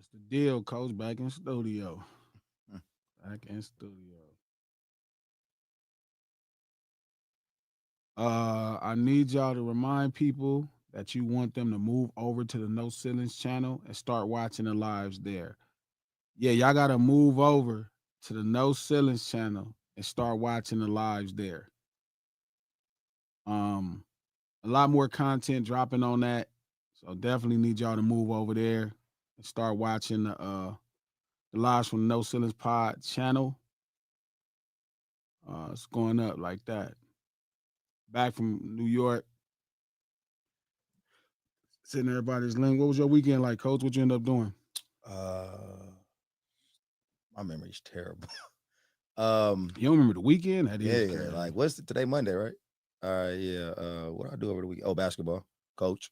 What's the deal, Coach? Back in studio. Hmm. Back in studio. I need y'all to remind people that you want them to move over to the No Ceilings channel and start watching the lives there. Yeah, y'all gotta move over to the No Ceilings channel and start watching the lives there. Um, a lot more content dropping on that. So definitely need y'all to move over there and start watching the lives from the No Ceilings Pod channel. It's going up like that. Back from New York, sitting everybody's link. What was your weekend like, Coach? What you end up doing? Uh, my memory's terrible. You don't remember the weekend? That is Yeah. crazy. Like, what's today? Monday, right? All right, yeah. What I do over the week? Oh, basketball, coach.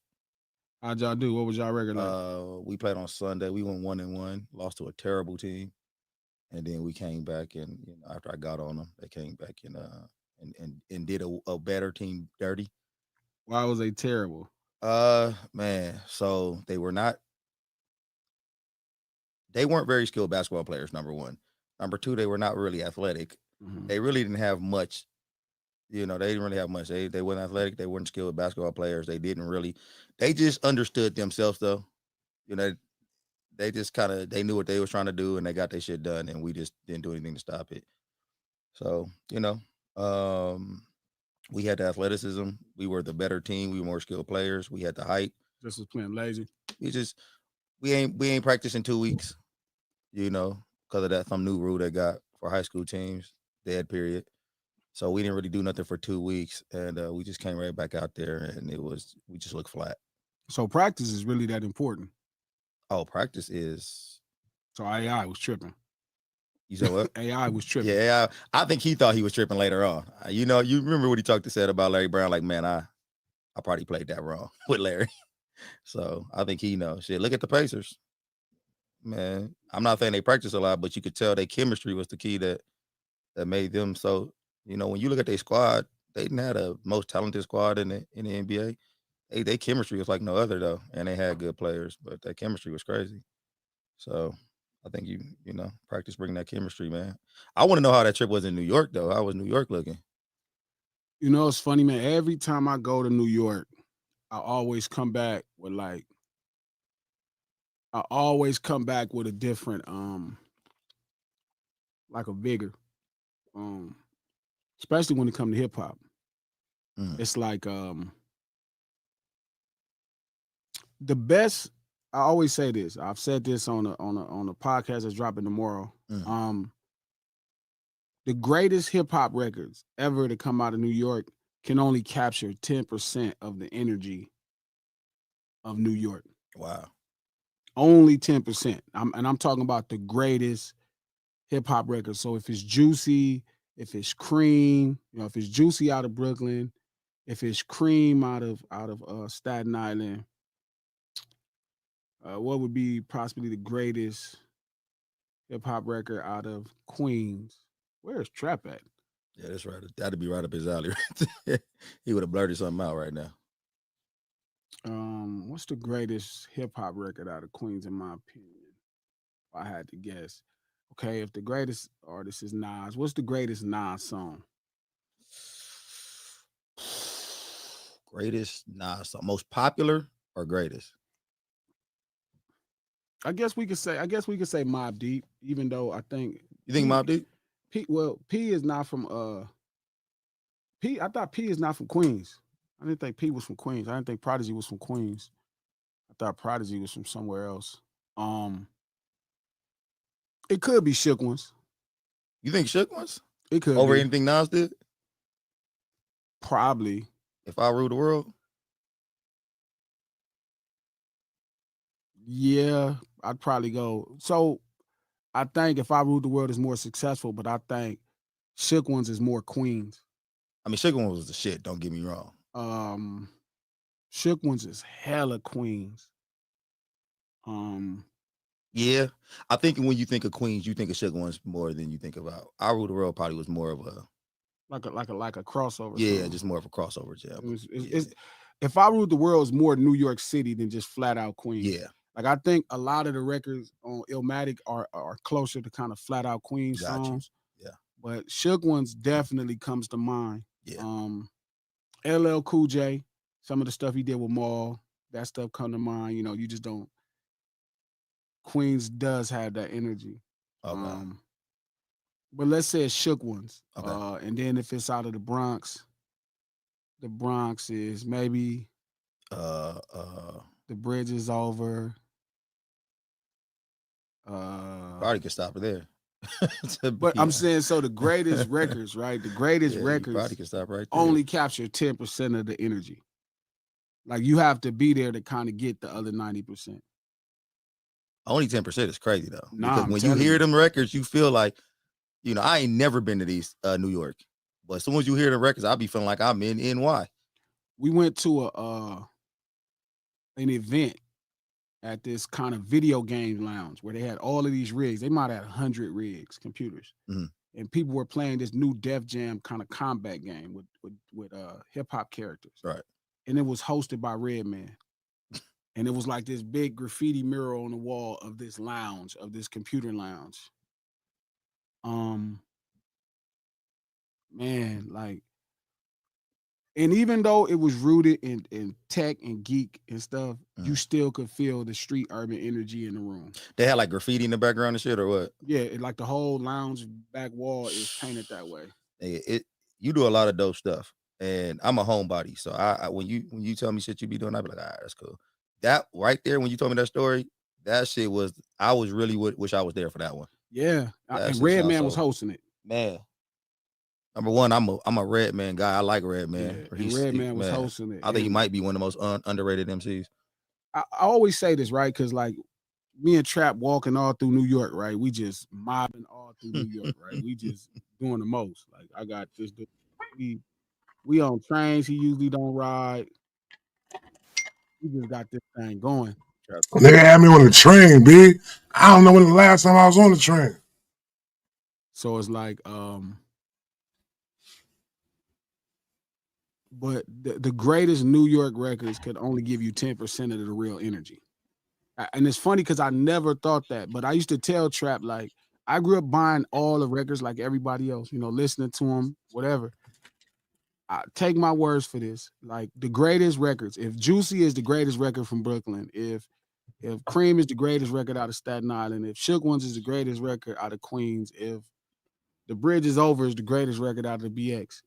How'd y'all do? What was y'all record like? We played on Sunday. We went 1-1, lost to a terrible team, and then we came back and after I got on them, they came back and did a better team dirty. Why was they terrible? Man, so they weren't very skilled basketball players. Number one, number two, they were not really athletic. Mhm. They really didn't have much. They didn't really have much. They weren't athletic. They weren't skilled basketball players. They didn't really. They just understood themselves though. You know, they just kind of they knew what they was trying to do and they got their shit done and we just didn't do anything to stop it. So um, we had the athleticism. We were the better team. We were more skilled players. We had the height. Just was playing lazy. We just we ain't practiced in 2 weeks. Because of that some new rule they got for high school teams, dead period. So we didn't really do nothing for 2 weeks, and we just came right back out there, and we just looked flat. So practice is really that important. Oh, practice is. So AI was tripping. You said what? AI was tripping. Yeah, I think he thought he was tripping later on. You remember what he said about Larry Brown? Like, man, I probably played that wrong with Larry. So I think he knows. Shit, look at the Pacers, man. I'm not saying they practice a lot, but you could tell their chemistry was the key that made them so. When you look at their squad, they didn't have the most talented squad in the NBA. They chemistry was like no other though, and they had good players, but that chemistry was crazy. So I think practice bringing that chemistry, man. I want to know how that trip was in New York though. How was New York looking? It's funny, man. Every time I go to New York, I always come back with a different like a vigor. Um, Especially when it comes to hip hop. Mm, It's like the best. I always say this. I've said this on a podcast that's dropping tomorrow. mm. The greatest hip hop records ever to come out of New York can only capture 10% of the energy of New York. Wow. Only 10%. I'm talking about the greatest hip hop records. So if it's Juicy, if it's Cream, if it's Juicy out of Brooklyn, if it's Cream out of Staten Island, what would be possibly the greatest hip hop record out of Queens? Where's Trap at? Yeah, that's right. That'd be right up his alley. Right. He would have blurted something out right now. What's the greatest hip hop record out of Queens, in my opinion? If I had to guess. Okay, if the greatest artist is Nas, what's the greatest Nas song? Greatest Nas, most popular or greatest? I guess we could say Mob Deep, even though I think You think P Mobb Deep? P is not from P. I thought P is not from Queens. I didn't think P was from Queens. I didn't think Prodigy was from Queens. I thought Prodigy was from somewhere else. Um, it could be Shook Ones. You think Shook Ones It could over be anything Nas did? probably. If I rule the world, Yeah, I'd probably go. So I think If I Ruled the World is more successful, but I think Shook Ones is more Queens. I mean, Shook Ones was the shit. Don't get me wrong. Um, Shook Ones is hella Queens. Um, Yeah, I think when you think of Queens, you think of Shook Ones more than you think about. I Rule the World probably was more of a like a crossover yeah, song. just more of a crossover jam. It was, Yeah, If I Ruled the World is more New York City than just flat out Queens. yeah, Like I think a lot of the records on Illmatic are closer to kind of flat out Queen Got you. songs. Yeah. But Shook Ones definitely comes to mind. Yeah. LL Cool J, some of the stuff he did with Maul, that stuff come to mind. You know, you just don't. Queens does have that energy. Okay. But let's say it's Shook Ones. Okay. And then if it's out of the Bronx is maybe The Bridge Is Over. Probably could stop it there. But I'm saying, so the greatest records, right? The greatest records probably could stop right there. only capture 10% of the energy. Like you have to be there to kind of get the other 90%. Only 10% is crazy though. Nah, because I'm when you telling hear you. them records, you feel like, you know, I ain't never been to these New York. But as soon as you hear the records, I'll be feeling like I'm in NY. We went to an event at this kind of video game lounge where they had all of these rigs. They might have 100 rigs, computers. Mhm. And people were playing this new Def Jam kind of combat game with hip hop characters. Right. And it was hosted by Redman. And it was like this big graffiti mural on the wall of this lounge, of this computer lounge. Man, like, and even though it was rooted in tech and geek and stuff, you still could feel the street urban energy in the room. They had like graffiti in the background and shit, or what? Yeah, like the whole lounge back wall is painted that way. You do a lot of dope stuff, and I'm a homebody, so I when you tell me shit you be doing, I be like, all right, that's cool. That right there, when you told me that story, that shit was, I was really wish I was there for that one. Yeah, and Redman was hosting it. Man, number one, I'm a Redman guy. I like Redman. Yeah, and Redman was hosting it. I think he might be one of the most underrated MCs. I always say this, right? Because like me and Trap walking all through New York, right? We just mobbing all through New York, right? We just doing the most. Like I got this. We on trains. He usually don't ride. We just got this thing going. They had me on the train, B. I don't know when the last time I was on the train. So it's like, but the greatest New York records could only give you 10% of the real energy. And it's funny because I never thought that, but I used to tell Trap, like, I grew up buying all the records like everybody else, you know, listening to them, whatever. I take my words for this. Like the greatest records, if Juicy is the greatest record from Brooklyn, if Cream is the greatest record out of Staten Island, if Shook Ones is the greatest record out of Queens, if The Bridge Is Over is the greatest record out of the BX,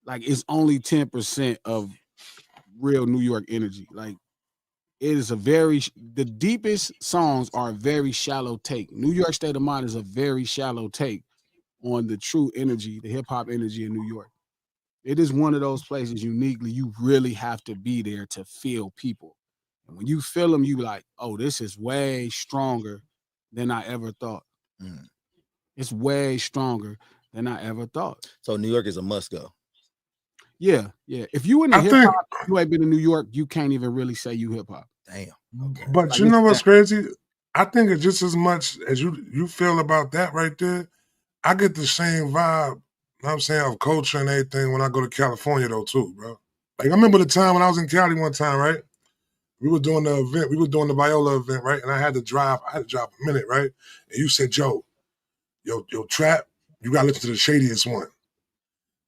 like it's only 10% of real New York energy. Like it is the deepest songs are a very shallow take. New York State of Mind is a very shallow take on the true energy, the hip hop energy in New York. It is one of those places uniquely you really have to be there to feel people. And when you feel them, you like, oh, this is way stronger than I ever thought. It's way stronger than I ever thought. So New York is a must go. Yeah. If you in the hip hop, you ain't been in New York, you can't even really say you hip hop. Damn. Okay. But like, you know what's crazy? I think it's just as much as you feel about that right there. I get the same vibe, you know what I'm saying, of culture and everything when I go to California though too, bro. Like I remember the time when I was in Cali one time, right? We were doing the event, we were doing the Viola event, right? And I had to drop a minute, right? And you said, yo, Trap, you gotta listen to the shadiest one.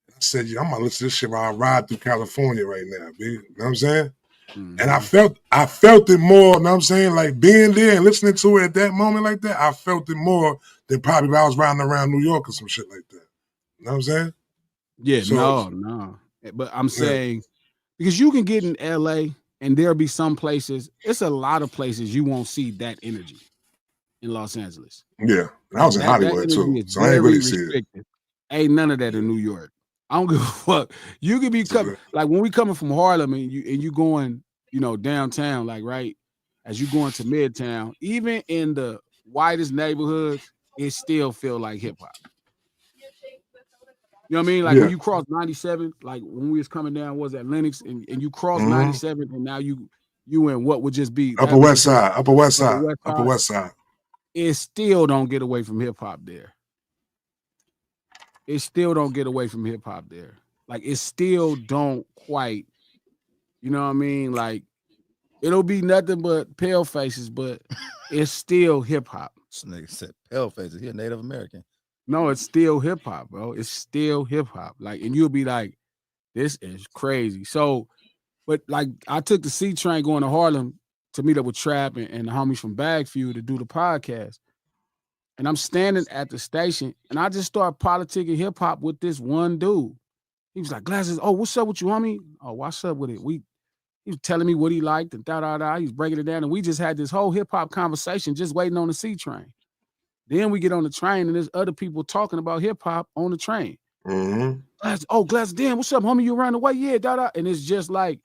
I said, yeah, I'm gonna listen to this shit while I ride through California right now, B. You know what I'm saying? Mm-hmm. And I felt it more, you know what I'm saying? Like being there and listening to it at that moment like that, I felt it more than probably if I was riding around New York or some shit like that. You know what I'm saying? Yeah, so, no. But I'm saying, because you can get in LA and there'll be some places, it's a lot of places you won't see that energy in Los Angeles. Yeah. And I was in Hollywood too. So I ain't really see it. Ain't none of that in New York. I don't give a fuck. You could be coming, like when we coming from Harlem and you going, you know, downtown, like right as you going to Midtown, even in the whitest neighborhoods, it still feel like hip hop. You know what I mean? Like when you cross 97, like when we was coming down, was at Lenox, and you cross 97, and now you in what would just be Upper West Side. It still don't get away from hip hop there. It still don't get away from hip hop there. Like it still don't quite, you know what I mean? Like It'll be nothing but pale faces, but it's still hip hop. This nigga said pale faces. He a Native American. No, it's still hip hop, bro. It's still hip hop. Like, and you'll be like, this is crazy. So, but like, I took the C train going to Harlem to meet up with Trap and the homies from Bagview to do the podcast. And I'm standing at the station and I just start politicking hip hop with this one dude. He was like, Glasses, oh, what's up with you, homie? Oh, what's up with it? He was telling me what he liked and da-da-da. He was breaking it down. And we just had this whole hip hop conversation just waiting on the C train. Then we get on the train and there's other people talking about hip hop on the train. Glasses, damn, what's up, homie? You around the way? Yeah, da-da. And it's just like,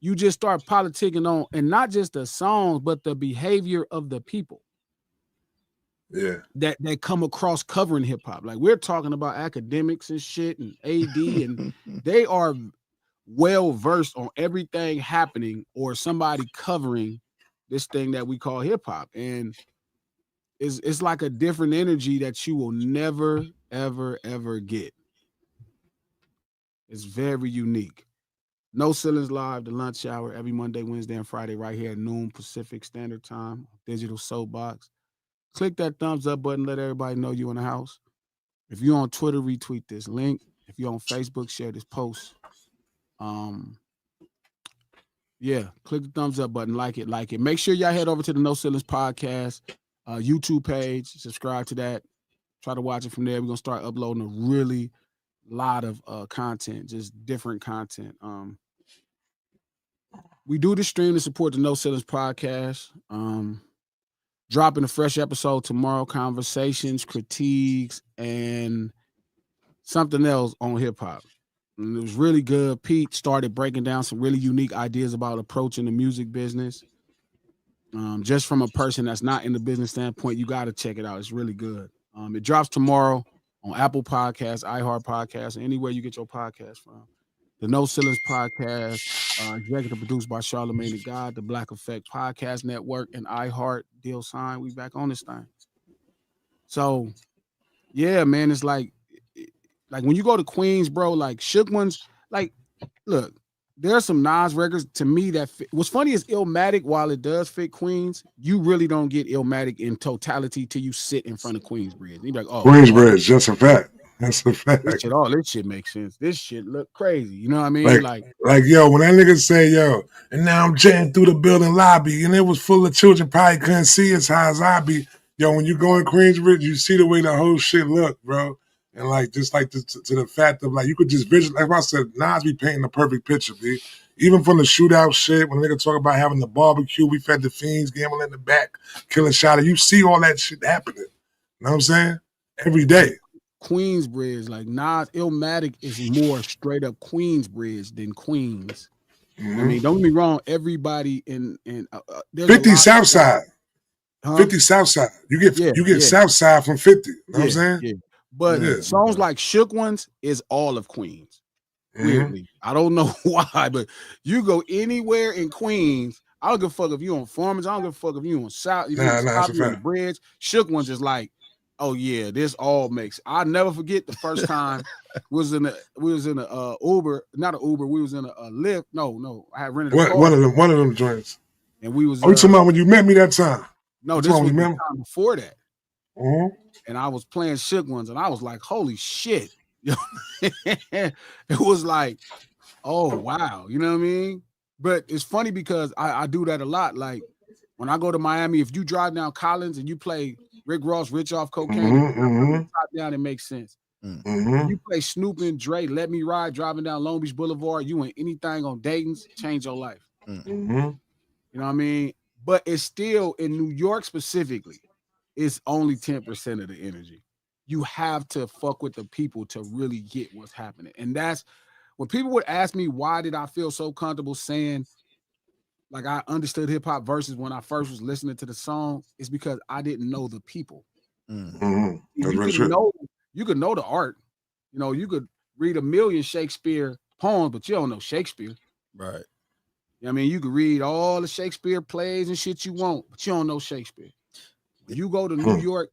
you just start politicking on, and not just the songs, but the behavior of the people. Yeah. That come across covering hip hop. Like, we're talking about academics and shit and AD, and they are well versed on everything happening or somebody covering this thing that we call hip hop. And it's like a different energy that you will never, ever, ever get. It's very unique. No Ceilings Live, the lunch hour, every Monday, Wednesday, and Friday, right here at noon Pacific Standard Time, Digital Soapbox. Click that thumbs up button, let everybody know you in the house. If you're on Twitter, retweet this link. If you're on Facebook, share this post. Yeah, click the thumbs up button, like it. Make sure y'all head over to the No Ceilings Podcast YouTube page, subscribe to that. Try to watch it from there. We're gonna start uploading a really lot of content, just different content. We do the stream to support the No Ceilings Podcast. Dropping a fresh episode tomorrow, conversations, critiques, and something else on hip hop. And it was really good. Pete started breaking down some really unique ideas about approaching the music business. Just from a person that's not in the business standpoint, you got to check it out. It's really good. It drops tomorrow on Apple Podcasts, iHeart Podcasts, anywhere you get your podcast from. The No Ceilings Podcast, executive produced by Charlamagne the God, the Black Effect Podcast Network, and iHeart. Deal signed. We back on this thing. So, yeah, man, it's like when you go to Queens, bro, like Shook Ones, like, look, there are some Nas records to me that fit. What's funny is Illmatic, while it does fit Queens, you really don't get Illmatic in totality till you sit in front of Queensbridge. You're like, oh, Queensbridge, that's a fact. That's a fact. All this shit makes sense. This shit look crazy. You know what I mean? Like yo, when that nigga say, yo, and now I'm jetting through the building lobby, and it was full of children, probably couldn't see as high as I be. Yo, when you go in Queensbridge, you see the way the whole shit look, bro. And like, just like to the fact of like, you could just visualize, like I said, Nas be painting the perfect picture, B. Even from the shootout shit, when a nigga talk about having the barbecue, we fed the fiends, gambling in the back, killing shot, you see all that shit happening. You know what I'm saying? Every day. Queensbridge, like Nas, Illmatic is more straight up Queensbridge than Queens. I mean, don't get me wrong. Everybody in 50 Southside, huh? 50 Southside. You get Southside from 50. You know what I'm saying? Yeah. But songs like Shook Ones is all of Queens. Weirdly, I don't know why, but you go anywhere in Queens. I don't give a fuck if you on Farmers. I don't give a fuck if you on South. You on the bridge. Shook Ones is like, oh yeah, this all makes. I'll never forget the first time we was in a Uber, not an Uber. We was in a Lyft. No, I had rented a car. One of them joints. And we was. Oh, you talking about when you met me that time? No, this was the time before that. And I was playing Shook Ones, and I was like, holy shit. It was like, oh wow, you know what I mean? But it's funny because I do that a lot. Like when I go to Miami, if you drive down Collins and you play Rick Ross, Rich Off Cocaine, top down, it makes sense. You play Snoop and Dre, Let Me Ride, driving down Long Beach Boulevard, you ain't anything on Dayton's, change your life. You know what I mean? But it's still in New York specifically, it's only 10% of the energy. You have to fuck with the people to really get what's happening. And that's when people would ask me, why did I feel so comfortable saying, like, I understood hip hop versus when I first was listening to the song, it's because I didn't know the people. You could know the art. You know, you could read 1,000,000 Shakespeare poems, but you don't know Shakespeare. Right. You know what I mean, you could read all the Shakespeare plays and shit you want, but you don't know Shakespeare. When you go to New York,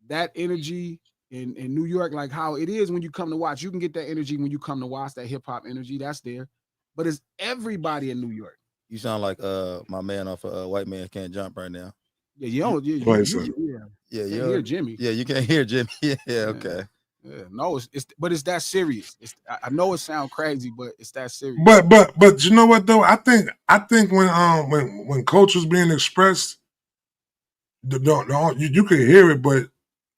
that energy in New York, like how it is when you come to watch, you can get that energy when you come to watch, that hip hop energy that's there. But it's everybody in New York. You sound like my man off White Man Can't Jump right now. Yeah, you don't. You Yeah, can't hear Jimmy. Yeah, you can't hear Jimmy. Yeah, okay. Yeah, no, but it's that serious. I know it sounds crazy, but it's that serious. But you know what though? I think when culture is being expressed, you can hear it, but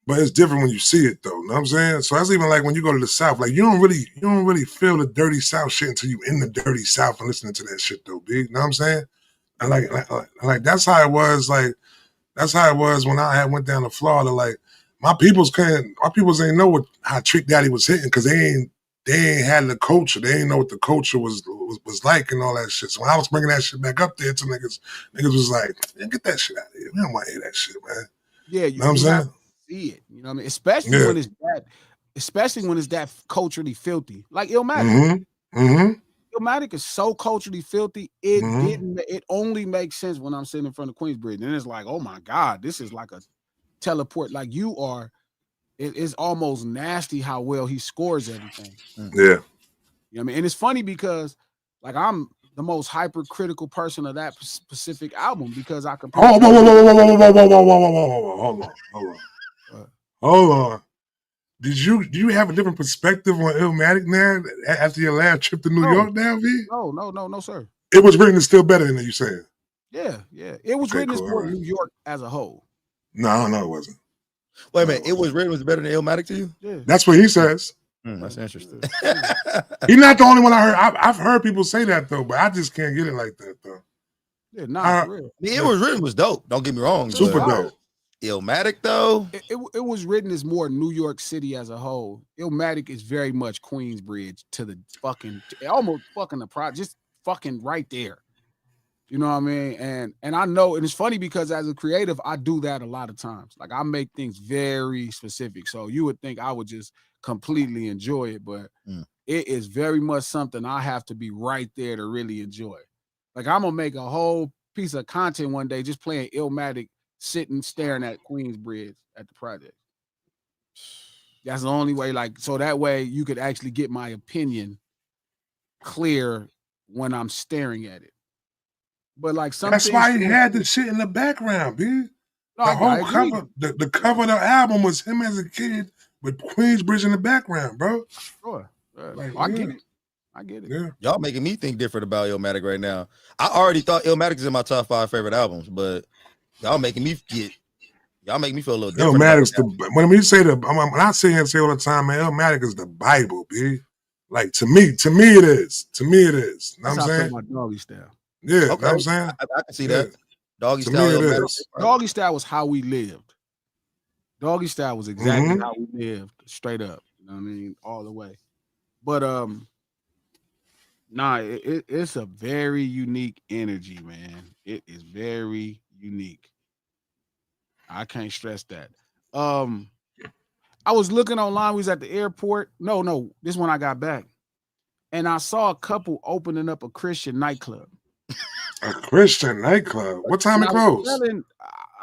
it's different when you see it though. You know what I'm saying? So that's even like when you go to the South, like you don't really feel the dirty South shit until you in the dirty South and listening to that shit though, big. You know what I'm saying? And like that's how it was. Like that's how it was when I had went down to Florida. Like my peoples ain't know how Trick Daddy was hitting because they ain't had the culture. They ain't know what the culture was like and all that shit. So when I was bringing that shit back up there to niggas was like, yeah, get that shit out of here. We don't want to hear that shit, man. Yeah, you know what I'm saying? See it. You know what I mean? Especially when it's that culturally filthy. Like Illmatic. Illmatic is so culturally filthy. It only makes sense when I'm sitting in front of Queensbridge. And it's like, oh my God, this is like a teleport. Like you are. It's almost nasty how well he scores everything. Yeah. You know what I mean? And it's funny because like I'm the most hypercritical person of that specific album because I compare. Hold on. Do you have a different perspective on Illmatic now after your last trip to New York now, V? No, sir. It was written still better than you saying. Yeah. It was written as for New York as a whole. No, it wasn't. Wait a minute. It was written was better than Illmatic to you? Yeah. That's what he says. That's interesting. He's not the only one I heard. I've heard people say that though, but I just can't get it like that though. Yeah, for real. It was written was dope. Don't get me wrong. Super dope. Illmatic though, it was written as more New York City as a whole. Illmatic is very much Queensbridge to the almost fucking the project, just fucking right there. You know what I mean? And I know, and it's funny because as a creative, I do that a lot of times. Like I make things very specific. So you would think I would just completely enjoy it, but it is very much something I have to be right there to really enjoy. Like I'm gonna make a whole piece of content one day just playing Illmatic, sitting staring at Queensbridge at the project. That's the only way, like, so that way you could actually get my opinion clear when I'm staring at it. But like that's why he had the shit in the background, dude. The whole cover, the cover of the album was him as a kid with Queensbridge in the background, bro. Sure. I get it. Yeah. Y'all making me think different about Illmatic right now. I already thought Illmatic is in my top 5 favorite albums, but y'all making me feel a little different. Illmatic's when we say when I sit here and say all the time, man, Illmatic is the Bible, B. Like to me it is. You know what I'm saying? About Doggy Style. Yeah, okay. You know what I'm saying? I can see that. Doggy Style. Doggy Style was how we lived. Doggy Style was exactly how we lived, straight up. You know what I mean? All the way. But it's a very unique energy, man. It is very unique. I can't stress that. I was looking online. We was at the airport. No, this one I got back. And I saw a couple opening up a Christian nightclub. A Christian nightclub? What time it closed?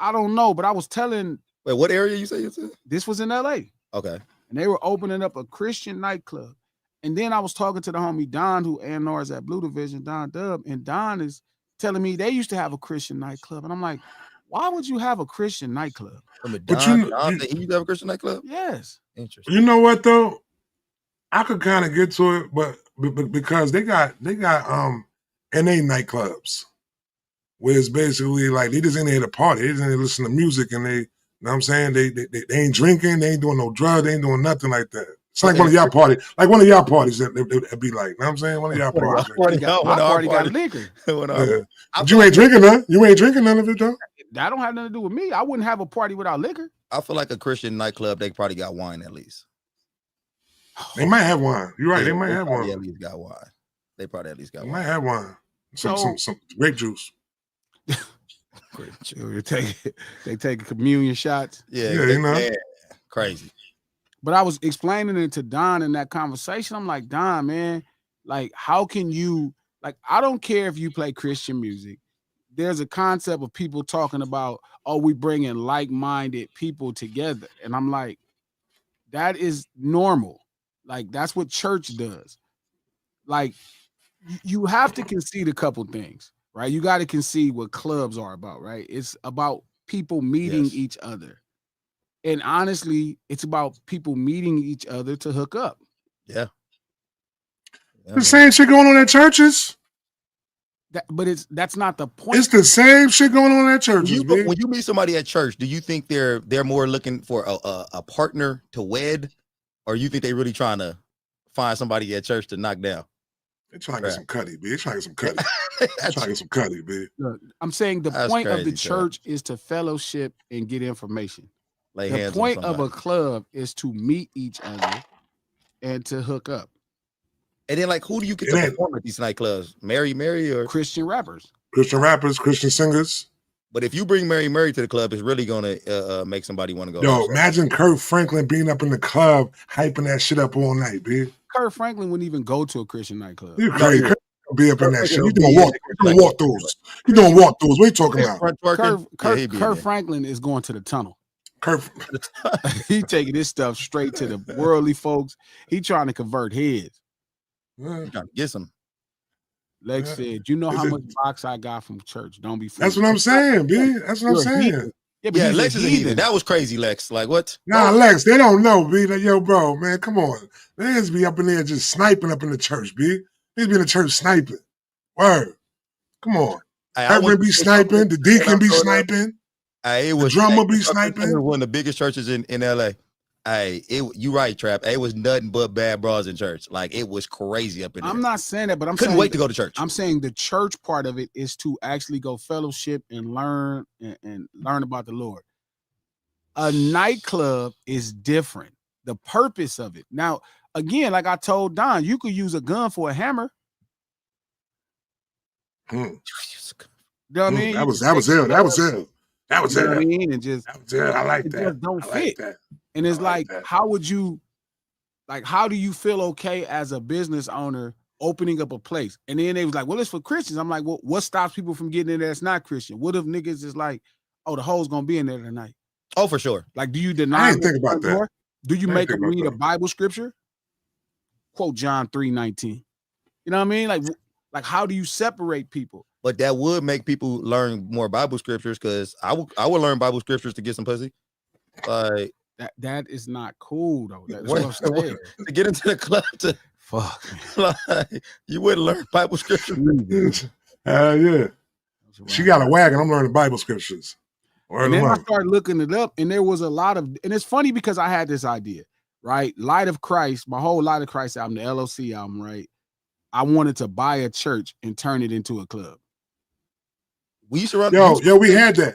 I don't know, but I was telling. Wait, what area you say it's in? This was in LA. Okay. And they were opening up a Christian nightclub. And then I was talking to the homie Don, who A&R's at Blue Division, Don Dub, and Don is telling me they used to have a Christian nightclub. And I'm like, why would you have a Christian nightclub? He used to have a Christian nightclub? Yes. Interesting. You know what though? I could kind of get to it, but because they got NA nightclubs, where it's basically like they just in there to party, they just in there listen to music, and they, you know what I'm saying, they ain't drinking, they ain't doing no drugs, they ain't doing nothing like that. It's like one of y'all parties, that be like, you know what I'm saying, one of y'all parties. My party got liquor. But you ain't drinking none. You ain't drinking none of it though. That don't have nothing to do with me. I wouldn't have a party without liquor. I feel like a Christian nightclub, they probably got wine at least. They might have wine. You're right. They might have wine. At least got wine. They probably at least got wine. Might have wine. Some grape juice. They take communion shots. Yeah, you know. Yeah. Crazy. But I was explaining it to Don in that conversation. I'm like, Don, man, like, how can you, like, I don't care if you play Christian music. There's a concept of people talking about, oh, we bringing like-minded people together. And I'm like, that is normal. Like, that's what church does. Like, you have to concede a couple things. right? You got to concede what clubs are about, right? It's about people meeting Yes. each other. And honestly, it's about people meeting each other to hook up. Yeah. The same shit going on at churches. But that's not the point. It's the same shit going on at churches, when you meet somebody at church, do you think they're more looking for a partner to wed, or you think they really trying to find somebody at church to knock down? They're trying to get some cutty, B. They're trying to get some cutty. They're trying to get some cutty, B. Look, I'm saying the point of the church is to fellowship and get information. The point of a club is to meet each other and to hook up. And then, like, who do you get to perform at these nightclubs? Mary or Christian rappers? Christian singers. But if you bring Mary to the club, it's really gonna make somebody want to go. Yo, imagine Kurt Franklin being up in the club, hyping that shit up all night, B. Kurt Franklin wouldn't even go to a Christian nightclub. You crazy? Kurt be up in that shit. You doing walkthroughs? You doing walkthroughs? What are you talking about? Kurt Franklin is going to the tunnel. Kurt, he taking this stuff straight to the worldly folks. He trying to convert heads. Trying to get some. Lex said, "You know how much box I got from church? Don't be fooled." That's what I'm saying, B. That's what I'm saying. Yeah, Lex is a heathen. That was crazy, Lex. Like what? Nah, Lex, they don't know, B. Like, yo, bro, man, come on. They just be up in there just sniping up in the church, B. They just be in the church sniping. Word. Come on. Everyone be sniping. The deacon be sniping. The drummer be sniping. One of the biggest churches in LA. You right, Trap. It was nothing but bad bras in church. Like it was crazy up in there. I'm not saying that, but I'm couldn't wait to go to church. I'm saying the church part of it is to actually go fellowship and learn and learn about the Lord. A nightclub is different. The purpose of it. Now, again, like I told Don, you could use a gun for a hammer. You know what I mean? That was it. That was it. That was it. You know what I mean? And just I like that. Just don't fit. And it's like, how would you, like, how do you feel okay as a business owner opening up a place? And then they was like, well, it's for Christians. I'm like, well, what stops people from getting in there that's not Christian? What if niggas is like, oh, the hoe's gonna be in there tonight? Oh, for sure. Like, do you deny? I didn't think about that. Do you make them read a Bible scripture? Quote John 3:19. You know what I mean? Like how do you separate people? But that would make people learn more Bible scriptures because I would learn Bible scriptures to get some pussy. Like that is not cool though. That's what I'm saying. To get into the club to fuck, like, you wouldn't learn Bible scripture. Yeah. She got a wagon. I'm learning Bible scriptures. And then I started looking it up, and there was a lot of, and it's funny because I had this idea, right? Light of Christ, my whole Light of Christ album, the LOC album, right? I wanted to buy a church and turn it into a club. We used to run. Yo, we had that.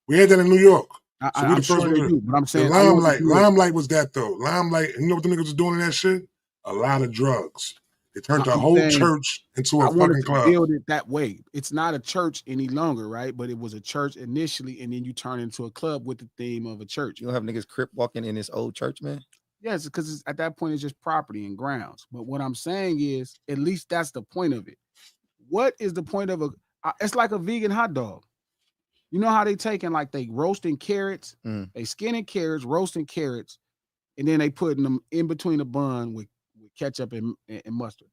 We had that in New York. I'm sure they do, but I'm saying Limelight was that though. Limelight, you know what the niggas was doing in that shit? A lot of drugs. They turned the whole church into a fucking club. Build it that way. It's not a church any longer, right? But it was a church initially, and then you turn it into a club with the theme of a church. You don't have niggas crip walking in this old church, man? Yes, because at that point it's just property and grounds. But what I'm saying is, at least that's the point of it. What is the point of it's like a vegan hot dog. You know how they taking, like, they roasting carrots, they skinning carrots, roasting carrots, and then they putting them in between a bun with ketchup and mustard.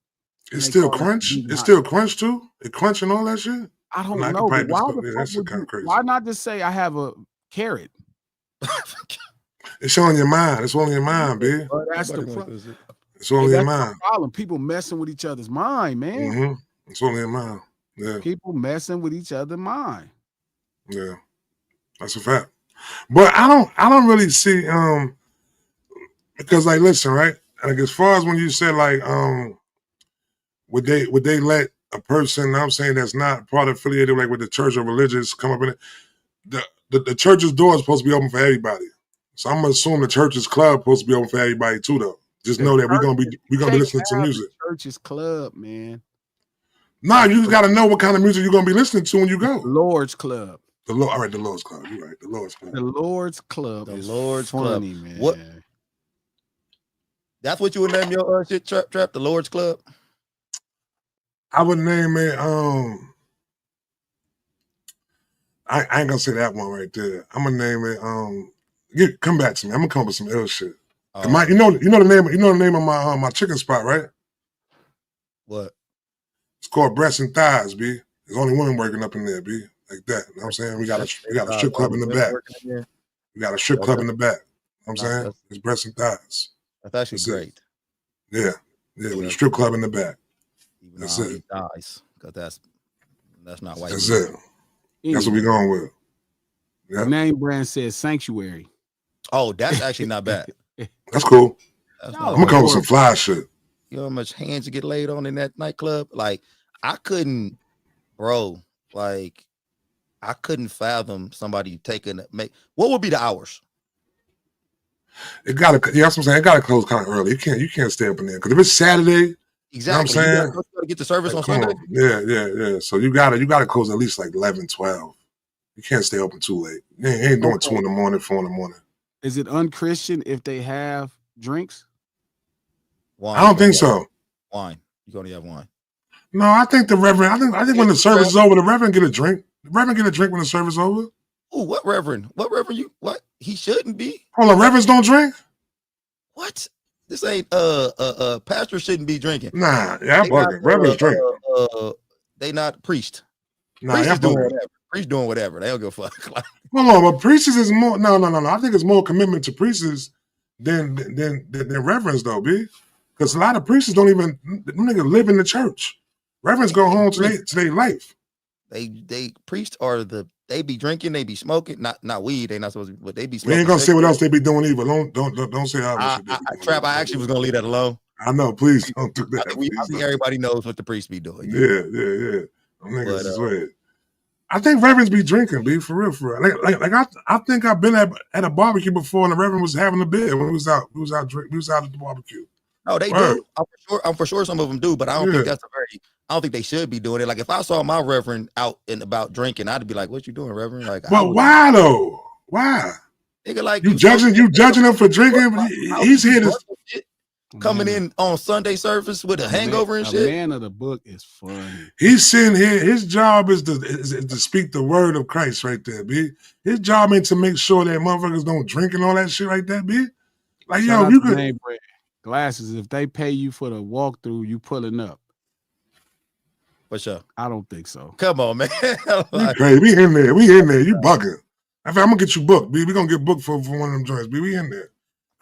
It's still crunch. It's still crunch too. It crunch and all that shit. I don't know. Why not just say I have a carrot? It's on your mind. It's on your mind, B. Well, that's the problem. It's on your mind. Problem. People messing with each other's mind, man. It's on your mind. Yeah. People messing with each other's mind. Yeah, that's a fact. But I don't really see because, like, listen, right? Like, as far as when you said, like, would they let a person, I'm saying, that's not part affiliated, like, with the church or religious come up in it? The church's door is supposed to be open for everybody. So I'm gonna assume the church's club is supposed to be open for everybody too, though. Just know that we're gonna be listening to music. Church's club, man. Nah, you just gotta know what kind of music you're gonna be listening to when you go. Lord's Club. All right, the Lord's Club. You're right. The Lord's Club. The Lord's Club. The Lord's funny, Club. Man. What? That's what you would name your shit, Trap? The Lord's Club? I would name it. I ain't gonna say that one right there. I'm gonna name it. Come back to me. I'm gonna come up with some ill shit. You know the name of my chicken spot, right? What? It's called Breasts and Thighs, B. There's only women working up in there, B. Like that. You know what I'm saying? We got a strip club in the back. We got a strip club in the back. You know what I'm saying? It's breasts and thighs. That's actually great. Yeah. Yeah, with a strip club in the back. Even that's it. Thighs, because that's not white. That's it. That's what we're going with. Yeah. The name brand says Sanctuary. Oh, that's actually not bad. That's cool. I'm gonna come with some fly shit. You know how much hands you get laid on in that nightclub? Like, I couldn't, bro. Like, I couldn't fathom somebody what would be the hours? It gotta, that's what I'm saying. It gotta close kind of early. You can't stay up in there because if it's Saturday, exactly. You know what I'm saying? You gotta get the service on Sunday. Yeah. So you gotta close at least like 11, 12. You can't stay open too late. You ain't doing 2 in the morning, 4 in the morning. Is it unchristian if they have drinks? Wine. I don't think so. Wine. You can only have wine. No, I think the reverend. I think when the service is over, the reverend get a drink. The reverend get a drink when the service is over. Oh, what reverend? What reverend? What? He shouldn't be. Hold on, reverends don't drink. What? This ain't pastor shouldn't be drinking. Nah, yeah, I'm bugging. Reverends drink. They not priest. Nah, priest yeah, is doing whatever. Priest doing whatever. They don't give a fuck. Hold on, but priests is more. No. I think it's more commitment to priests than reverends though, B. Because a lot of priests don't even niggas live in the church. Reverends go home to their life. They priests are they be drinking, they be smoking, not weed. They not supposed to, but they be smoking. We ain't gonna say what else they be doing either. Don't say how much they be doing. Trap, I actually was gonna leave that alone. I know, please don't do that. I think everybody knows what the priests be doing. Yeah. Them niggas is weird. I think reverends be drinking, B, for real. Like I think I've been at a barbecue before and the reverend was having a beer when we was out at the barbecue. No, they do. I'm for sure some of them do, but I don't think that's I don't think they should be doing it. Like if I saw my reverend out and about drinking, I'd be like, "What you doing, reverend?" Like, but why though? Why? Nigga, like you judging him for drinking? He's here to coming in on Sunday service with a hangover and shit. The man of the book is funny. He's sitting here. His job is to speak the word of Christ right there, B. His job ain't to make sure that motherfuckers don't drink and all that shit like that, B. Like, yo, you could glasses. If they pay you for the walkthrough, you pulling up. For sure. I don't think so. Come on, man. Like, crazy. We in there. You bugging. I'm gonna get you booked, B. We gonna get booked for one of them joints, B. We in there.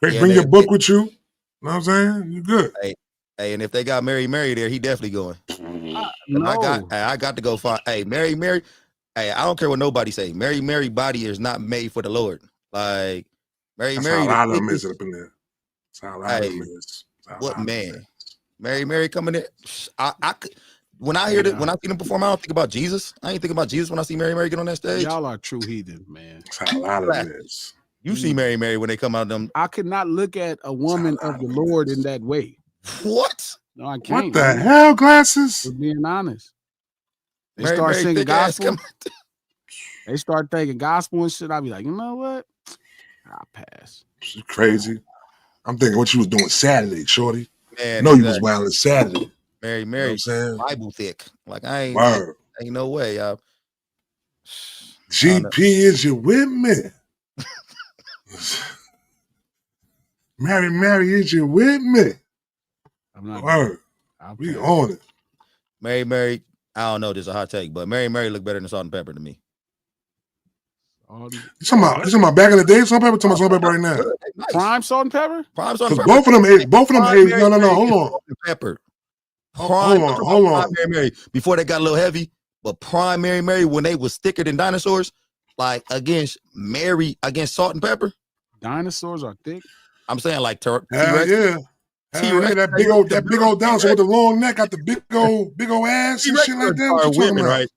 Great, bring your book with you. Know what I'm saying? You good. Hey, and if they got Mary there, he definitely going. No. I got to go find. Hey, Mary. Hey, I don't care what nobody say. Mary body is not made for the Lord. Like Mary. That's how a lot of them is up in there. That's how a lot of them is. What man? Mary coming in. I could. When I hear that, when I see them perform, I don't think about Jesus. I ain't think about Jesus when I see Mary get on that stage. Y'all are true heathens, man. That's how a lot of them is. You see Mary when they come out of them. I could not look at a woman of the Lord in that way. What? No, I can't. What the hell, glasses? For being honest. They Mary start singing gospel. They start thinking gospel and shit. I'll be like, you know what? I'll pass. She's crazy. I'm thinking what you was doing Saturday, shorty. Man, you was wilding Saturday. Mary, you know what I'm saying? Bible thick. Like I ain't no way, y'all. GP, is you with me? Mary, is you with me? I'm not. Word. We on it. Mary. I don't know. This is a hot take, but Mary look better than Salt and Pepper to me. You talking about back in the day? Salt and Pepper, talking about Salt and Pepper right now. Nice. Prime Salt and Pepper? Prime Salt and Pepper. Both of them age. No. Hold on. Pepper. Hold on. Mary, before they got a little heavy, but Prime Mary when they was thicker than dinosaurs, like against Salt and Pepper. Dinosaurs are thick. I'm saying like T-Rex. Yeah. T-Rex, that big old dinosaur with the long neck, got the big old ass and shit like that. What you women, right?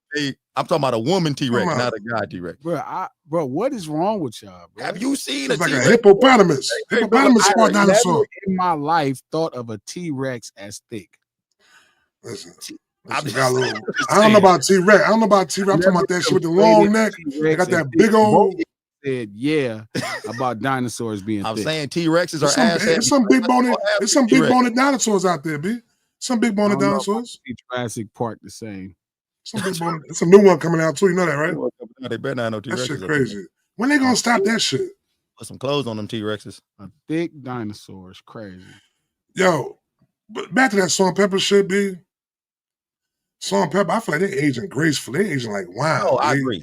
I'm talking about a woman T-Rex, not a guy T-Rex. Bro, what is wrong with y'all, bro? Have you seen it's like a hippopotamus? Hippopotamus squat dinosaur. In my life, thought of a T-Rex as thick. Listen, I don't know about T-Rex. I'm talking about that shit with the long neck. They got that big old. Said about dinosaurs being I'm thick. saying T-Rexes are ass. There's some big boned dinosaurs out there, B. Some big boned dinosaurs. Jurassic Park the same. It's a new one coming out too. You know that, right? They better not know T-Rexes. That shit crazy. When they gonna stop that shit? Put some clothes on them T-Rexes. A thick dinosaur is crazy. Yo, but back to that Salt and Pepper shit, B. Salt and Pepper, I feel like they aging gracefully. They aging like wine. Oh, I agree.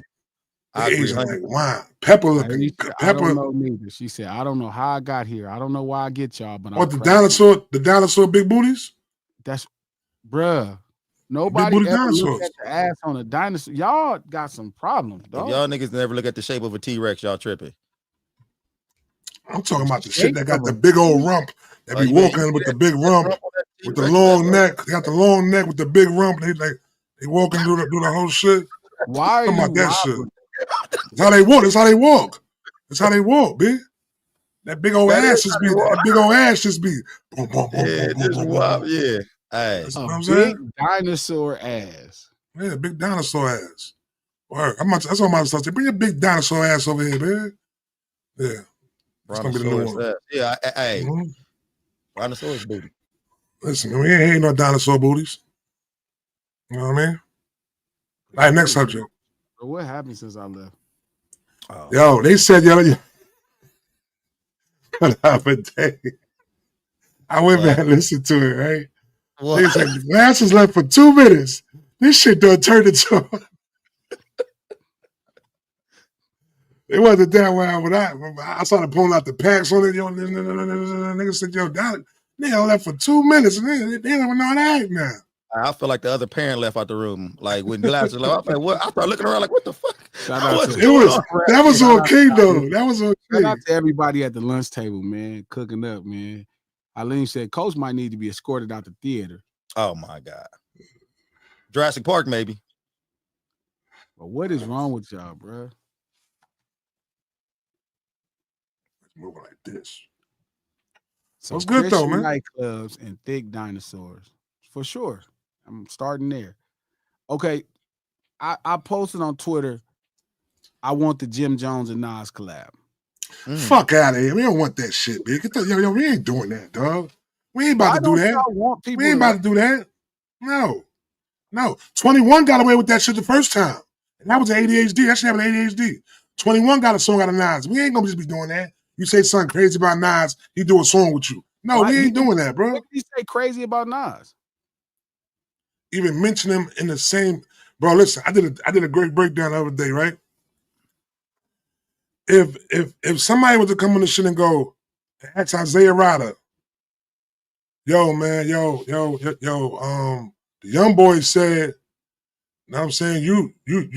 They aging like wine. Pepper looking. I don't know neither. She said, I don't know how I got here. I don't know why I get y'all, but what, the dinosaur big booties? That's, bruh. Nobody ever dinosaurs. looked at the ass on a dinosaur. Y'all got some problems, dog. If y'all niggas never look at the shape of a T-Rex, y'all tripping. I'm talking about the shit that got the big old rump. That be walking with the big rump, with the long neck. They got the long neck with the big rump. They walking through the whole shit. Why are you about that shit? That's how they walk. That's how they walk. That's how they walk, B. That big old ass just be. That big old ass just be. Boom, boom, boom, Yeah, boom, boom, boom, wild. boom. Yeah. Hey. That's what I'm big saying. dinosaur ass. Yeah, big dinosaur ass. Word. That's what I'm about to start saying. Bring your big dinosaur ass over here, man. Yeah. That's gonna be the new one. Yeah, hey. Brontosaurus booty. Listen, we ain't hating no dinosaur booties. You know what I mean? All right, next subject. What happened since I left? Oh. Yo, they said, the other day, I went back and listened to it, right? What? They said, the glass was left for 2 minutes. This shit done turned into... It wasn't that wild when I started pulling out the packs on it. Yo, nigga said, yo, nigga left for 2 minutes. And they don't even know that now. I feel like the other parent left out the room. Like when Glass was like, what? I started looking around like, what the fuck? That was on King though. That was on King. Shout out to everybody at the lunch table, man, cooking up, man. Eileen said Coach might need to be escorted out the theater. Oh my God. Jurassic Park, maybe. But what is wrong with y'all, bro? Moving like this. So it's good though, man. Nightclubs and thick dinosaurs, for sure. I'm starting there. Okay, I posted on Twitter. I want the Jim Jones and Nas collab. Fuck out of here. We don't want that shit, man. Yo, we ain't doing that, dog. We ain't about to do that. We ain't about to do that. No. 21 got away with that shit the first time. And that was an ADHD. That should have an ADHD. 21 got a song out of Nas. We ain't gonna just be doing that. You say something crazy about Nas, he do a song with you. No, we ain't doing that, bro. What did he say crazy about Nas? Even mention him in the same, bro. Listen, I did a great breakdown the other day, right? If somebody was to come on the shit and go, ask Isaiah Ryder, yo, man, the young boy said, know what I'm saying, you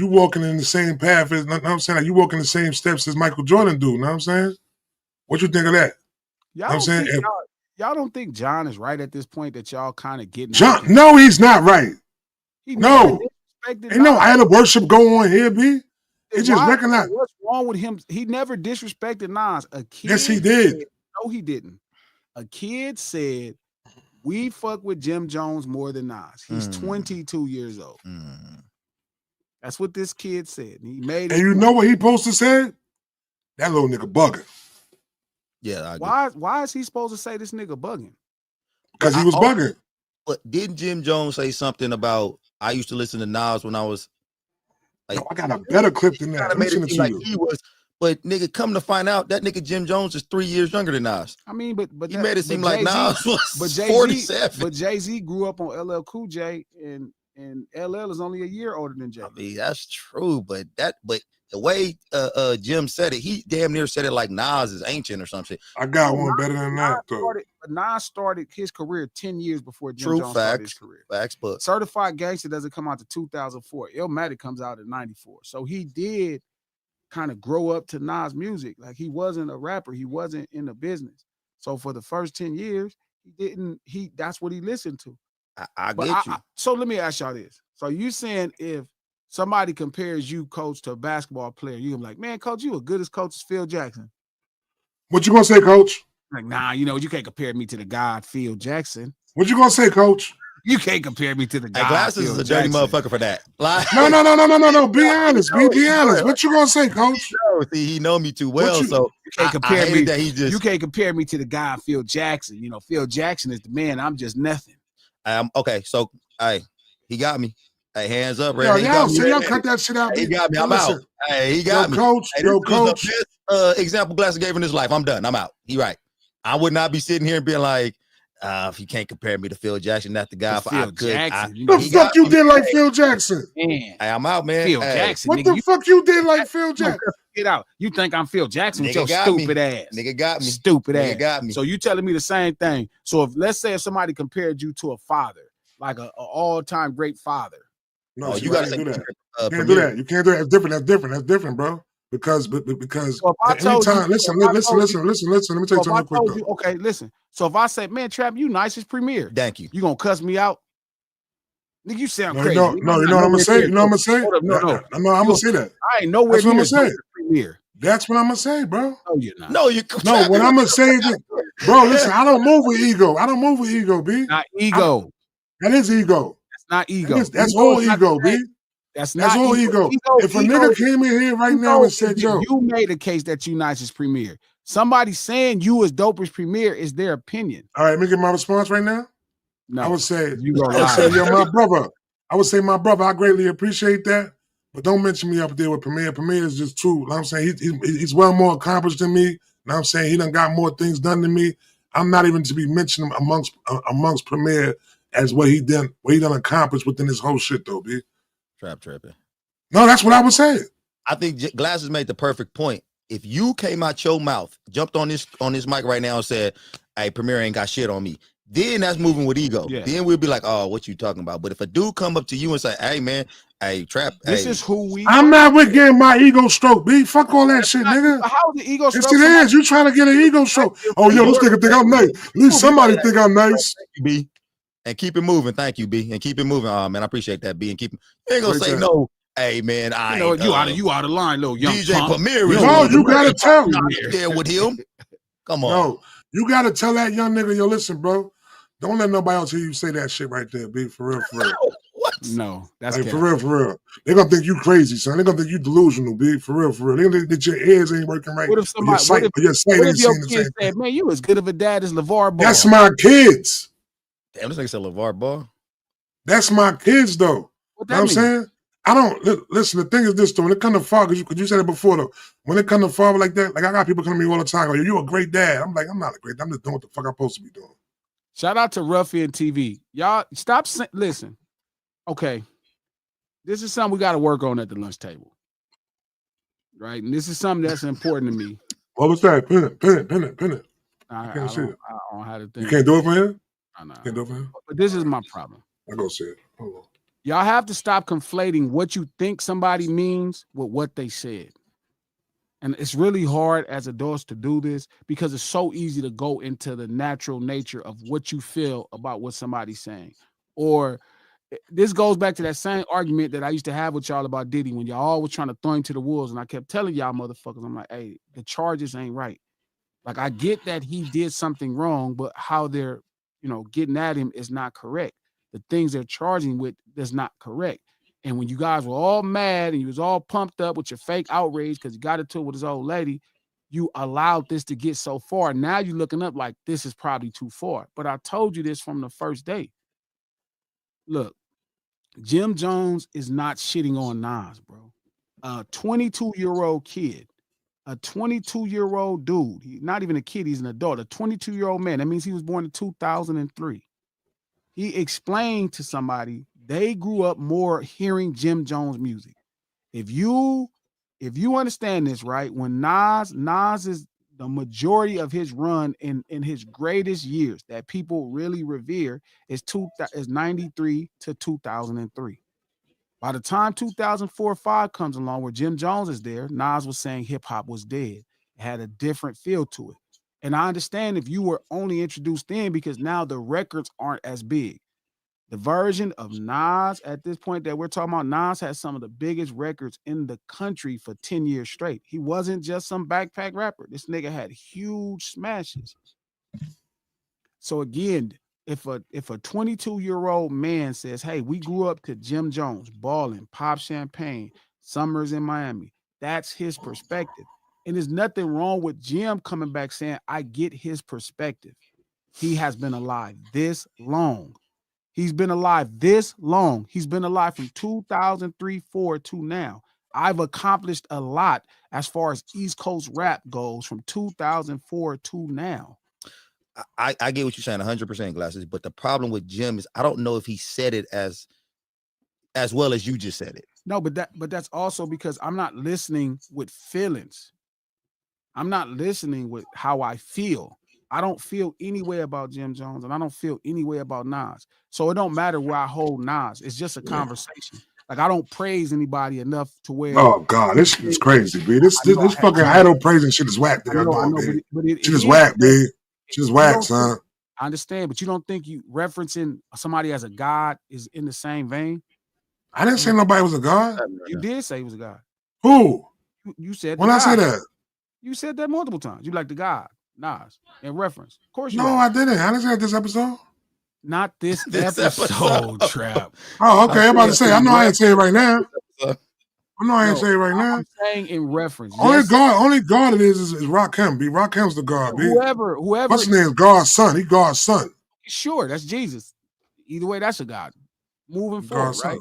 walking in the same path as, know what I'm saying, like you walking the same steps as Michael Jordan do, know what I'm saying? What you think of that? Y'all don't think John is right at this point that y'all kind of getting John? No, he's not right. Ain't no idol worship go on here, B. He just recognized. What's wrong with him? He never disrespected Nas. A kid. Yes, he did. No, he didn't. A kid said, we fuck with Jim Jones more than Nas. He's 22 years old. That's what this kid said. He made. And you know what he supposed to say? That little nigga bugging. Yeah. Why is he supposed to say this nigga bugging? Because he was bugging. But didn't Jim Jones say something about, I used to listen to Nas when I was like, no, I got a better clip than that. But nigga, come to find out, that nigga Jim Jones is 3 years younger than Nas. I mean, but he made it seem like Nas was 47. But Jay-Z grew up on LL Cool J, and LL is only a year older than Jay. I mean, that's true, but the way Jim said it, he damn near said it like Nas is ancient or something. I got one better than that, though. Nas started his career 10 years before Jim Jones started his career. Facts, but Certified Gangster doesn't come out to 2004. Illmatic comes out in 94. So he did kind of grow up to Nas music. Like, he wasn't a rapper. He wasn't in the business. So for the first 10 years, that's what he listened to. I get you. So let me ask y'all this. So you saying if somebody compares you, Coach, to a basketball player, you're like, man, Coach, you as good as Coach Phil Jackson. What you gonna say, Coach? Like, nah, you can't compare me to the guy Phil Jackson. What you gonna say, Coach? You can't compare me to the guy. Glasses is a dirty motherfucker for that. Like, no. Be honest. Be honest. What you gonna say, Coach? See, he know me too well, so you can't compare me. You can't compare me to the guy Phil Jackson. Phil Jackson is the man. I'm just nothing. Okay, so he got me. Hey, hands up, Ray. Y'all cut that shit out. He got me. I'm out. Hey, he got me. Coach, Coach. The best example Glass gave in his life. I'm done. I'm out. He right. I would not be sitting here and being like, If you can't compare me to Phil Jackson, that's the guy. It's Phil Jackson. The fuck you did like Phil Jackson? Man, Hey, I'm out, man. Phil Hey, Jackson. What nigga, the fuck you did like Phil Jackson? Get out. You think I'm Phil Jackson with Nigga your got stupid me. ass. Nigga got me. Stupid Nigga ass. got me. So you telling me the same thing. So if let's say if somebody compared you to a father, like a all-time great father. No, you gotta do that. You can't do that. You can't do that. That's different. That's different, bro. Because so anytime, listen. Let me tell you something real quick though. Okay, listen. So if I say, man, Trap, you nice as Premier. Thank you. You gonna cuss me out? Nigga, you sound No, crazy. no, you know what I'm gonna say? You know what I'm gonna say? No, I'm gonna say that. I ain't nowhere That's what I'm near gonna say. Premier. That's what I'm gonna say, bro. No, you're not. No, you. No, what I'm gonna say is that, bro. Listen, I don't move with ego. B. Not ego. That is ego. That's not ego. That's all ego, B. That's not all ego. If a nigga came in here right now and said, "Yo," you made a case that you nice as Premier. Somebody saying you as dope as Premier is their opinion. All right, let me get my response right now. No, I would say, yo, my brother. I would say, my brother, I greatly appreciate that, but don't mention me up there with Premier. Premier is just true. You know what I'm saying he's well more accomplished than me. You know what I'm saying he done got more things done than me. I'm not even to be mentioned amongst Premier as what he done accomplished within this whole shit though, B. Trap tripping. No, that's what I would say. I think Glasses made the perfect point. If you came out your mouth, jumped on this mic right now and said, "Hey, Premier ain't got shit on me," then that's moving with ego. Yeah. Then we'll be like, "Oh, what you talking about?" But if a dude come up to you and say, "Hey, man, hey, Trap, this is who we." I'm not with getting my ego stroke, B. Fuck all that shit, nigga. How's the ego stroke? Yes, it is. You trying to get an ego stroke? Oh, yo, this nigga think I'm nice. At least somebody think I'm nice. B. And keep it moving. Thank you, B. And keep it moving. Oh man, I appreciate that, B. And keep. You ain't gonna say no. Hey man, you out of line, little young DJ Premier. No, you gotta tell me. There with him. Come on. No, you gotta tell that young nigga, yo, listen, bro. Don't let nobody else hear you say that shit right there, B. For real, for real. What? No, that's like, for real. They're gonna think you crazy, son. They're gonna think you delusional, B. For real. They're gonna think that your ears ain't working right. What if somebody? What if your kids said, "Man, you as good of a dad as LeVar Ball"? That's my kids. Damn, this nigga said LeVar Ball. That's my kids, though. What know what I'm saying? I don't listen. The thing is this, though. When it comes to father, because you said it before, though. When it comes to father like that, like I got people coming to me all the time. Go, "You're a great dad." I'm like, I'm not a great dad. I'm just doing what the fuck I'm supposed to be doing. Shout out to Ruffian TV. Y'all stop. Listen. Okay, this is something we got to work on at the lunch table, right? And this is something that's important to me. What was that? Pin it. I can't see it. I don't know how to think. You can't do it for him? I know. Can't do it for him? But this is my problem. I go see it. Hold on. Y'all have to stop conflating what you think somebody means with what they said. And it's really hard as adults to do this because it's so easy to go into the natural nature of what you feel about what somebody's saying. Or this goes back to that same argument that I used to have with y'all about Diddy when y'all all was trying to throw him to the wolves. And I kept telling y'all motherfuckers, I'm like, hey, the charges ain't right. Like, I get that he did something wrong, but how they're, getting at him is not correct. The things they're charging with is not correct. And when you guys were all mad and you was all pumped up with your fake outrage because you got into it with his old lady, you allowed this to get so far. Now you're looking up like this is probably too far. But I told you this from the first day. Look, Jim Jones is not shitting on Nas, bro. A 22-year-old kid, a 22-year-old dude. He's not even a kid, he's an adult, a 22-year-old man. That means he was born in 2003. He explained to somebody they grew up more hearing Jim Jones music. If you understand this, right, when Nas is the majority of his run in his greatest years that people really revere is 93 to 2003. By the time 2004-5 comes along where Jim Jones is there, Nas was saying hip hop was dead. It had a different feel to it. And I understand if you were only introduced then because now the records aren't as big. The version of Nas at this point that we're talking about, Nas has some of the biggest records in the country for 10 years straight. He wasn't just some backpack rapper. This nigga had huge smashes. So again, if a 22-year-old man says, hey, we grew up to Jim Jones, Ballin', Pop Champagne, Summers in Miami, that's his perspective. And there's nothing wrong with Jim coming back saying, I get his perspective. He has been alive this long. He's been alive this long. He's been alive from 2003-4 to now. I've accomplished a lot as far as East Coast rap goes from 2004 to now. I get what you're saying 100% Glasses, but the problem with Jim is I don't know if he said it as well as you just said it. No, but that's also because I'm not listening with feelings. I'm not listening with how I feel. I don't feel any way about Jim Jones, and I don't feel any way about Nas. So it don't matter where I hold Nas. It's just a conversation. Like I don't praise anybody enough to where. Oh God, this shit is crazy, B. This fucking idol praising shit is whack. I know, but it is whack, B. Shit is whack, son. I understand, but you don't think you referencing somebody as a god is in the same vein? I didn't say nobody was a god. You did say he was a god. Who? You said when I say that. You said that multiple times. You like the God, Nas, in reference. Of course you No, I didn't. I didn't say this episode. Not this episode, Trap. Oh, okay. I'm about to say, I know I ain't say it right now. I'm saying in reference. Only God it is Rakim, B. Rakim's the God, B. Whoever. What's his name is God's son. He God's son. Sure, that's Jesus. Either way, that's a God. Moving forward, God's right?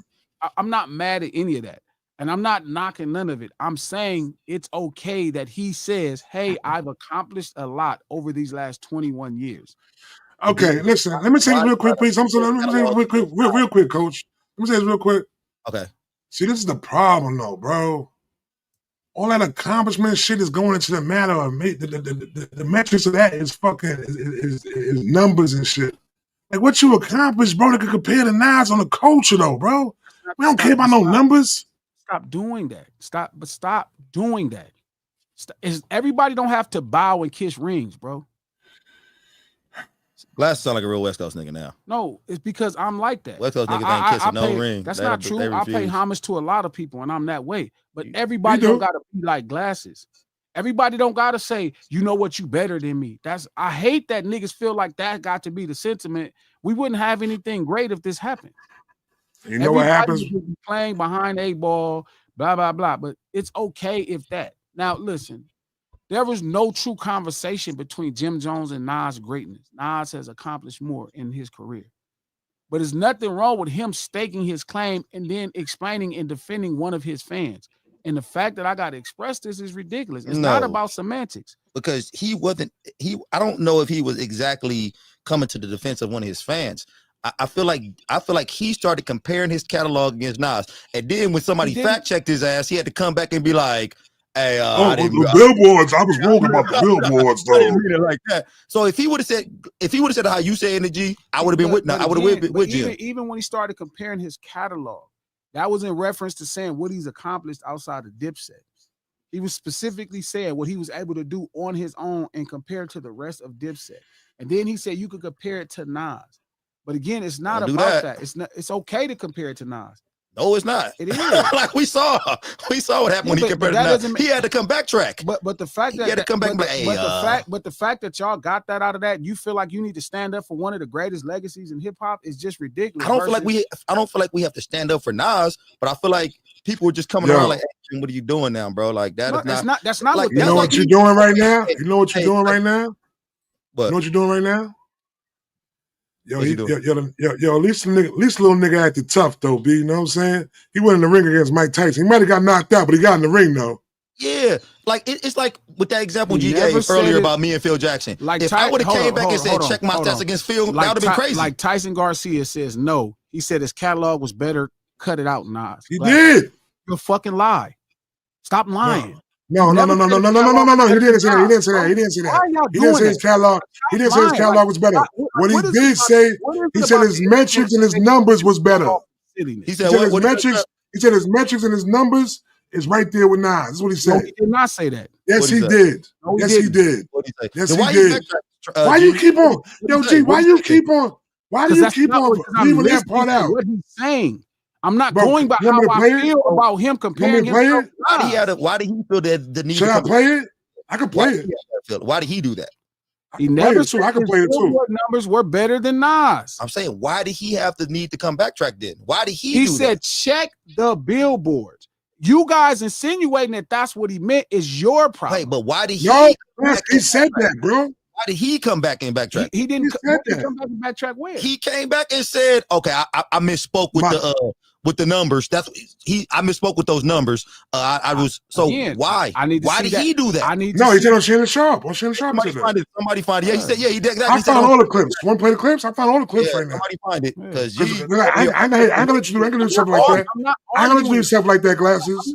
I'm not mad at any of that. And I'm not knocking none of it. I'm saying it's okay that he says, hey, I've accomplished a lot over these last 21 years. Okay, listen, let me say this real quick, please. Let me say this real quick, Coach. Let me say this real quick. Okay. See, this is the problem, though, bro. All that accomplishment shit is going into the matter of the metrics of that is fucking is numbers and shit. Like what you accomplished, bro, that could compare to Nas on the culture, though, bro. We don't care about no numbers. Stop doing that. Stop doing that. Everybody don't have to bow and kiss rings, bro. Glass sound like a real West Coast nigga now. No, it's because I'm like that. West Coast niggas ain't kissing no ring. That's not true. I pay homage to a lot of people, and I'm that way. But everybody don't gotta be like Glasses. Everybody don't gotta say, you know what, you better than me. I hate that niggas feel like that got to be the sentiment. We wouldn't have anything great if this happened. You know what happens? Playing behind a ball, blah, blah, blah. But it's okay if that. Now, listen, there was no true conversation between Jim Jones and Nas' greatness. Nas has accomplished more in his career. But there's nothing wrong with him staking his claim and then explaining and defending one of his fans. And the fact that I got to express this is ridiculous. It's not about semantics. Because I don't know if he was exactly coming to the defense of one of his fans. I feel like he started comparing his catalog against Nas, and then when somebody fact checked his ass, he had to come back and be like, "Hey, the billboards. I was wrong about the billboards, though." I didn't mean it like that. So if he would have said how you say in the G, I would have been with Jim. Even when he started comparing his catalog, that was in reference to saying what he's accomplished outside of Dipset. He was specifically saying what he was able to do on his own and compared to the rest of Dipset. And then he said you could compare it to Nas. But again, it's not about that. It's okay to compare it to Nas. No, it's not. It is. Like we saw what happened when he compared to Nas. He had to come backtrack. But the fact that he had to come back. The fact that y'all got that out of that, you feel like you need to stand up for one of the greatest legacies in hip hop is just ridiculous. I don't feel like we have to stand up for Nas, but I feel like people are just coming around like, hey, what are you doing now, bro? Like that is not. That's not like. You know what you're doing right now. You know what you're doing right now. You know what you're doing right now. Yo, at least little nigga acted tough though, B. You know what I'm saying? He went in the ring against Mike Tyson. He might have got knocked out, but he got in the ring though. Yeah, like it's like with that example G gave earlier about me and Phil Jackson. Like if I would have came back and said check my stats against Phil, that would have been crazy. Like Tyson Garcia says no. He said his catalog was better. Cut it out, Nas. He did. You're a fucking lie. Stop lying. No. He didn't say that. He didn't say that. He didn't say his catalog. He didn't say his catalog was better. What he did say, he said his metrics and his numbers was better. He said his metrics. He said his metrics and his numbers is right there with Nas. That's what he said. No, he did not say that. Yes, he did. No, yes, he did. Yes, he did. Why you keep on, yo, G? Why you keep on? Why do you keep on leaving that part out? What he's saying. I'm not going by how I feel about him comparing himself. Why did he feel that the need? Should I play it? I can play it. Why did he do that? He never said I can play it too. Numbers were better than Nas. I'm saying, why did he have the need to come backtrack then? Why did he? He said, check the billboards. You guys insinuating that that's what he meant is your problem. Wait, but why did he? No, he said that, bro. Why did he come back and backtrack? He didn't come back and backtrack where? He came back and said, okay, I misspoke with with the numbers. That's I misspoke with those numbers. I was so Again, why? I need to why see did that. he do that? I need No, to he see said on Shannon Sharp. On Shannon Sharp, he somebody said find that. it. Somebody find it. Yeah, he said. Yeah, he exactly. I He said found all the clips. Want to play the clips? I found all the clips right now. somebody find it because I ain't gonna let you do stuff like that. I ain't gonna let you do stuff like that, Glasses.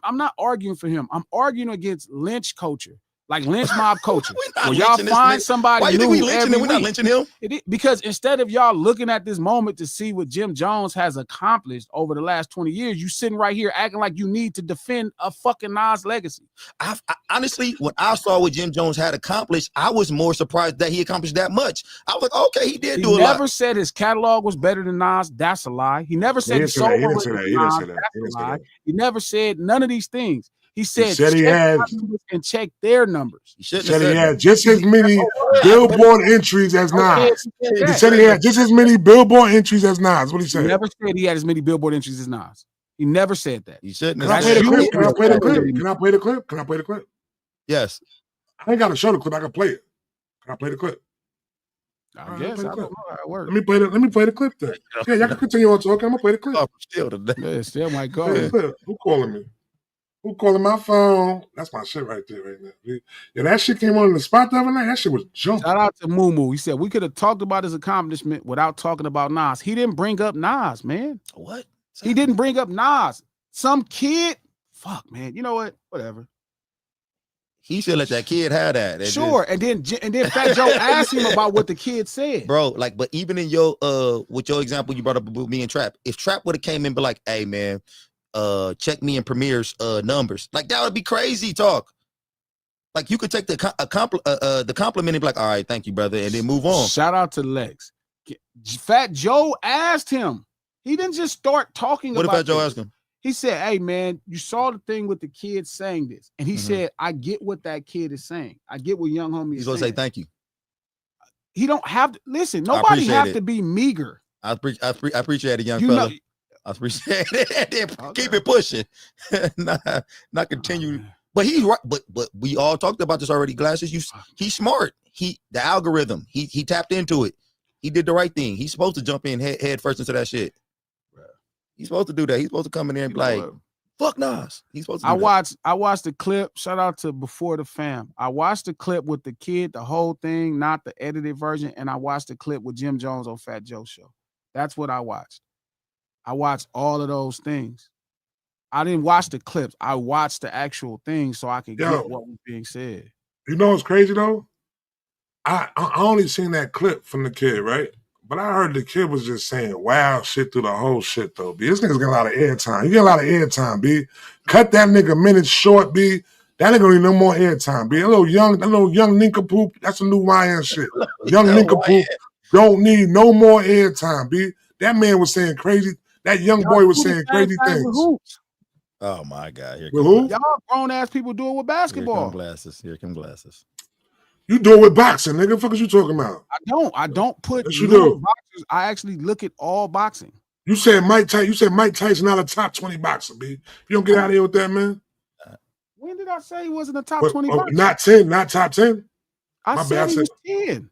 I'm not arguing for him. I'm arguing against lynch culture, like lynch mob culture. We're Where not y'all lynching this find nigga. somebody Why you think new we lynching every him? We're not week. lynching him. Because instead of y'all looking at this moment to see what Jim Jones has accomplished over the last 20 years, you sitting right here acting like you need to defend a fucking Nas legacy. I honestly, when I saw what Jim Jones had accomplished, I was more surprised that he accomplished that much. I was like, okay, he did do a lot. He never said his catalog was better than Nas. That's a lie. He never said He didn't say that. He didn't say that. That's a lie. He never said none of these things. He said he had numbers and check their numbers. He shouldn't said have he said had that. just as many Billboard entries as Nas. He said he had just as many Billboard entries as Nas. What he He said? never said he had as many Billboard entries as Nas. He never said that. He shouldn't Can I have play said the that. clip? Can I play the clip? Can I play the clip? Can I play the clip? Yes. I ain't got to show the clip. I can play it. Can I play the clip? I guess I don't know how it works. Let me play the clip then. Yeah, y'all can continue on talking. I'm gonna play the clip. Oh, still today. Yeah, still might go. Play the clip. Who calling me? Who calling my phone? That's my shit right there, right now. Yeah, that shit came on in the spot the other night. That shit was jumping. Shout out to Moo. He said we could have talked about his accomplishment without talking about Nas. He didn't bring up Nas, man. What? He didn't bring up Nas. Some kid. Fuck, man. You know what? Whatever. He should let that kid have that. Sure. And then Fat Joe asked him about what the kid said. Bro, like, but even in your with your example you brought up about me and Trap, if Trap would have came in and be like, hey man, check me and Premier's numbers, like that would be crazy talk. Like you could take the compliment and be like, all right, thank you, brother, and then move on. Shout out to Lex. Fat Joe asked him. He didn't just start talking What about if Fat Joe asked him? He said, hey, man, you saw the thing with the kid saying this. And he said, I get what that kid is saying. I get what young homie is saying. He's going to say thank you. He don't have to, listen, nobody have to be meager. I appreciate it, young fella. I appreciate it. Keep it pushing. not continue. But he's right. But we all talked about this already, Glasses. He's smart. The algorithm, he tapped into it. He did the right thing. He's supposed to jump in head first into that shit. He's supposed to do that. He's supposed to come in there and be like, fuck Nas. He's supposed to do that. I watched the clip. Shout out to Before the Fam. I watched the clip with the kid, the whole thing, not the edited version. And I watched the clip with Jim Jones on Fat Joe show. That's what I watched. I watched all of those things. I didn't watch the clips. I watched the actual thing so I could get what was being said. You know what's crazy though? I only seen that clip from the kid, right? But I heard the kid was just saying wild shit through the whole shit, though, B. This nigga's got a lot of airtime. You get a lot of airtime, B. Cut that nigga minutes short, B. That nigga don't need no more airtime, B. That little young nincompoop, that's a new YN shit. Young nincompoop don't need no more airtime, B. That man was saying crazy. That young boy was saying crazy things. Oh, my God. With who? Y'all grown-ass people do it with basketball. Here come Glasses. You do it with boxing, nigga. What the fuck is you talking about? I don't put yes, you do. boxers. I actually look at all boxing. You said Mike Tyson not a top 20 boxer, B. You don't get out of here with that, man. When did I say he wasn't a top 20 boxer? Not 10, not top 10. I said he was 10.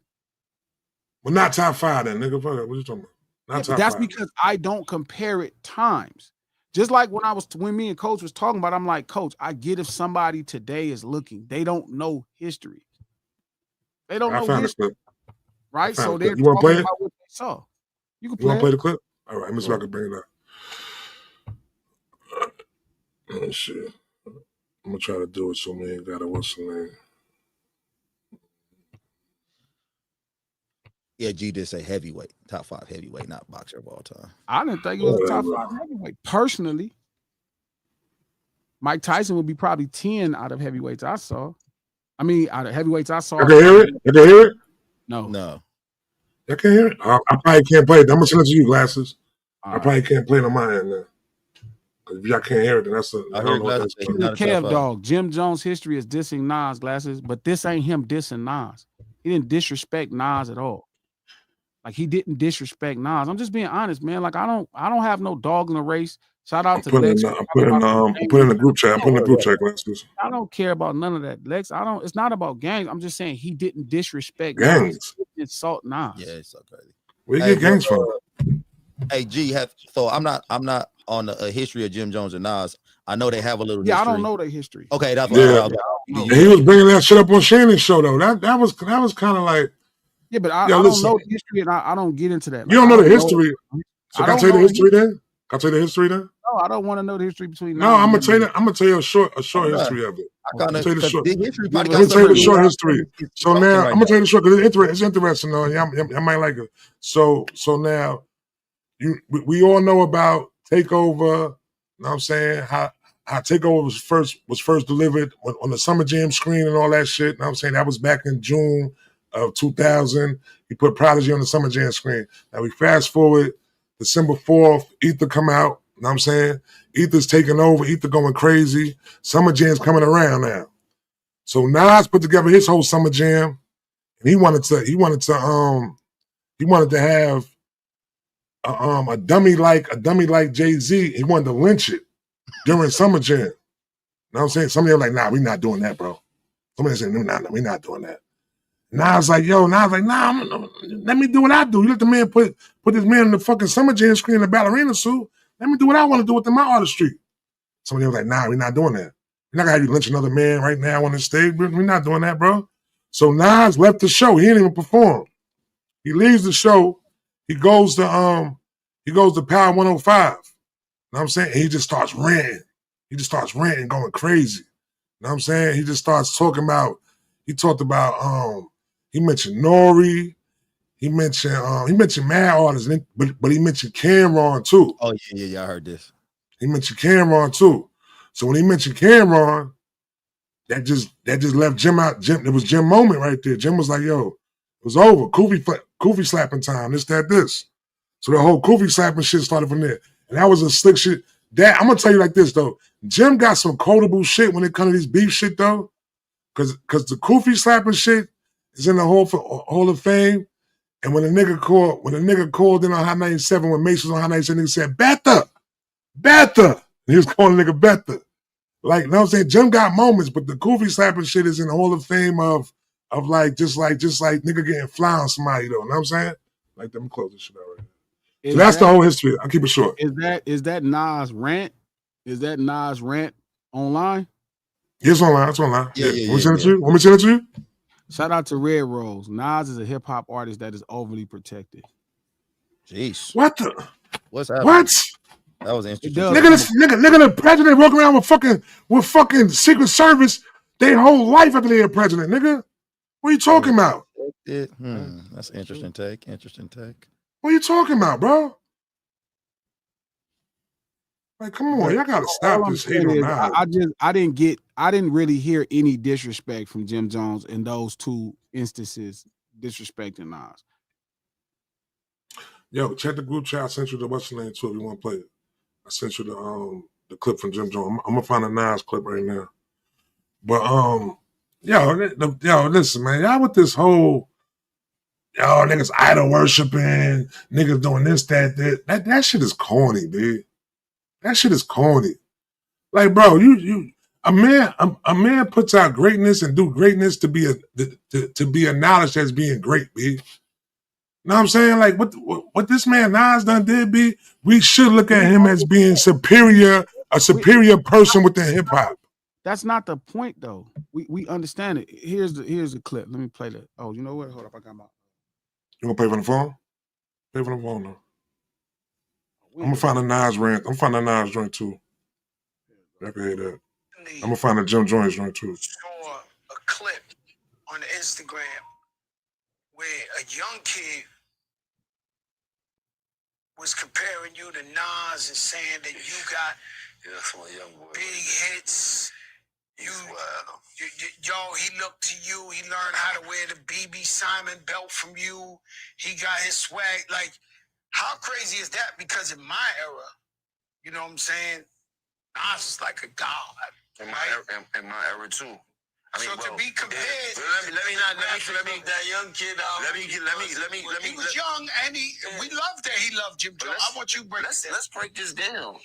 Well, not top 5 then, nigga. What you talking about? Not top that's 5. Because I don't compare it times. Just like when me and Coach was talking about, I'm like, Coach, I get if somebody today is looking, they don't know history. They don't know history, right? So they're talking about what they saw. You can play. You want to play the clip? All right, let me see if I can bring it up. Oh, shit. I'm going to try to do it so we ain't got to what's the name. Yeah, G did say heavyweight, top 5 heavyweight, not boxer of all time. I didn't think it was a top 5 heavyweight. Personally, Mike Tyson would be probably 10 out of heavyweights I saw. I mean, out of heavyweights I saw. I can hear it? I can hear it? No. I can hear it? I probably can't play it. I'm going to send it to you, Glasses. I probably can't play it on my end now. Because if y'all can't hear it, then that's I don't know what that's Kev dog. Jim Jones' history is dissing Nas, Glasses, but this ain't him dissing Nas. He didn't disrespect Nas at all. Like he didn't disrespect Nas. I'm just being honest, man. Like I don't have no dog in the race. Shout out to Lex. I'm putting in the group chat. I'm putting in the group chat, Glasses. I don't care about none of that, Lex. It's not about gangs. I'm just saying he didn't disrespect gangs. Nas. He didn't insult Nas. Yeah, it's so crazy. Where you get gangs from? Hey, G, so I'm not on a history of Jim Jones and Nas. I know they have a little history. I don't know their history. Okay, that's Yeah. what He was bringing that shit up on Shannon's show though. That was kind of like. Yeah, but I don't know the history, and I don't get into that. Like, you don't know the history. So can I tell you the history then? Can I tell you the history then? No, I don't want to know the history between. No, I'm gonna tell you. I'm gonna tell you a short history of it. I'm gonna tell you the short. I'm gonna tell you the short history. So now I'm gonna tell you the short because it's interesting though. I might like it. So now we all know about Takeover. You know what I'm saying? How Takeover was first delivered on the Summer Jam screen and all that shit. You know what I'm saying? That was back in June of 2000. He put Prodigy on the Summer Jam screen. Now we fast forward December 4th, Ether come out. You know what I'm saying? Ether's taking over, Ether going crazy. Summer Jam's coming around now. So Nas put together his whole Summer Jam, and he wanted to have a dummy like Jay-Z. He wanted to lynch it during Summer Jam. You know what I'm saying? Some of them like, nah, we're not doing that, bro. Somebody said, nah, we're not doing that. Nas like, nah, let me do what I do. You let the man put this man in the fucking Summer Jam screen in the ballerina suit. Let me do what I want to do within my artistry. Somebody was like, nah, we're not doing that. We're not gonna have you lynch another man right now on the stage. We're not doing that, bro. So Nas left the show. He didn't even perform. He leaves the show. He goes to Power 105. You know what I'm saying? And he just starts ranting. He just starts ranting, going crazy. You know what I'm saying? He just starts talking about, he mentioned Nori. He mentioned mad artists, but he mentioned Cameron too. Oh yeah, I heard this. He mentioned Cameron too. So when he mentioned Cameron, that just left Jim out. It was Jim moment right there. Jim was like, yo, it was over. Koofy slapping time, this. So the whole Koofy slapping shit started from there. And that was a slick shit. That I'm gonna tell you like this though. Jim got some quotable shit when it comes to these beef shit though. Cause the Koofy slapping shit is in the Hall of Fame. And when a nigga called in on Hot 97, when Mace was on Hot 97, nigga said, Betha. And he was calling nigga Betha. Like, you know what I'm saying? Jim got moments, but the Koofy slapping shit is in the Hall of Fame of like, just like nigga getting fly on somebody, though. You know what I'm saying? Like, let me close this shit out right now. So that's the whole history. I'll keep it short. Is that Nas rant? Is that Nas rant online? Yes, online. It's online. Yeah. Want me to send it to you? Shout out to Red Rose. Nas is a hip hop artist that is overly protected. Jeez. What the? What's happening? What? That was interesting. Nigga, the president walking around with fucking Secret Service their whole life after they're president, nigga. What are you talking about? That's an interesting take. What are you talking about, bro? Like, come on, y'all gotta stop this hate on Nas. I didn't really hear any disrespect from Jim Jones in those two instances disrespecting Nas. Yo, check the group chat. I sent you the what's the name too if you want to play it. I sent you the clip from Jim Jones. I'm gonna find a Nas clip right now. But yo, listen, man, y'all with this whole niggas idol worshiping, niggas doing this, that shit is corny, dude. That shit is corny. Like, bro, a man puts out greatness and do greatness to be acknowledged as being great, B. Know what I'm saying? Like what this man Nas done did, B, we should look at him as being a superior person within hip hop. That's not the point though. We understand it. Here's the clip. Let me play that. Oh, you know what? Hold up, I got my. You gonna play from the phone? Play from the phone though. I'm gonna find a Nas rant. I'm finding a Nas joint too. I can hear that. I'm gonna find a Jim Jones joint too. Saw a clip on Instagram where a young kid was comparing you to Nas and saying that you got big hits. He looked to you. He learned how to wear the BB Simon belt from you. He got his swag. Like, how crazy is that? Because in my era, you know what I'm saying, Nas is like a god. In my era too. I mean, so to be compared, let me that young kid out. Let me. He was young, and we loved that he loved Jim Jones. I want you to break. Let's break this down.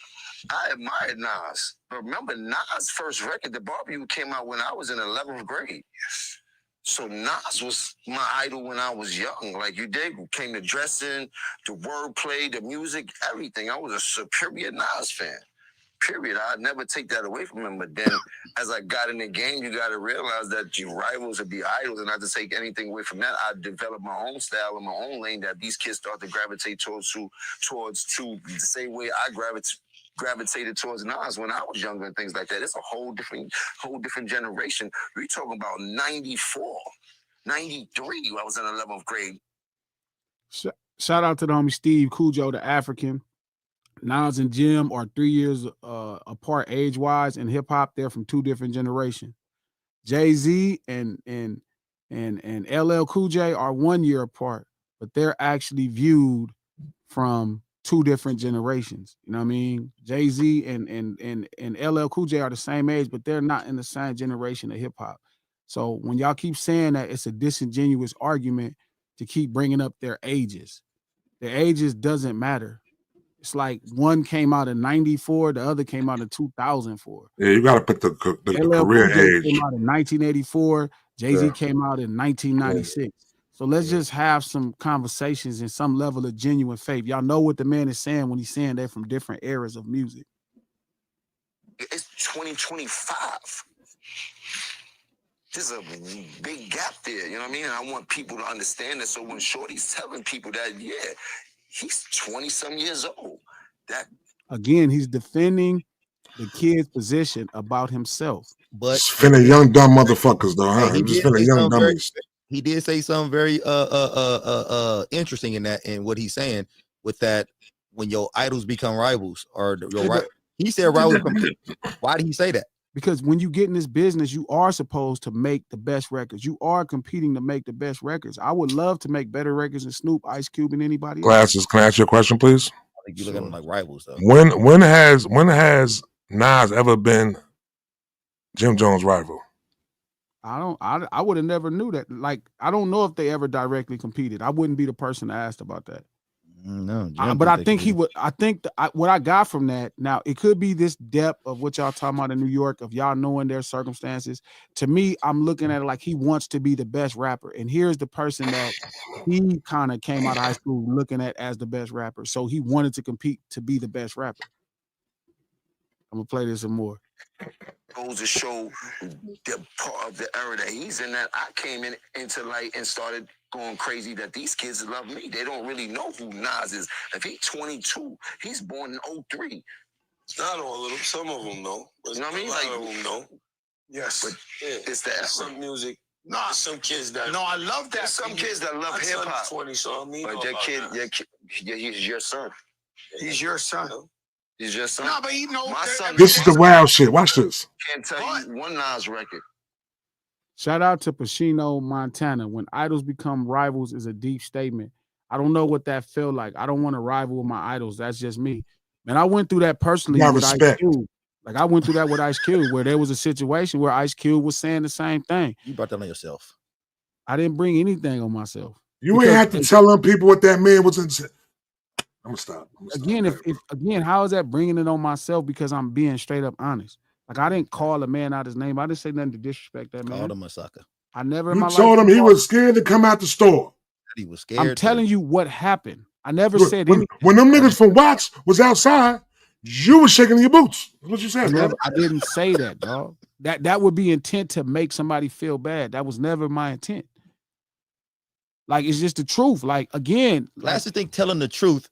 I admired Nas, but remember Nas' first record, The Barbecue, came out when I was in 11th grade. So Nas was my idol when I was young. Like you did, came to dressing, the wordplay, the music, everything. I was a superior Nas fan. Period. I'd never take that away from him. But then as I got in the game, you got to realize that your rivals would be idols, and not to take anything away from that. I developed my own style and my own lane that these kids start to gravitate towards the same way I gravitated towards Nas when I was younger and things like that. It's a whole different generation. We're talking about 94, 93. I was in 11th grade. Shout out to the homie Steve Cujo, the African. Nas and Jim are 3 years apart age-wise in hip-hop. They're from 2 different generations. Jay-Z and LL Cool J are 1 year apart, but they're actually viewed from 2 different generations. You know what I mean? Jay-Z and LL Cool J are the same age, but they're not in the same generation of hip-hop. So when y'all keep saying that, it's a disingenuous argument to keep bringing up their ages. Their ages doesn't matter. It's like one came out in 94, the other came out in 2004. Yeah, you got to put the career age. Came out in 1984. Jay-Z came out in 1996. So let's just have some conversations and some level of genuine faith. Y'all know what the man is saying when he's saying they're from different eras of music. It's 2025. There's a big gap there, you know what I mean? And I want people to understand that. So when Shorty's telling people that, yeah, he's 20-some years old. Again, he's defending the kid's position about himself. But just finna young dumb motherfuckers though, huh? He Just finna young dummies. He did say something very interesting in that, in what he's saying with that, when your idols become rivals, or he said rivals. Why did he say that? Because when you get in this business, you are supposed to make the best records. You are competing to make the best records. I would love to make better records than Snoop, Ice Cube, and anybody else. Glasses, can I ask you a question, please? I think you look at them like rivals, though. When has Nas ever been Jim Jones' rival? I would have never knew that. Like, I don't know if they ever directly competed. I wouldn't be the person to ask about that. No, but I think he would. I think what I got from that, now it could be this depth of what y'all talking about in New York, of y'all knowing their circumstances. To me, I'm looking at it like he wants to be the best rapper, and here's the person that he kind of came out of high school looking at as the best rapper. So he wanted to compete to be the best rapper. I'm gonna play this some more. Goes to show the part of the era that he's in, that I came into light and started going crazy that these kids love me. They don't really know who Nas is. If he's 22, he's born in 03. Not all of them. Some of them know. You know what I mean? A lot of them know. Yes. But it's that. Some music. No, some kids that. No, I love that. There's some kids that love hip hop. 20, so I mean, but he's your son. He's your son. He's your son. No, but he knows. My son. This is the wild shit. Watch this. Can't tell you one Nas record. Shout out to Pacino, Montana. When idols become rivals is a deep statement. I don't know what that felt like. I don't want to rival with my idols. That's just me. Man, I went through that personally with Ice Cube. Like, I went through that with Ice Cube, where there was a situation where Ice Cube was saying the same thing. You brought that on yourself. I didn't bring anything on myself. You ain't have to tell them people what that man was in. I'm gonna stop. Again, how is that bringing it on myself? Because I'm being straight up honest. Like, I didn't call a man out his name. I didn't say nothing to disrespect that man. Called him a sucker. I never. You told him he was scared to come out the store. He was scared. I'm telling you what happened. I never said anything. When them niggas from Watts was outside, you was shaking your boots. That's what you said, bro. I didn't say that, dog. That would be intent to make somebody feel bad. That was never my intent. Like, it's just the truth. Like, again, that's the thing. Telling the truth.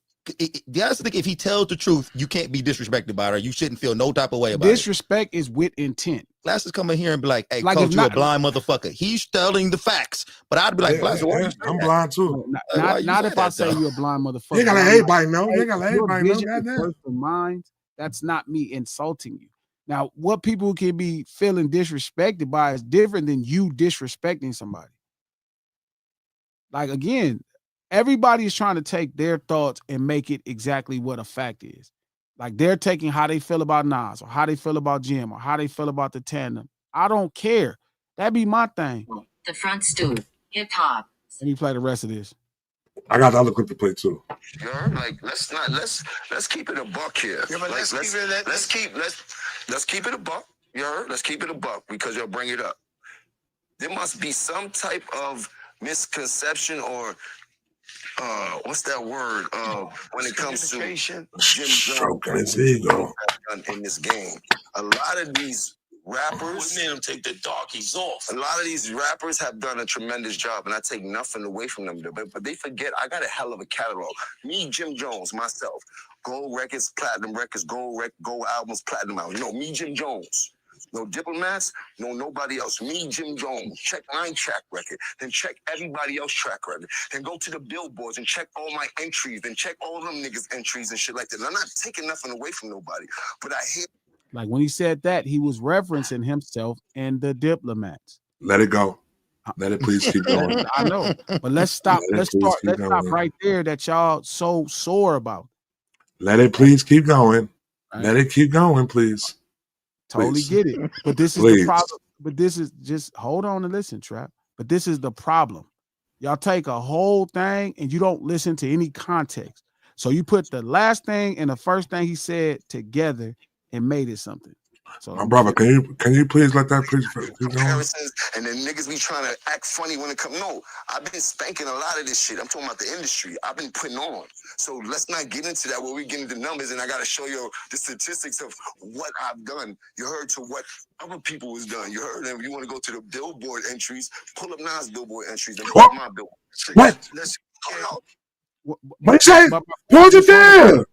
That's the thing. If he tells the truth, you can't be disrespected by her. You shouldn't feel no type of way about it. Disrespect is with intent. Glasses come in here and be like, "Hey, coach, you a blind motherfucker." He's telling the facts, but I'd be like, "Glasses, I'm blind too." Not if I say you're a blind motherfucker. You gotta let everybody know. You gotta let everybody know. Mind, that's not me insulting you. Now, what people can be feeling disrespected by is different than you disrespecting somebody. Like, again, everybody is trying to take their thoughts and make it exactly what a fact is. Like, they're taking how they feel about Nas, or how they feel about Jim, or how they feel about the tandem. I don't care. That'd be my thing. The front stool, hip hop. Let me play the rest of this. I got the other clip to play too. Like, let's keep it a buck here. Yeah, but let's keep it a buck. You heard? Let's keep it a buck because you'll bring it up. there must be some type of misconception or what's that word? When it comes to Jim Stroking his ego in this game. A lot of these rappers, We made him take the darkies off. a lot of these rappers have done a tremendous job, and I take nothing away from them. But they forget I got a hell of a catalog. Me, Jim Jones, myself, gold records, platinum records, gold albums, platinum albums. No, me, Jim Jones. No diplomats, no nobody else. Me, Jim Jones. Check my track record, then check everybody else's track record. Then go to the billboards and check all my entries, then check all them niggas' entries and shit like that. And I'm not taking nothing away from nobody, but I hear. Like when he said that, he was referencing himself and the diplomats. Let it go. Let it please keep going. I know, but let's stop. Let's stop right there that y'all so sore about. Let it please keep going. Right. Let it keep going, please. Totally get it. But this is the problem. But this is just hold on and listen, Trap. But this is the problem. Y'all take a whole thing and you don't listen to any context. So you put the last thing and the first thing he said together and made it something. So my brother, can you please let that please comparisons and then niggas be trying to act funny when it comes. No, I've been spanking a lot of this shit. I'm talking about the industry. I've been putting on. So let's not get into that where we get into numbers and I gotta show you the statistics of what I've done. You heard to what other people was done. You heard them. You want to go to the billboard entries, pull up Nas billboard entries and pull up my billboard. What? Let's go out. What you say? Pause it there.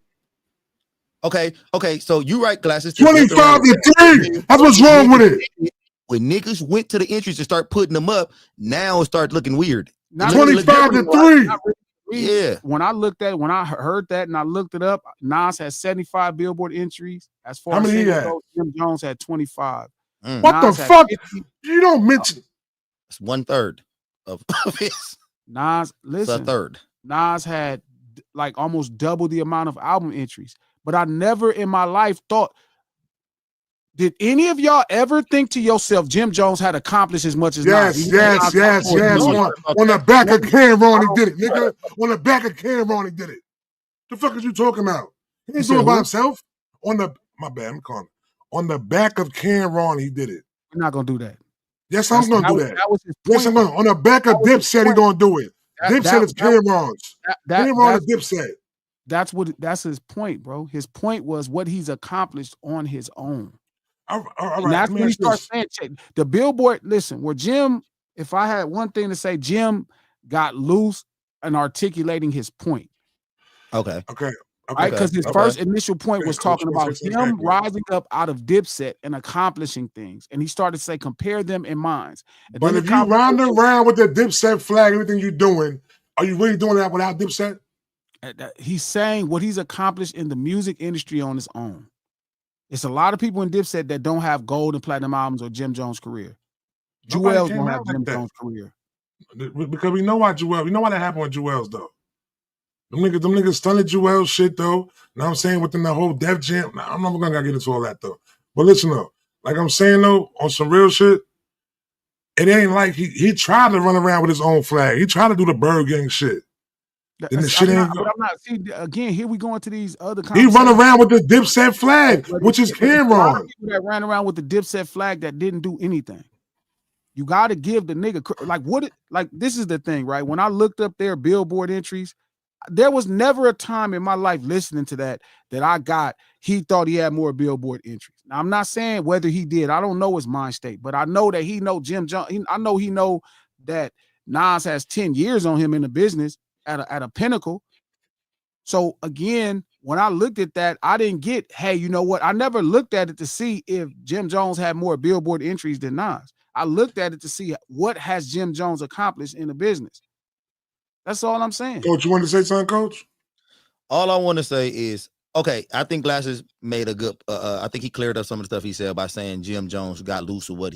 Okay. So you right, Glasses. 25-3. That's what's wrong with it. When niggas went to the entries to start putting them up, now it started looking weird. 25-3. Yeah. When I heard that and I looked it up, Nas has 75 billboard entries. As far as Jim Jones had 25. What the fuck? 50. You don't mention. It's 1/3 of his. Nas, listen. It's a third. Nas had like almost double the amount of album entries. But I never in my life thought, did any of y'all ever think to yourself, Jim Jones had accomplished as much as Nas? Yes. On the back of Cameron, he did it, nigga. On the back of Cameron, he did it. The fuck is you talking about? He ain't doing it by himself. My bad, I'm calling. On the back of Cameron, he did it. We're not gonna do that. Yes, I'm gonna do that. That was his point. Yes, I'm gonna. On the back of Dipset, he gonna do it. Dipset is Cameron's. Cameron is Dipset. That's his point, bro. His point was what he's accomplished on his own. All right. And that's when he starts saying the billboard. Listen, where Jim, if I had one thing to say, Jim got loose in articulating his point. Okay. Right, because his first initial point was talking about him rising up out of Dipset and accomplishing things, and he started to say compare them in minds. And but if you round around with the Dipset flag, everything you're doing, are you really doing that without Dipset? He's saying what he's accomplished in the music industry on his own. It's a lot of people in Dipset that don't have gold and platinum albums or Jim Jones' career. Jewels don't have Jim Jones' career. Because we know why Jewel. We know why that happened with Jewels though. Them niggas stunted Jewel shit though. Know what I'm saying? Within the whole Def Jam. Nah, I'm not gonna get into all that though. But listen though, like I'm saying though, on some real shit, it ain't like he tried to run around with his own flag. He tried to do the Bird Gang shit. And the shit ain't. I'm not. See, again, here we go into these other. He run around with the Dipset flag, which is Cameron. People that ran around with the Dipset flag that didn't do anything. You got to give the nigga like this is the thing, right? When I looked up their billboard entries, there was never a time in my life listening to that I got. He thought he had more billboard entries. Now I'm not saying whether he did. I don't know his mind state, but I know that he know Jim Jones. I know he know that Nas has 10 years on him in the business. At a pinnacle. So again, when I looked at that, I didn't get, hey, you know what? I never looked at it to see if Jim Jones had more billboard entries than Nas. I looked at it to see what has Jim Jones accomplished in the business. That's all I'm saying. Coach, you want to say something, Coach? All I want to say is, okay, I think Glasses made a good, I think he cleared up some of the stuff he said by saying Jim Jones got loose with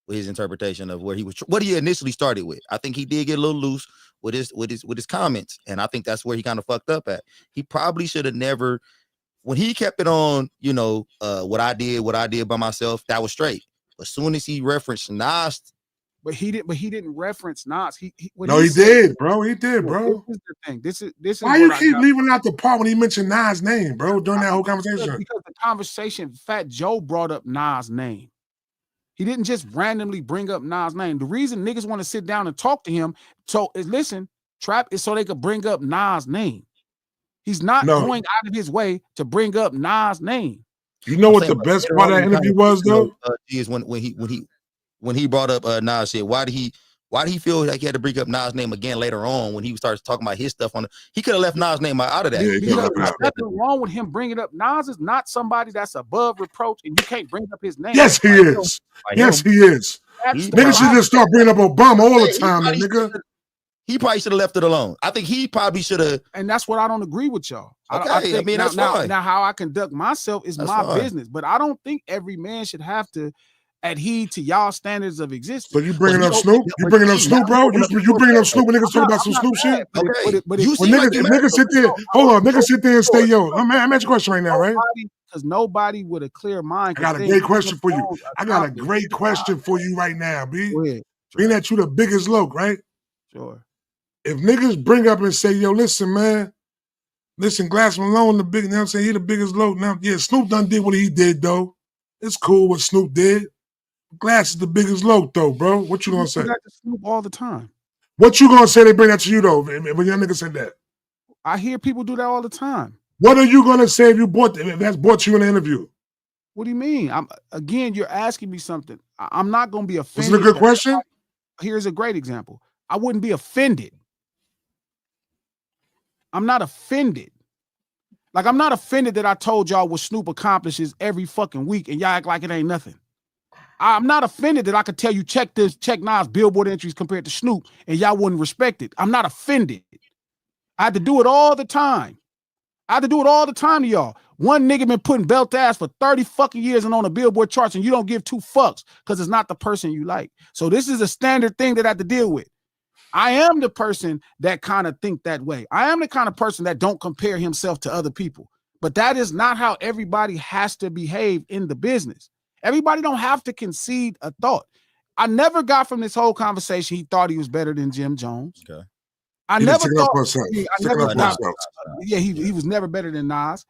his interpretation of what he initially started with. I think he did get a little loose with his comments, and I think that's where he kind of fucked up at. He probably should have never, when he kept it on, what I did by myself, that was straight. As soon as he referenced Nas, but he didn't reference Nas. He did, bro. He did, bro. This is the thing. This is why you keep leaving out the part when he mentioned Nas' name, bro, during that whole conversation. Because the conversation, Fat Joe brought up Nas' name. He didn't just randomly bring up Nas' name. The reason niggas want to sit down and talk to him, Trap is so they could bring up Nas' name. He's not going out of his way to bring up Nas' name. You know what the best part of that interview was, though? Is when he brought up Nas shit. Why did he feel like he had to bring up Nas' name again later on when he starts talking about his stuff on? He could have left Nas' name out of that. Yeah, there's nothing wrong with him bringing up. Nas is not somebody that's above reproach, and you can't bring up his name. Yes, he is. Yes, he is. Niggas should just start bringing up Obama all the time, nigga. He probably should have left it alone. I think he probably should have. And that's what I don't agree with y'all. Okay, I think that's fine. Now, how I conduct myself is my business, but I don't think every man should have to adhere to y'all standards of existence. So you bringing up Snoop? You bringing up Snoop, bro? You bringing up Snoop when niggas talk about some Snoop shit? Okay. But niggas sit there, hold on, niggas sit there and stay, yo, I'm asking a question right now, right? Because nobody with a clear mind. I got a great question for you. I got a great question for you right now, B. Being that you the biggest loke, right? Sure. If niggas bring up and say, yo, listen, man, Glass Malone, the big, you know what I'm saying? He the biggest loke. Now, yeah, Snoop done did what he did, though. It's cool what Snoop did. Glass is the biggest loke, though, bro. What you gonna say? That to Snoop all the time. What you gonna say they bring that to you, though, when young niggas said that? I hear people do that all the time. What are you gonna say if that's brought you in an interview? What do you mean? You're asking me something. I'm not gonna be offended. Was it a good question? Here's a great example. I wouldn't be offended. I'm not offended. Like, I'm not offended that I told y'all what Snoop accomplishes every fucking week and y'all act like it ain't nothing. I'm not offended that I could tell you check Nas Billboard entries compared to Snoop and y'all wouldn't respect it. I'm not offended. I had to do it all the time. To y'all. One nigga been putting belt ass for 30 fucking years and on the Billboard charts and you don't give two fucks because it's not the person you like. So this is a standard thing that I have to deal with. I am the person that kind of think that way. I am the kind of person that don't compare himself to other people. But that is not how everybody has to behave in the business. Everybody don't have to concede a thought. I never got from this whole conversation he thought he was better than Jim Jones. Okay. I never thought. He was never better than Nas.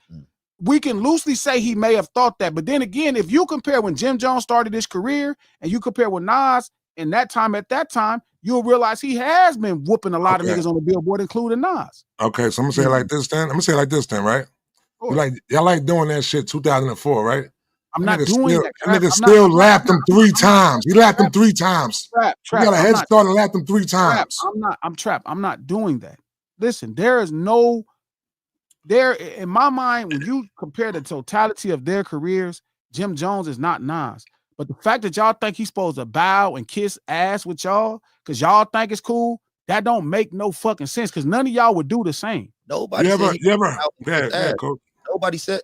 We can loosely say he may have thought that, but then again, if you compare when Jim Jones started his career and you compare with Nas in that time, you'll realize he has been whooping a lot of niggas on the Billboard, including Nas. Okay, so I'm gonna say it like this then. Right? Y'all like doing that shit 2004, right? I'm not doing that. That nigga still lapped him 3 times. He lapped him 3 times. Trap. You got a head start and lapped him 3 times. I'm not doing that. Listen, in my mind, when you compare the totality of their careers, Jim Jones is not Nas. But the fact that y'all think he's supposed to bow and kiss ass with y'all because y'all think it's cool, that don't make no fucking sense because none of y'all would do the same. Nobody said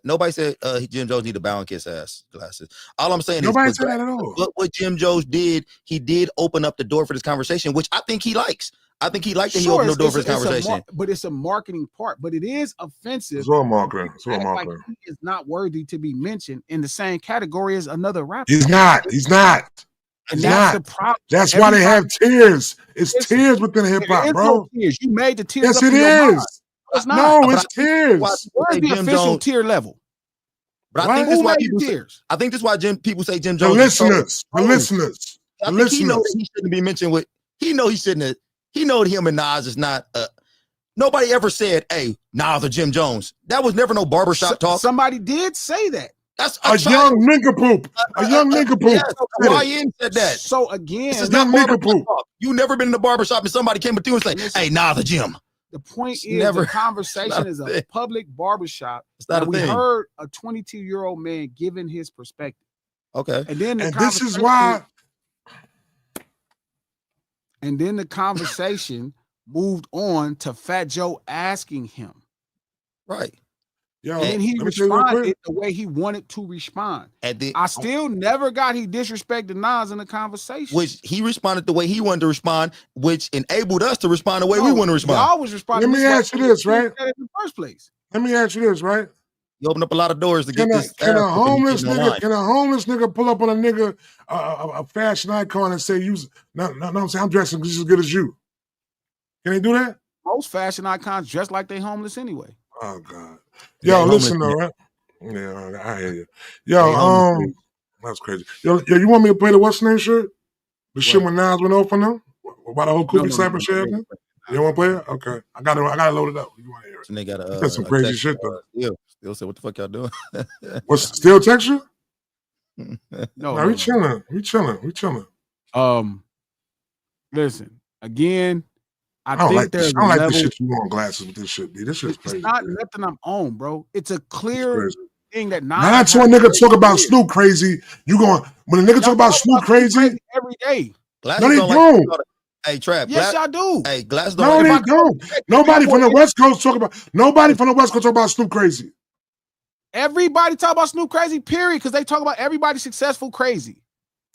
Jim Jones need to bow and kiss ass glasses. All I'm saying nobody said that at all. What Jim Jones did, he did open up the door for this conversation, which I think he likes. I think he liked that he opened the door for this conversation. But it's a marketing part. But it is offensive. It's all marketing. Like he is not worthy to be mentioned in the same category as another rapper. He's not. And that's the problem. That's why they have tiers. It's tears within hip hop, bro. No tears. You made the tears. Yes, it is. It's not. No, it's tears. Where's the official tier level? But I think this is why people say Jim Jones. The listeners. I think he knows he shouldn't be mentioned with. He know him and Nas is not. Nobody ever said, "Hey, Nas or Jim Jones." That was never no barbershop talk. Somebody did say that. That's a young nincompoop. A young nincompoop. YN said that. So again, this is not barbershop talk. You never been in the barbershop and somebody came up to you and say, "Hey, Nas or Jim." The point is, the conversation is a public barbershop. It's not a thing. We heard a 22-year-old man giving his perspective. Okay, and then this is why. And then the conversation moved on to Fat Joe asking him. Right. Yo, and then he responded the way he wanted to respond. I still never got he disrespected Nas in the conversation. Which he responded the way he wanted to respond, which enabled us to respond the way we want to respond. Y'all was responding. Let me ask you this, right? In the first place. Let me ask you this, right? You open up a lot of doors to get this. Can a homeless nigga pull up on a nigga, a fashion icon and say, I'm saying I'm dressing just as good as you? Can they do that? Most fashion icons dress like they homeless anyway. Oh God. Yo, listen though, right? Yeah, I hear you. Yo, That's crazy. Yo, you want me to play the what's name shit? The shit when Nas went off on them? About the whole cookie slapper shit? You don't want to play it? Okay. I got to load it up. You want to hear it? And they got That's some crazy shit, though. Still said, what the fuck y'all doing? What's still texture? No, we chilling. We chilling. Listen, again, I don't think like there's this. I don't like level. the shit you on glasses with this shit, B. This shit's crazy. It's not nothing I'm on, bro. It's a clear thing that not to a nigga talk about Snoop crazy. You going when a nigga talk about Snoop crazy every day? No, they don't. Hey, Trap. Yes, y'all do. Hey, Glass don't. No, they don't. Nobody from the West Coast talk about. Nobody from the West Coast talk about Snoop crazy. Everybody talk about Snoop crazy. Period. Because they talk about everybody successful crazy.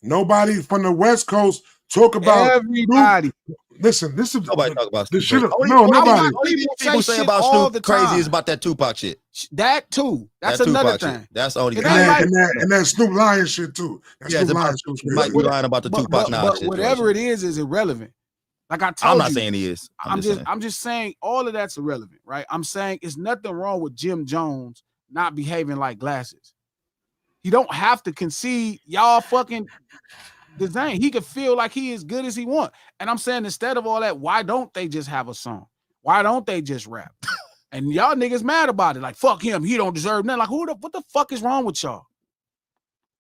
Nobody from the West Coast talk about everybody. Snoop. Listen, this is nobody talk about this Snoop. shit. No, nobody. People say about Snoop crazy is about that Tupac shit. That too. That's another thing. Shit. That's only. And that Snoop lying shit too. That Snoop lying shit. Might be lying about the Tupac now. But whatever it is irrelevant. Like I told you, I'm not saying he is. I'm just saying all of that's irrelevant, right? I'm saying it's nothing wrong with Jim Jones not behaving like Glasses. He don't have to concede y'all fucking design. He could feel like he as good as he want. And I'm saying instead of all that, why don't they just have a song? Why don't they just rap? And y'all niggas mad about it. Like, fuck him. He don't deserve nothing. Like, what the fuck is wrong with y'all?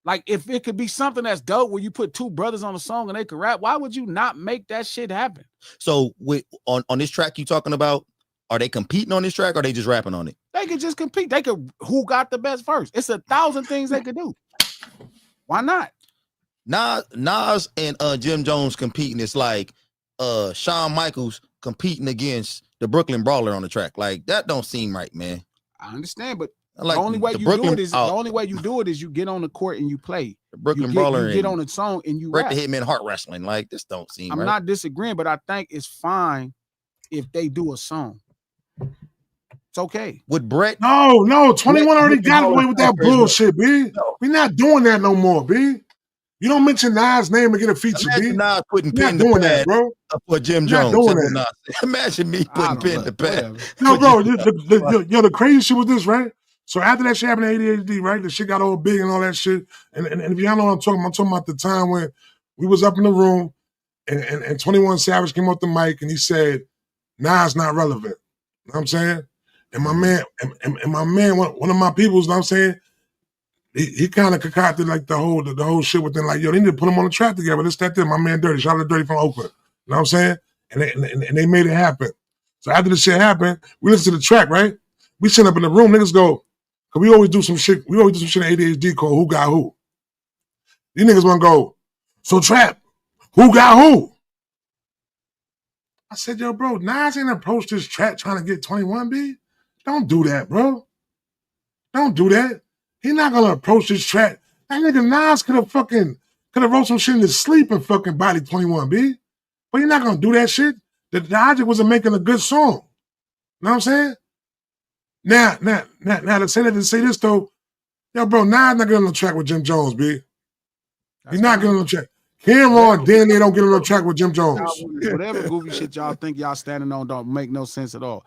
Like, if it could be something that's dope where you put two brothers on a song and they could rap, why would you not make that shit happen? So on this track you talking about, are they competing on this track or are they just rapping on it? They could just compete. They could, who got the best verse? It's 1,000 things they could do. Why not? Nas and Jim Jones competing. It's like Shawn Michaels competing against the Brooklyn Brawler on the track. Like that don't seem right, man. I understand, but like the only way you do it is you get on the court and you play. The Brooklyn Brawler you get on the song and you Bret rap. the Hitman Heart Wrestling. Like this don't seem I'm right. not disagreeing, but I think it's fine if they do a song. It's okay. With Bret? No, 21 already got away with that bullshit, B. We're not doing that no more, B. You don't mention Nas' name and get a feature, B. Nas putting pen to pad, bro. For Jim Jones. Imagine me putting pen to pad. No, bro. The crazy shit was this, right? So after that shit happened to ADHD, right? The shit got all big and all that shit. And if y'all know what I'm talking about the time when we was up in the room and 21 Savage came off the mic and he said, Nas not relevant. You know what I'm saying? And my man, one of my peoples, you know what I'm saying? He kind of concocted like the whole shit within like, yo, they need to put him on the track together. This, that, my man Dirty. Shout out to Dirty from Oakland. You know what I'm saying? And they made it happen. So after the shit happened, we listened to the track, right? We sit up in the room, niggas go, cause we always do some shit in ADHD called Who Got Who. These niggas wanna go, so Trap, who got who? I said, yo, bro, Nas ain't approached this track trying to get 21B. Don't do that, bro. Don't do that. He not gonna approach this track. That nigga Nas could have wrote some shit in his sleep and fucking body 21B. But he not gonna do that shit. The object wasn't making a good song. You know what I'm saying? Now to say this though, yo, bro, Nas not getting on the track with Jim Jones, B. He's not getting on the track. Cameron, Dan, they don't get on the track with Jim Jones. Whatever goofy shit y'all think y'all standing on don't make no sense at all.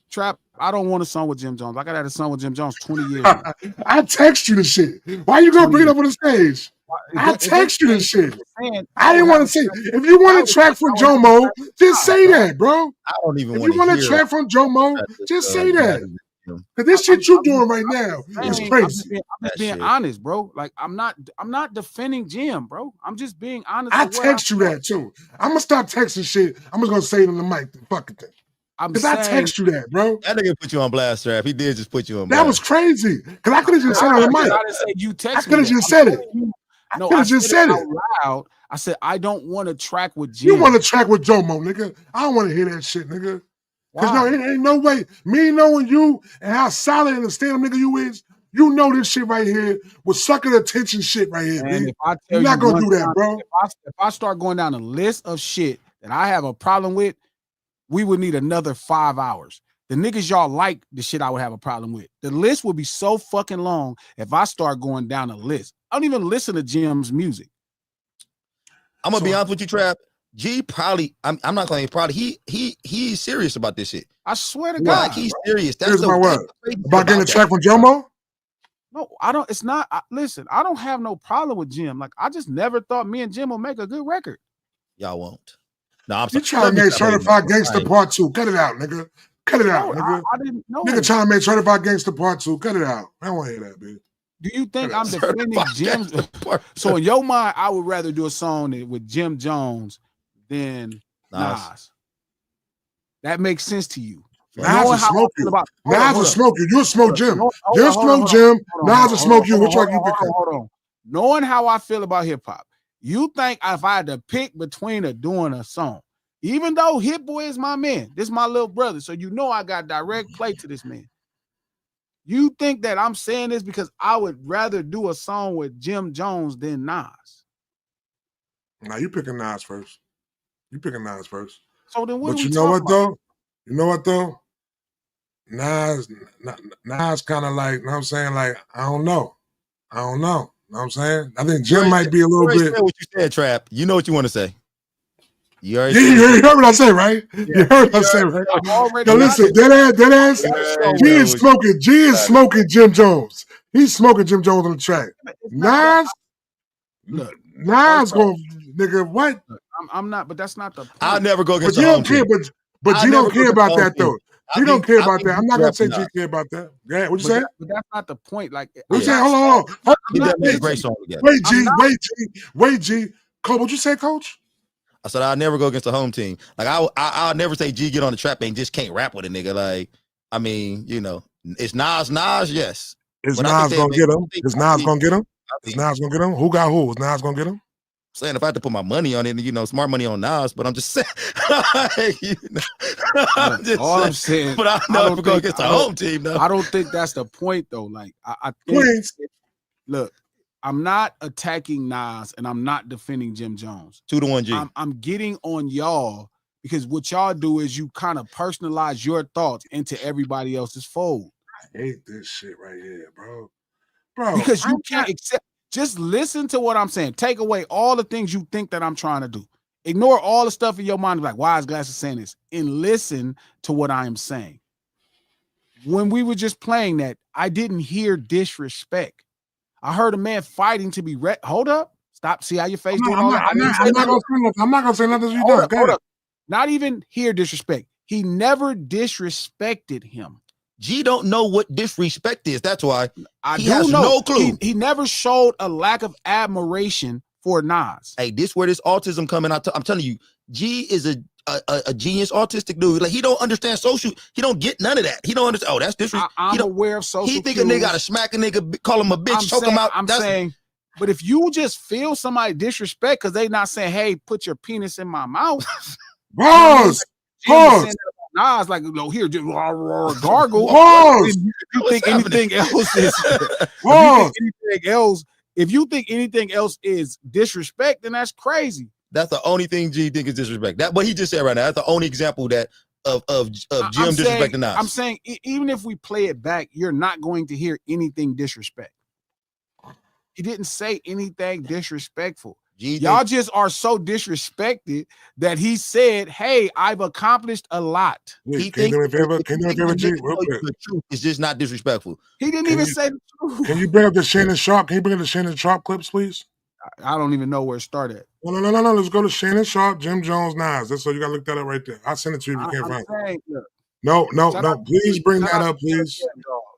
Trap, I don't want a song with Jim Jones. Like I had a song with Jim Jones 20 years ago. I text you this shit. Why you gonna bring it up on the stage? I text you this shit. I didn't want to say. If you want a track from Jomo, just say that, bro. I don't even want. If you want a track from Jomo, just say that. Cause this shit you doing right now is crazy. I'm just being honest, bro. Like I'm not defending Jim, bro. I'm just being honest. I text you that too. I'm gonna stop texting shit. I'm just gonna say it on the mic. The fucking thing. Because I text you that, bro. That nigga put you on blast, Trap. He did just put you on blast. That was crazy. Because I could have just said it on the mic. I didn't say you text I could have just said it. No, I could have just said it. Loud. I said, I don't want to track with Jim. You want to track with Jomo, nigga. I don't want to hear that shit, nigga. Because no, it ain't no way. Me knowing you and how solid and the stand-up nigga you is, you know this shit right here was sucking attention shit right here, man. You're not going to do that, bro. If I start going down a list of shit that I have a problem with, we would need another 5 hours. The niggas y'all like the shit I would have a problem with. The list would be so fucking long if I start going down a list. I don't even listen to Jim's music. I'm gonna be honest with you, Trap. G probably, I'm not gonna say probably, he's serious about this shit. I swear to God. Like he's serious. That's my word. About getting a track from Jomo? No, I don't. It's not. Listen, I don't have no problem with Jim. Like, I just never thought me and Jim will make a good record. Y'all won't. No, I'm You sorry. trying to make Certified Gangster Part 2. Cut it out, nigga. Cut it out, nigga. I didn't know. Nigga trying to make Certified Gangster Part 2. Cut it out. I don't want to hear that, bitch. Do you think I'm defending Jim? So in your mind, I would rather do a song with Jim Jones than Nas. That makes sense to you. Nas will smoke you. Nas will smoke you. You'll smoke Jim. You'll smoke Jim. Nas will smoke you. Which one you pick? Hold on. Knowing how I feel about hip hop, you think if I had to pick between doing a song, even though Hit Boy is my man, this is my little brother, so you know I got direct play to this man. You think that I'm saying this because I would rather do a song with Jim Jones than Nas? Now you picking Nas first. You picking Nas first. So then what? But you know what though? You know what though? Nas kind of like, you know what I'm saying? Like, I don't know. You know what I'm saying? I think Jim might be a little bit. What you said, Trap. You know what you want to say. You heard what I say, right? Yeah. You heard what I say, right? Yo, listen, dead ass. G is smoking Jim Jones. He's smoking Jim Jones on the track. Nas going, nigga, what? I'm not, but that's not the point. I'll never go against the home team. But you don't care about that, though. You don't care about that. I'm not going to say G care about that. Yeah, what you say? But that's not the point. Like, what you say? Hold on. Wait, G. Coach, what you say, Coach? I said I'll never go against the home team. Like I'll never say G get on the trap and just can't rap with a nigga. Like, I mean, you know, it's Nas, yes. Is Nas gonna get him? Is Nas gonna get him? Is Nas gonna get him? Who got who? Is Nas gonna get him? Saying if I had to put my money on it, you know, smart money on Nas, but I'm just saying. I'm saying, but I'll never go against the home team. Though I don't think that's the point, though. Like, I think. Look. I'm not attacking Nas and I'm not defending Jim Jones. 2-1 G. I'm getting on y'all because what y'all do is you kind of personalize your thoughts into everybody else's fold. I hate this shit right here, bro. Because you can't accept. Just listen to what I'm saying. Take away all the things you think that I'm trying to do. Ignore all the stuff in your mind. Like, why is Glasses saying this? And listen to what I am saying. When we were just playing that, I didn't hear disrespect. I heard a man fighting to be hold up. Stop. See how your face doing all that? I'm not gonna say nothing you done. Hold up. Not even hear disrespect. He never disrespected him. G don't know what disrespect is. That's why he has no clue. He never showed a lack of admiration for Nas. Hey, this where this autism coming out. I'm telling you, G is a genius autistic dude. Like, he don't understand social. He don't get none of that. He don't understand. Oh, that's disrespect. I'm aware of social. He think a nigga gotta smack a nigga, call him a bitch, choke him out. I'm saying, but if you just feel somebody disrespect because they not saying, "Hey, put your penis in my mouth," pause. Nas like, no, here, just gargle. Pause. You think anything else is? If you think anything else is disrespect, then that's crazy. That's the only thing G think is disrespect. That what he just said right now. That's the only example that of Jim disrespecting Nas. I'm saying even if we play it back, you're not going to hear anything disrespect. He didn't say anything disrespectful. Y'all just are so disrespected that he said, "Hey, I've accomplished a lot." He thinks the truth is just not disrespectful. He didn't even say the truth. Can you bring up the Shannon Sharp? Can you bring up the Shannon Sharp clips, please? I don't even know where it started. No. Let's go to Shannon Sharp, Jim Jones, Nas. That's so you gotta look that up right there. I'll send it to you if you can't find it. No. Please bring that up, please.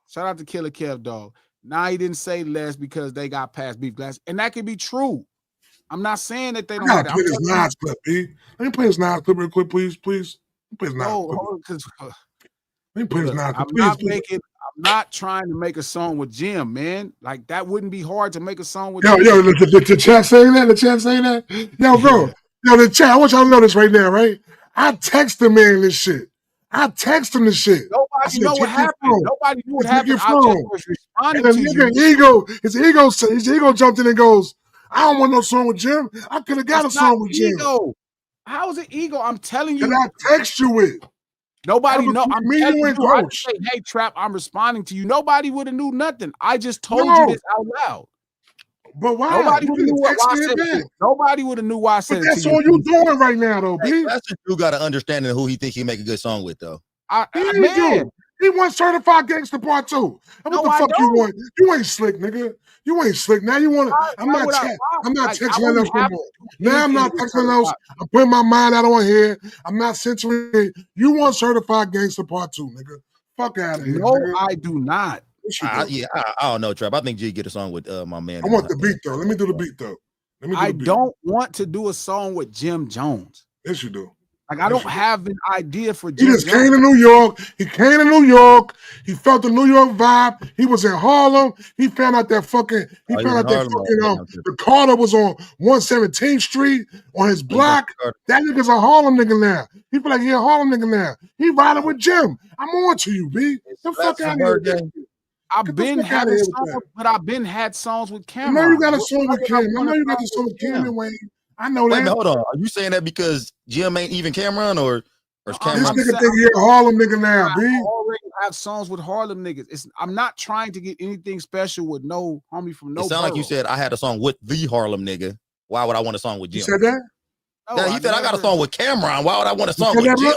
Shout out to Killer Kev Dog. Now he didn't say less because they got past beef glass, and that could be true. I'm not saying that they don't have that. Play this Nas clip, B. Let me play this Nas clip real quick, please. Please. Play this Nas clip. Let me play this Nas clip. I'm not trying to make a song with Jim, man. Like, that wouldn't be hard to make a song with Jim. The chat saying that? The chat saying that? Yo, bro. Yo, the chat, I want y'all to know this right now, right? I text the man this shit. I text him this shit. Nobody know what happened. Nobody knew what happened. I just was responding to you. His ego jumped in and goes, I don't want no song with Jim. I could have got a song with Jim. How is it ego? I'm telling you. And I text you it. Nobody know. I'm telling you. I say, hey, Trap, I'm responding to you. Nobody would have knew nothing. I just told you this out loud. But why? Nobody would have knew why I said it. Nobody would have knew why I said it. That's all you doing right now, though, B. That's you got to understand who he thinks he make a good song with, though. Man, He wants Certified Gangster Part 2. And what No, the I fuck you don't. want? You ain't slick, nigga. You ain't slick. Now you want to. I'm not texting else no more. Now I'm not texting else. I'm putting my mind out on here. I'm not censoring. You want Certified Gangster Part 2, nigga. Fuck out of here. No, nigga. I do not. Yeah, I don't know, Trap. I think G get a song with my man. I want the beat though. Let me do the beat though. I don't want to do a song with Jim Jones. Yes, you do. Like I don't have an idea for Jim He just Jones. came to New York. He came to New York. He felt the New York vibe. He was in Harlem. He found out that fucking. He found out that fucking. The Carter was on 117th Street on his block. That nigga's a Harlem nigga now. He feel like he a Harlem nigga now. He riding with Jim. I'm on to you, B. The fuck out of here. I've been had a song, but I've been had songs with Cameron. I know you got a song with Cam. I know you got the song with Cam and Wayne. I know that. Wait a minute, hold on. Are you saying that because Jim ain't even Cameron or Cameron? This nigga think he a Harlem nigga now, B. I already have songs with Harlem niggas. I'm not trying to get anything special with no homie from no. It sound like you said I had a song with the Harlem nigga. Why would I want a song with Jim? You said that? No, he said I got a song with Cameron. Why would I want a song with Jim?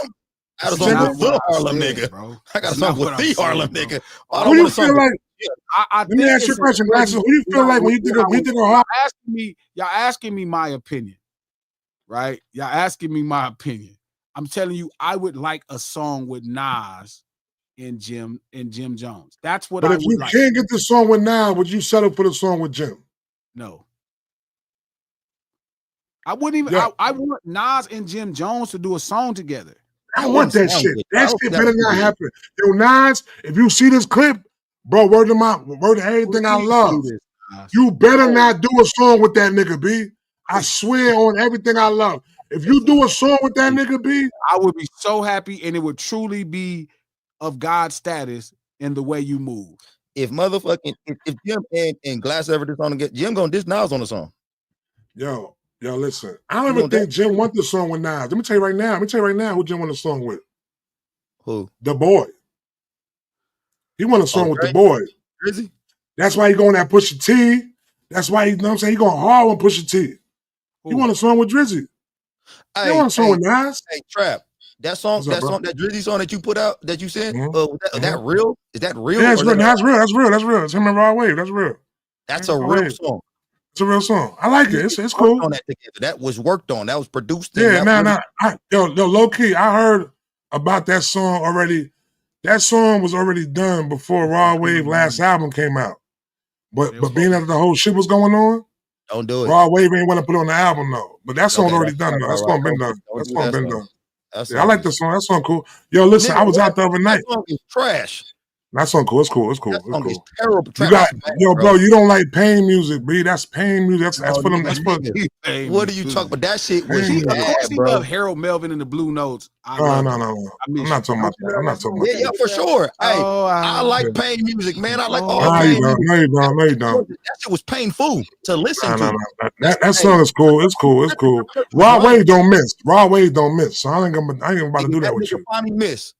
I got a song with the Harlem nigga, bro. I got a song with the Harlem nigga. Who you feel like? Let me ask you a question, Glasses. Who you feel like when you think of Harlem? Y'all asking me my opinion, right? Y'all asking me my opinion. I'm telling you, I would like a song with Nas and Jim Jones. That's what I would like. But if you can't get the song with Nas, would you settle for the song with Jim? No. I wouldn't even. Yeah. I want Nas and Jim Jones to do a song together. I want that shit. That shit better not happen. Yo, Nas, if you see this clip, bro, word to everything I love. You better not do a song with that nigga, B. I swear on everything I love. If you do a song with that nigga, B, I would be so happy, and it would truly be of God status in the way you move. If if Jim and Glass ever this song, Jim gonna diss Nas on the song. Yo, listen. I don't even think Jim want the song with Nas. Let me tell you right now. Who Jim want the song with. Who? The Boy. He want a song with The Boy. Is he? That's why he going at Pusha T. That's why he going hard on Pusha T. He want a song with Drizzy. He want a song with Nas. Hey, Trap. That Drizzy song that you put out, that you said, is that real? Is that real? Yeah, it's real. That's real. It's him and Raw Wave. That's real. That's a real song. It's a real song. I like it. It's cool. On that was worked on. That was produced. Yeah, yo, low key, I heard about that song already. That song was already done before Raw Wave last album came out. But being that the whole shit was going on, don't do it. Raw Wave ain't want to put on the album though. But that song's already done though. That song been done. That song been done. I like the song. That song cool. Yo, listen, I was out the other night. That song is trash. That song cool. It's cool. That song is terrible. Bro, you don't like pain music, B. That's pain music. That's for them. That's for them. What are you talking about? That shit was bad, bro. Love Harold Melvin and the Blue Notes. No. I'm not talking about that. Yeah, for sure. Hey, I like pain music, man. I like all pain music. No, you don't. That shit was painful to listen to. That song is cool. It's cool. Raw Wave don't miss. So I ain't about to do that with you. Finally miss.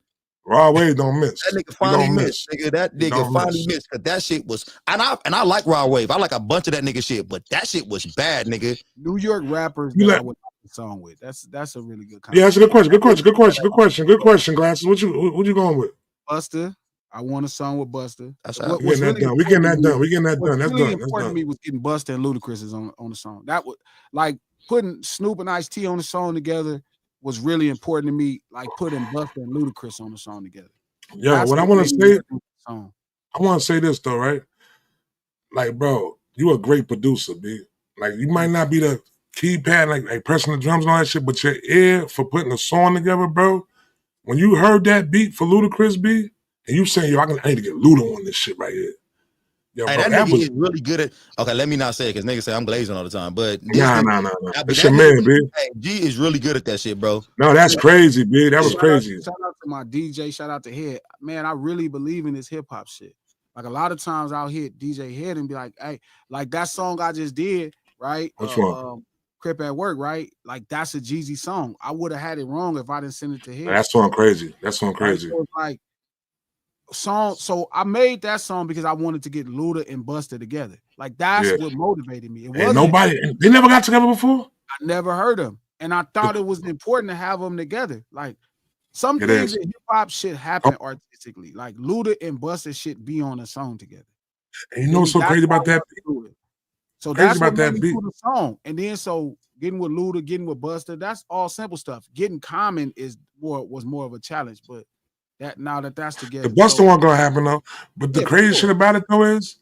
Raw Wave don't miss. That nigga finally missed. That nigga finally missed because that shit was. And I like Raw Wave. I like a bunch of that nigga shit, but that shit was bad, nigga. New York rappers that I would like the song with. That's a really good. Yeah, that's a good question. Good question, Glasses. What you going with? Buster. I want a song with Buster. We getting that done. That's done. Important to me was getting Buster and Ludacris on the song. That would like putting Snoop and Ice-T on the song together. Was really important to me, like putting Buster and Ludacris on the song together. Yeah, what I want to say this though, right? Like, bro, you a great producer, B. Like, you might not be the keypad, like pressing the drums and all that shit, but your ear for putting a song together, bro. When you heard that beat for Ludacris, B, and you saying, yo, I need to get Luda on this shit right here. Yo, hey, bro, that nigga is really good at. Okay, let me not say it because niggas say I'm glazing all the time. But nah. It's your man, B. Hey, G is really good at that shit, bro. No, that's crazy, B. That was crazy. Shout out to my DJ. Shout out to Head. Man, I really believe in this hip hop shit. Like a lot of times I'll hit DJ Head and be like, hey, like that song I just did, right? Which one? Crip at Work, right? Like that's a Jeezy song. I would have had it wrong if I didn't send it to him. That song crazy. Like song. So I made that song because I wanted to get Luda and Busta together. Like that's what motivated me. They never got together before. I never heard them, and I thought it was important to have them together. Like Some It things is. in hip hop should happen artistically. Like Luda and Busta should be on a song together. And you know what's so That's crazy why about I that? love Luda. So Crazy that's what about made that me beat. do the song. And then so getting with Luda, getting with Busta, that's all simple stuff. Getting Common was more of a challenge, but that's together. The Busta So one gonna happen though. But the yeah, for crazy sure. shit about it though is,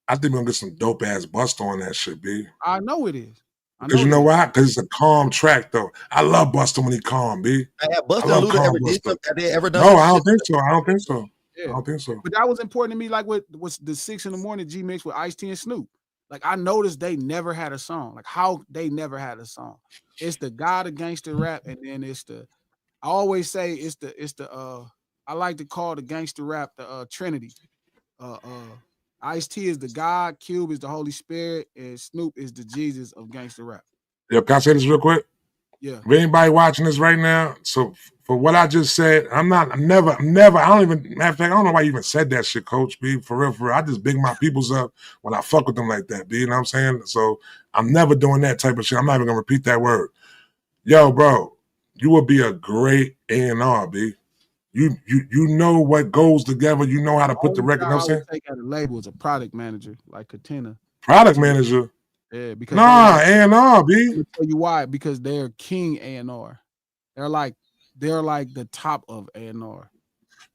I think we're gonna get some dope ass Busta on that shit, B. I know it is. Because you know why? Because it's a calm track though. I love Busta when he calm, B. Have I Busta love and Luda calm ever did Busta. something? Have they ever done No, some I don't shit? think so. I don't think so. Yeah. I don't think so. But that was important to me, like with the 6 in the morning G mix with Ice-T and Snoop. Like I noticed they never had a song. Like how they never had a song. It's the God of gangster rap, and then it's the I always say it's the I like to call the gangster rap the Trinity. Ice-T is the God, Cube is the Holy Spirit, and Snoop is the Jesus of gangster rap. Yo, can I say this real quick? Yeah. For anybody watching this right now, so for what I just said, I'm never, I don't even, matter of fact, I don't know why you even said that shit, Coach B. For real. I just big my peoples up when I fuck with them like that, B. You know what I'm saying? So I'm never doing that type of shit. I'm not even gonna repeat that word. Yo, bro, you would be a great A&R, B. You know what goes together. You know how to put the record. You know what I'm saying? I would take at a label as a product manager, like Katina. Product manager. Yeah, because nah, A&R, B. Let me tell you why. Because they're king A&R. They're like the top of A&R.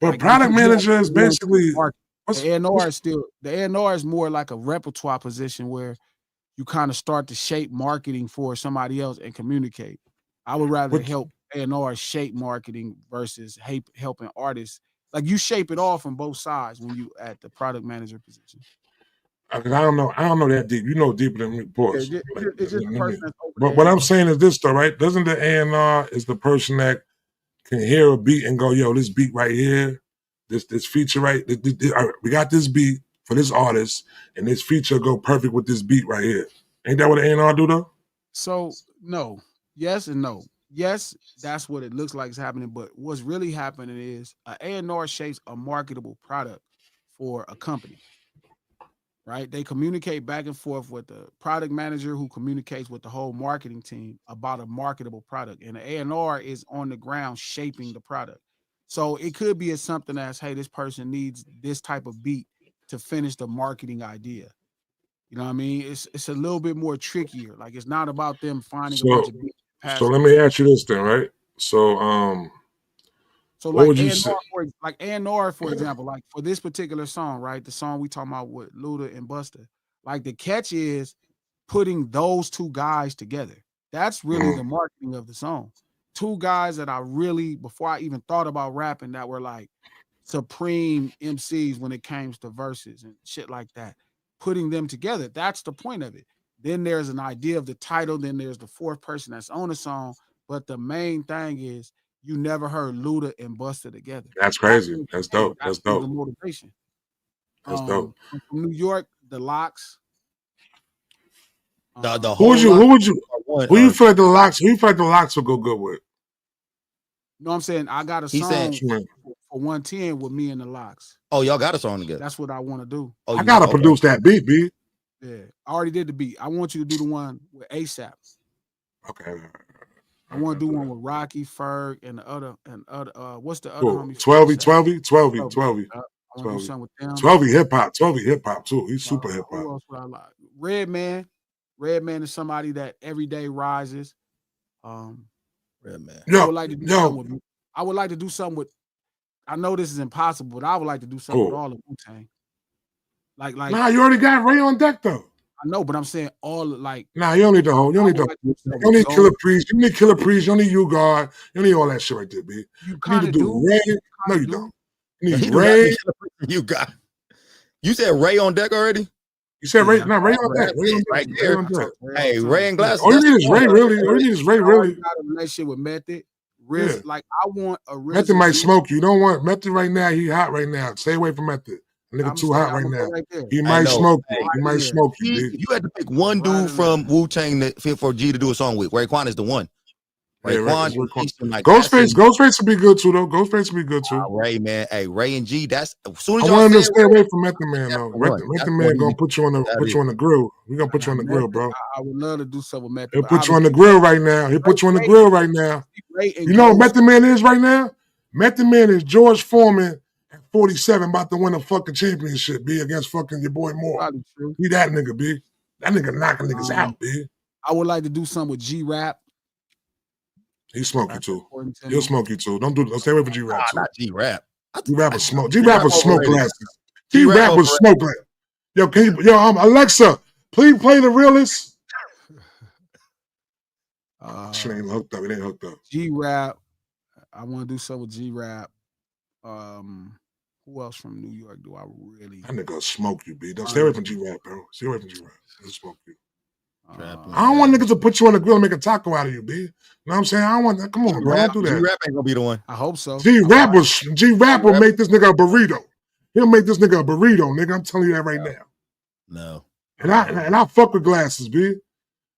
But like, product manager is basically the A&R is still the A&R is more like a repertoire position where you kind of start to shape marketing for somebody else and communicate. I would rather help A&R shape marketing versus helping artists. Like you shape it all from both sides when you at the product manager position. I don't know that deep. You know deeper than me. Pause. Yeah, it's just the person that's over but what I'm saying is this though, right? Doesn't the A&R is the person that can hear a beat and go, yo, this beat right here, this feature right, all right, we got this beat for this artist, and this feature go perfect with this beat right here. Ain't that what the A&R do though? So no, yes and no. Yes, that's what it looks like is happening, but what's really happening is A&R shapes a marketable product for a company. Right? They communicate back and forth with the product manager who communicates with the whole marketing team about a marketable product. And the A&R is on the ground shaping the product. So it could be as something as, hey, this person needs this type of beat to finish the marketing idea. You know what I mean? It's a little bit more trickier. Like it's not about them finding a bunch of beats. So let me ask you this then, right? So like would you say? A&R, for example, like for this particular song, right? The song we talking about with Luda and Busta, like the catch is putting those two guys together. That's really the marketing of the song. Two guys that I really, before I even thought about rapping, that were like supreme MCs when it came to verses and shit like that. Putting them together, that's the point of it. Then there's an idea of the title, then there's the fourth person that's on the song. But the main thing is you never heard Luda and Busta together. That's crazy. That's dope. That's dope. The motivation. That's dope. From New York, the Locks. Who you feel like the Locks? Who you feel like the Locks will go good with? You know what I'm saying? I got a song for 110 with me and the Locks. Oh, y'all got a song together. That's what I want to do. Oh, I gotta produce that beat, B. Yeah, I already did the beat. I want you to do the one with ASAP. Okay. I want to do one with Rocky, Ferg, and the other what's the other homie? 12. I want to do something with them. 12 hip hop too. He's super hip hop. Who else would I like? Redman is somebody that every day rises. Redman. I would like to do something with. I would like to do something with. I know this is impossible, but I would like to do something with all of Wu-Tang. Like. Nah, you already got Ray on deck though. I know, but I'm saying all like. Nah, you don't need the whole. You don't need the. You don't need Killer Priest. You need Killer Priest. You don't need U-God. You don't need all that shit right there, B. You kind of do. Ray. No, you don't. You need Ray. You got. You said Ray on deck already. You said Ray. No, Ray on deck. Right there. Hey, Ray and Glass. All you need is Ray. Really. All you need is Ray. Really. Got a relationship with Method. Like I want a Method might smoke you. You don't want Method right now. He hot right now. Stay away from Method. Nigga too hot right now. He might smoke you. He might smoke you. You had to pick one dude from Wu-Tang for G to do a song with. Raekwon is the one. Raekwon, it's Raekwon. Easton, like that's Ghostface would be good too, though. Ghostface would be good too. Ray, man. Hey, Ray and G. That's as soon as I y'all want him to said stay Ray, away from Method Man, though. that's Method the Man one gonna put you on the grill. We gonna put you on the grill, bro. I would love to do something with Method. He'll put you on the grill right now. He'll put you on the grill right now. You know what Method Man is right now? Method Man is George Foreman at 47 about to win a fucking championship, B, against fucking your boy Moore. Probably true. He that nigga, B. That nigga knocking niggas out, B. I would like to do something with G-Rap. He smoke you too. He'll smoke you too. Don't stay away from G-Rap too. Not G-Rap. G-Rap was smoke. G-Rap was smoke overrated. glasses. G-Rap was smoke glasses. Yo, Alexa, please play The Realest. Shit ain't hooked up. It ain't hooked up. G-Rap. I want to do something with G-Rap. Who else from New York do I really? That nigga smoke you, B. Don't stay away from G-Rap, bro. Stay away from G-Rap. He'll smoke you. I don't want niggas to put you on the grill and make a taco out of you, B. You know what I'm saying? I don't want that. Come on, bro. Don't do that. G-Rap ain't gonna be the one. I hope so. G-Rap will make this nigga a burrito. He'll make this nigga a burrito, nigga. I'm telling you that right now. No. And I fuck with glasses, B.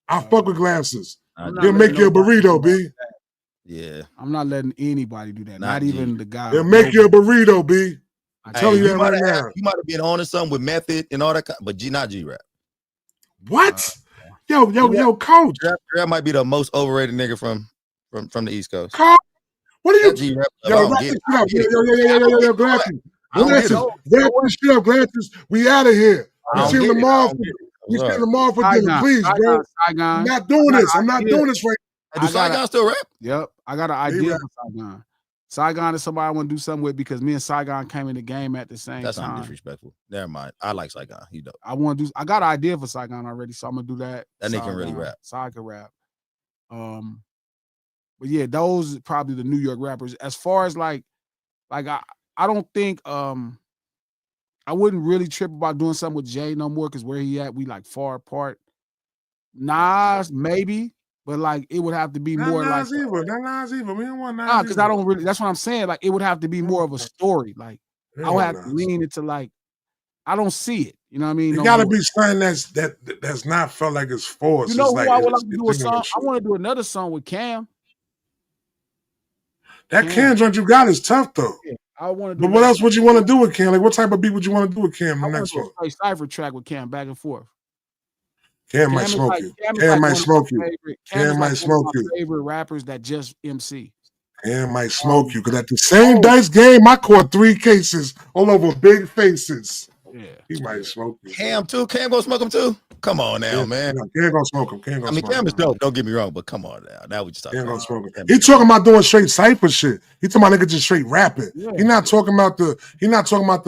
I fuck with glasses. I'm He'll make you a burrito, B. Yeah. I'm not letting anybody do that. Not even the guy. He'll make you a burrito, B. I'm telling you that right now. You might have been on to something with Method and all that, but not G-Rap. What? Yo, Coach. G-Rap might be the most overrated nigga from the East Coast. Coach, what are you? G-Rap, Yo, wrap this shit up. Yo, glasses. Wrap this shit up, glasses. We out of here. We see him tomorrow. We see him tomorrow for dinner, please, bro. I'm not doing this. I'm not doing this right now. Do Saigon still rap? Yep. I got an idea for Saigon. Saigon is somebody I want to do something with because me and Saigon came in the game at the same time. That's not disrespectful. Never mind. I like Saigon. He dope. I got an idea for Saigon already, so I'm gonna do that. That nigga can really rap. Saigon can rap. But yeah, those are probably the New York rappers. As far as like I don't think I wouldn't really trip about doing something with Jay no more because where he at, we like far apart. Nas, maybe. But like it would have to be more like Nas evil. Not Nas evil. We don't want Nas. Nah, because I don't really. That's what I'm saying. Like it would have to be more of a story. Like I would have to lean into like I don't see it. You know what I mean? It gotta be something that's not felt like it's forced. You know who I would like to do a song? I want to do another song with Cam. That Cam joint you got is tough though. Yeah, I want to. But what else would you want to do with Cam? Like what type of beat would you want to do with Cam? The next one. A cipher track with Cam back and forth. Cam might smoke you. Cam might smoke you. Cam might smoke you. Favorite rappers that just MC. Cam might smoke you because at the same dice game, I caught 3 cases all over big faces. Yeah, he might smoke you. Cam too. Cam gonna smoke him too. Come on now, man. Cam gonna smoke him. Cam is dope. Don't get me wrong, but come on now. Now we just talking. Cam gonna smoke him. He talking about doing straight cypher shit. He talking about nigga just straight rapping. Yeah. He not talking about the. He not talking about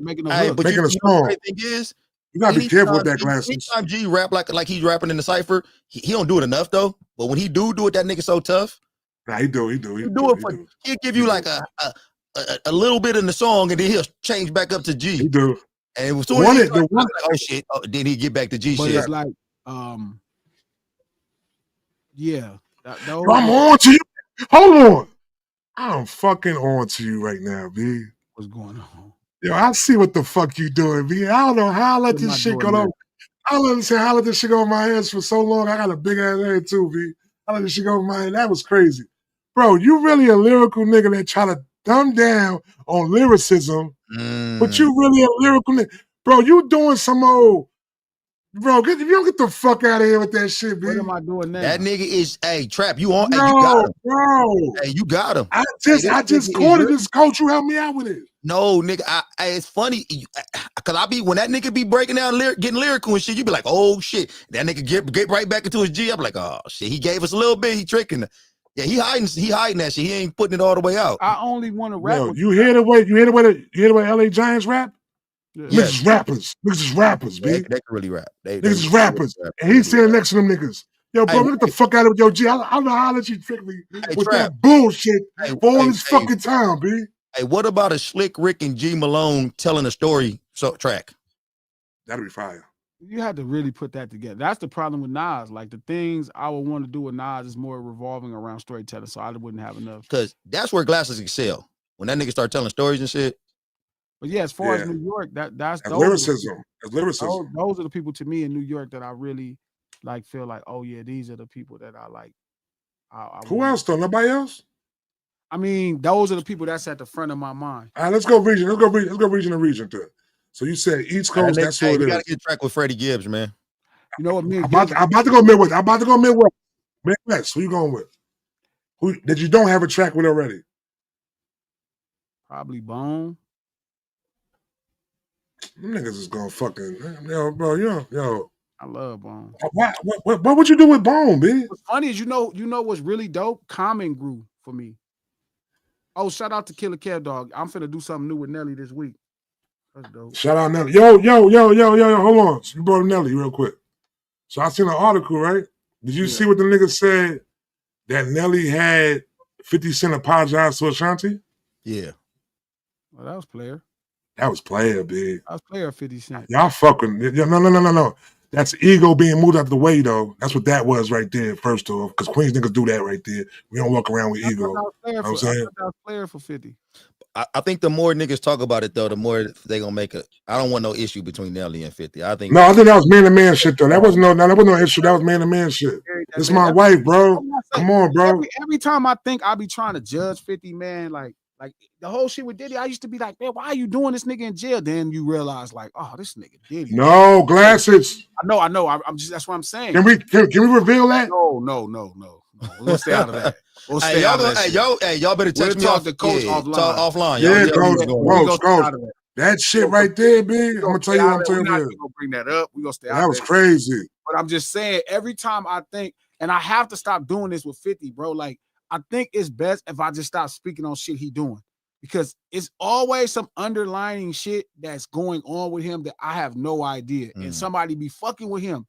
making a song. The thing is. You gotta be careful with that glasses. Anytime G rap like he's rapping in the cypher, he don't do it enough though. But when he do it, that nigga so tough. Nah, he do. He'll give you like a little bit in the song, and then he'll change back up to G. He do. And as soon as he's like, oh shit, then he get back to G but shit. It's like, yeah. I'm on to you. Hold on. I'm fucking on to you right now, B. What's going on? Yo, I see what the fuck you doing, B. I don't know how I let this shit go on. I don't understand how I let this shit go on my head for so long. I got a big ass head too, B. I let this shit go on my head. That was crazy. Bro, you really a lyrical nigga that try to dumb down on lyricism, but you really a lyrical nigga. Bro, you doing some old... Bro, you don't get the fuck out of here with that shit, B. What am I doing now? That nigga is, Trap, you on? No, you got him. Bro. Hey, you got him. I just quoted this coach who helped me out with it. No, nigga, it's funny, because when that nigga be breaking down, getting lyrical and shit, you be like, oh, shit. That nigga get right back into his G. I'm like, oh, shit, he gave us a little bit, he tricking. Yeah, he hiding that shit. He ain't putting it all the way out. I only want to rap. Yo, you hear the way LA Giants rap? Yeah. Niggas is rappers. Niggas is rappers, B. They can really rap. Niggas is rappers. And he's sitting next to them niggas. Yo, bro, get the fuck out of your G. I don't know how I let you trick me with that bullshit for all this fucking time, B. Hey, what about a Slick Rick and G Malone telling a story track? That'd be fire. You had to really put that together. That's the problem with Nas. Like the things I would want to do with Nas is more revolving around storytelling, so I wouldn't have enough. Because that's where glasses excel. When that nigga start telling stories and shit. But yeah, as far as New York, that's lyricism. That's lyricism. Those are the people to me in New York that I really like feel like, oh yeah, these are the people that I like Who else though? Nobody else? I mean, those are the people that's at the front of my mind. All right, let's go region. Let's go region to region then. So you said East Coast. That's who it is. You gotta get track with Freddie Gibbs, man. You know what? I'm about to go Midwest. Midwest. Who you going with? Who that you don't have a track with already? Probably Bone. Them niggas is gonna fucking bro. Yo. I love Bone. What would you do with Bone, B? What's funny is you know what's really dope? Common grew for me. Oh, shout out to Killer Kev Dog. I'm finna do something new with Nelly this week. That's dope. Shout out Nelly. Yo. Hold on. You brought up Nelly real quick. So I seen an article, right? Did you see what the nigga said that Nelly had 50 Cent apologize to Ashanti? Yeah. Well, that was player. That was player, big. That was player 50 Cent. Y'all fucking no. That's ego being moved out the way, though. That's what that was right there, first off. Because Queens niggas do that right there. We don't walk around with ego. That was player for 50. I think the more niggas talk about it, though, the more they gonna make it. I don't want no issue between Nelly and 50. I think that was man-to-man shit, though. That wasn't no issue. That was man-to-man shit. This is my wife, bro. Come on, bro. Every time I think I be trying to judge 50, man, like the whole shit with Diddy, I used to be like, man, why are you doing this nigga in jail? Then you realize, like, oh, this nigga Diddy. No, glasses. I know. I'm just, that's what I'm saying. Can we reveal that? No. We'll stay out of that. We'll stay out of that. Y'all better text me off the coach offline. Yeah, coach. That shit right there, big. I'm gonna tell you what I'm telling you. We're gonna bring that up. We're gonna stay out. That was crazy. But I'm just saying, every time I think, and I have to stop doing this with 50, bro. Like, I think it's best if I just stop speaking on shit he doing. Because it's always some underlying shit that's going on with him that I have no idea. And somebody be fucking with him.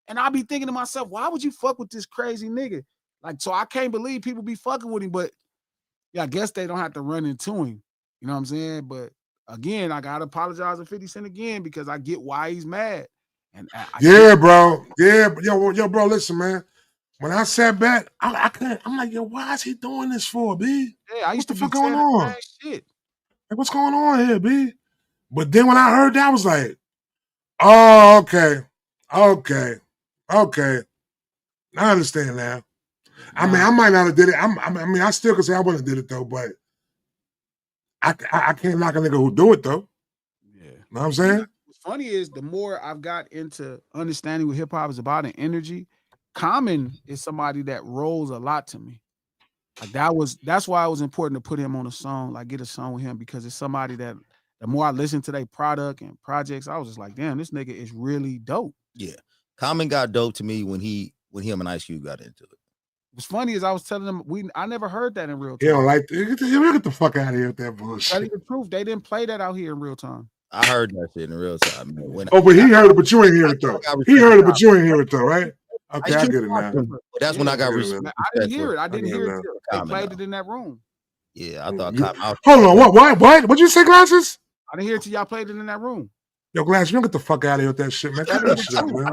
And I'll be thinking to myself, why would you fuck with this crazy nigga? Like, so I can't believe people be fucking with him, but yeah, I guess they don't have to run into him. You know what I'm saying? But again, I gotta apologize to 50 Cent again because I get why he's mad. And bro. Yeah, yo, bro, listen, man. When I sat back, I couldn't. I'm like, yo, why is he doing this for, B? Yeah, I used to be going on. Shit. Like, what's going on here, B? But then when I heard that, I was like, oh, okay. I understand now. I mean, I might not have did it. I still could say I wouldn't have did it though, but I can't knock a nigga who do it though. Yeah. You know what I'm saying? What's funny is the more I've got into understanding what hip hop is about and energy, Common is somebody that rolls a lot to me. Like that's why it was important to put him on a song, like get a song with him, because it's somebody that the more I listen to their product and projects, I was just like, damn, this nigga is really dope. Yeah. Common got dope to me when him and Ice Cube got into it. What's funny is I was telling them I never heard that in real time. You don't like get the fuck out of here with that bullshit. Tell you the truth, they didn't play that out here in real time. I heard that shit in real time. But he heard it, but you ain't hear it though. He heard it, but you ain't hear it though, right? Okay, I get it now. That's when I got respect. I didn't hear it. I didn't hear it. They played it in that room. Yeah, I thought. Hold on, what? What'd you say, Glasses? I didn't hear it till y'all played it in that room. Yo, Glasses, you don't get the fuck out of here with that shit, man. Cut that shit out, man.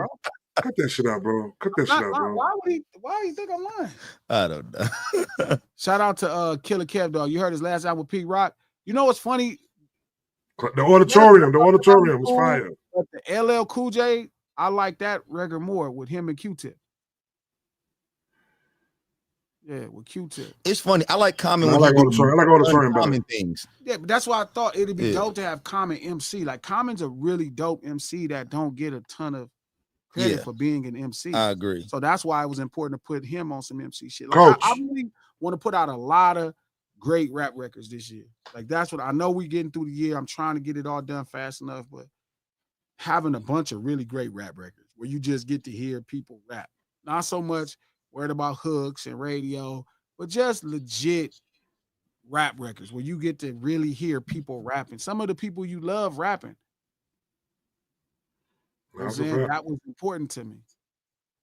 Cut that shit out, bro. Cut that shit out, bro. Why do you think I'm lying? I don't know. Shout out to Killer Kev Dog. You heard his last album with Pete Rock. You know what's funny? The auditorium was fire. But the LL Cool J, I like that record more with him and Q-Tip. Yeah, with Q-Tip. It's funny. I like Common. I like auditorium Common things. Yeah, but that's why I thought it'd be dope to have Common MC. Like Common's a really dope MC that don't get a ton of credit for being an MC. I agree. So that's why it was important to put him on some MC shit. Like, I really want to put out a lot of great rap records this year. Like that's what I know we getting through the year. I'm trying to get it all done fast enough, but having a bunch of really great rap records where you just get to hear people rap. Not so much worried about hooks and radio, but just legit rap records where you get to really hear people rapping. Some of the people you love rapping. That was important to me.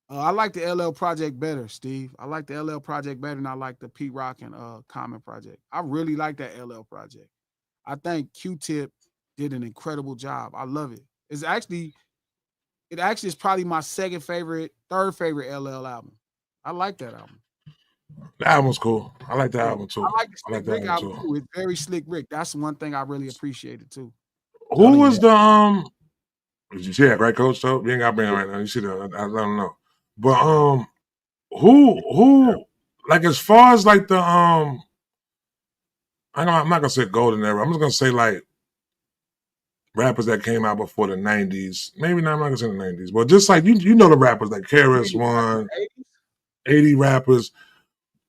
I like the LL Project better, Steve. I like the LL Project better than I like the Pete Rock and Common Project. I really like that LL Project. I think Q-Tip did an incredible job. I love it. It actually is probably my third favorite LL album. I like that album. The album's cool. I like the album too. I like the Slick Rick album too. It's very Slick Rick. That's one thing I really appreciated too. Who was the yeah, right, Coach? So you ain't got band right now. You see that? I don't know. But who like as far as like the I'm not gonna say golden era. I'm just gonna say like rappers that came out before the 90s. Maybe not, I'm not gonna say the 90s, but just like you know the rappers like KRS-One, 80 rappers.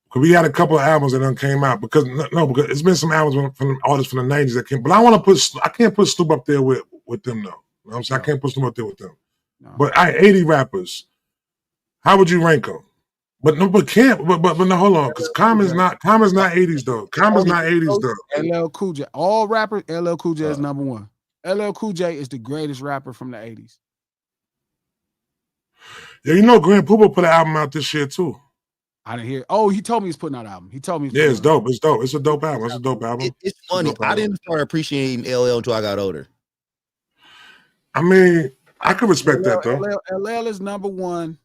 Because we had a couple of albums that done came out because because it's been some albums from artists from the 90s that came. But I can't put Snoop up there with them though. You know what I'm saying? I can't put Snoop up there with them. No. But 80 rappers. How would you rank them? But no, but no, hold on, because Common's not 80s though. Common's not 80s though. LL Cool J, all rappers, LL Cool J is number one. LL Cool J is the greatest rapper from the 80s. Yeah, you know Grand Poopa put an album out this year too. I didn't hear. Oh, he told me he's putting out an album. He told me. Yeah, it's dope. It's dope. It's a dope album. It's a dope album. It's funny. I didn't start appreciating LL until I got older. I mean, I could respect that though. LL is number one.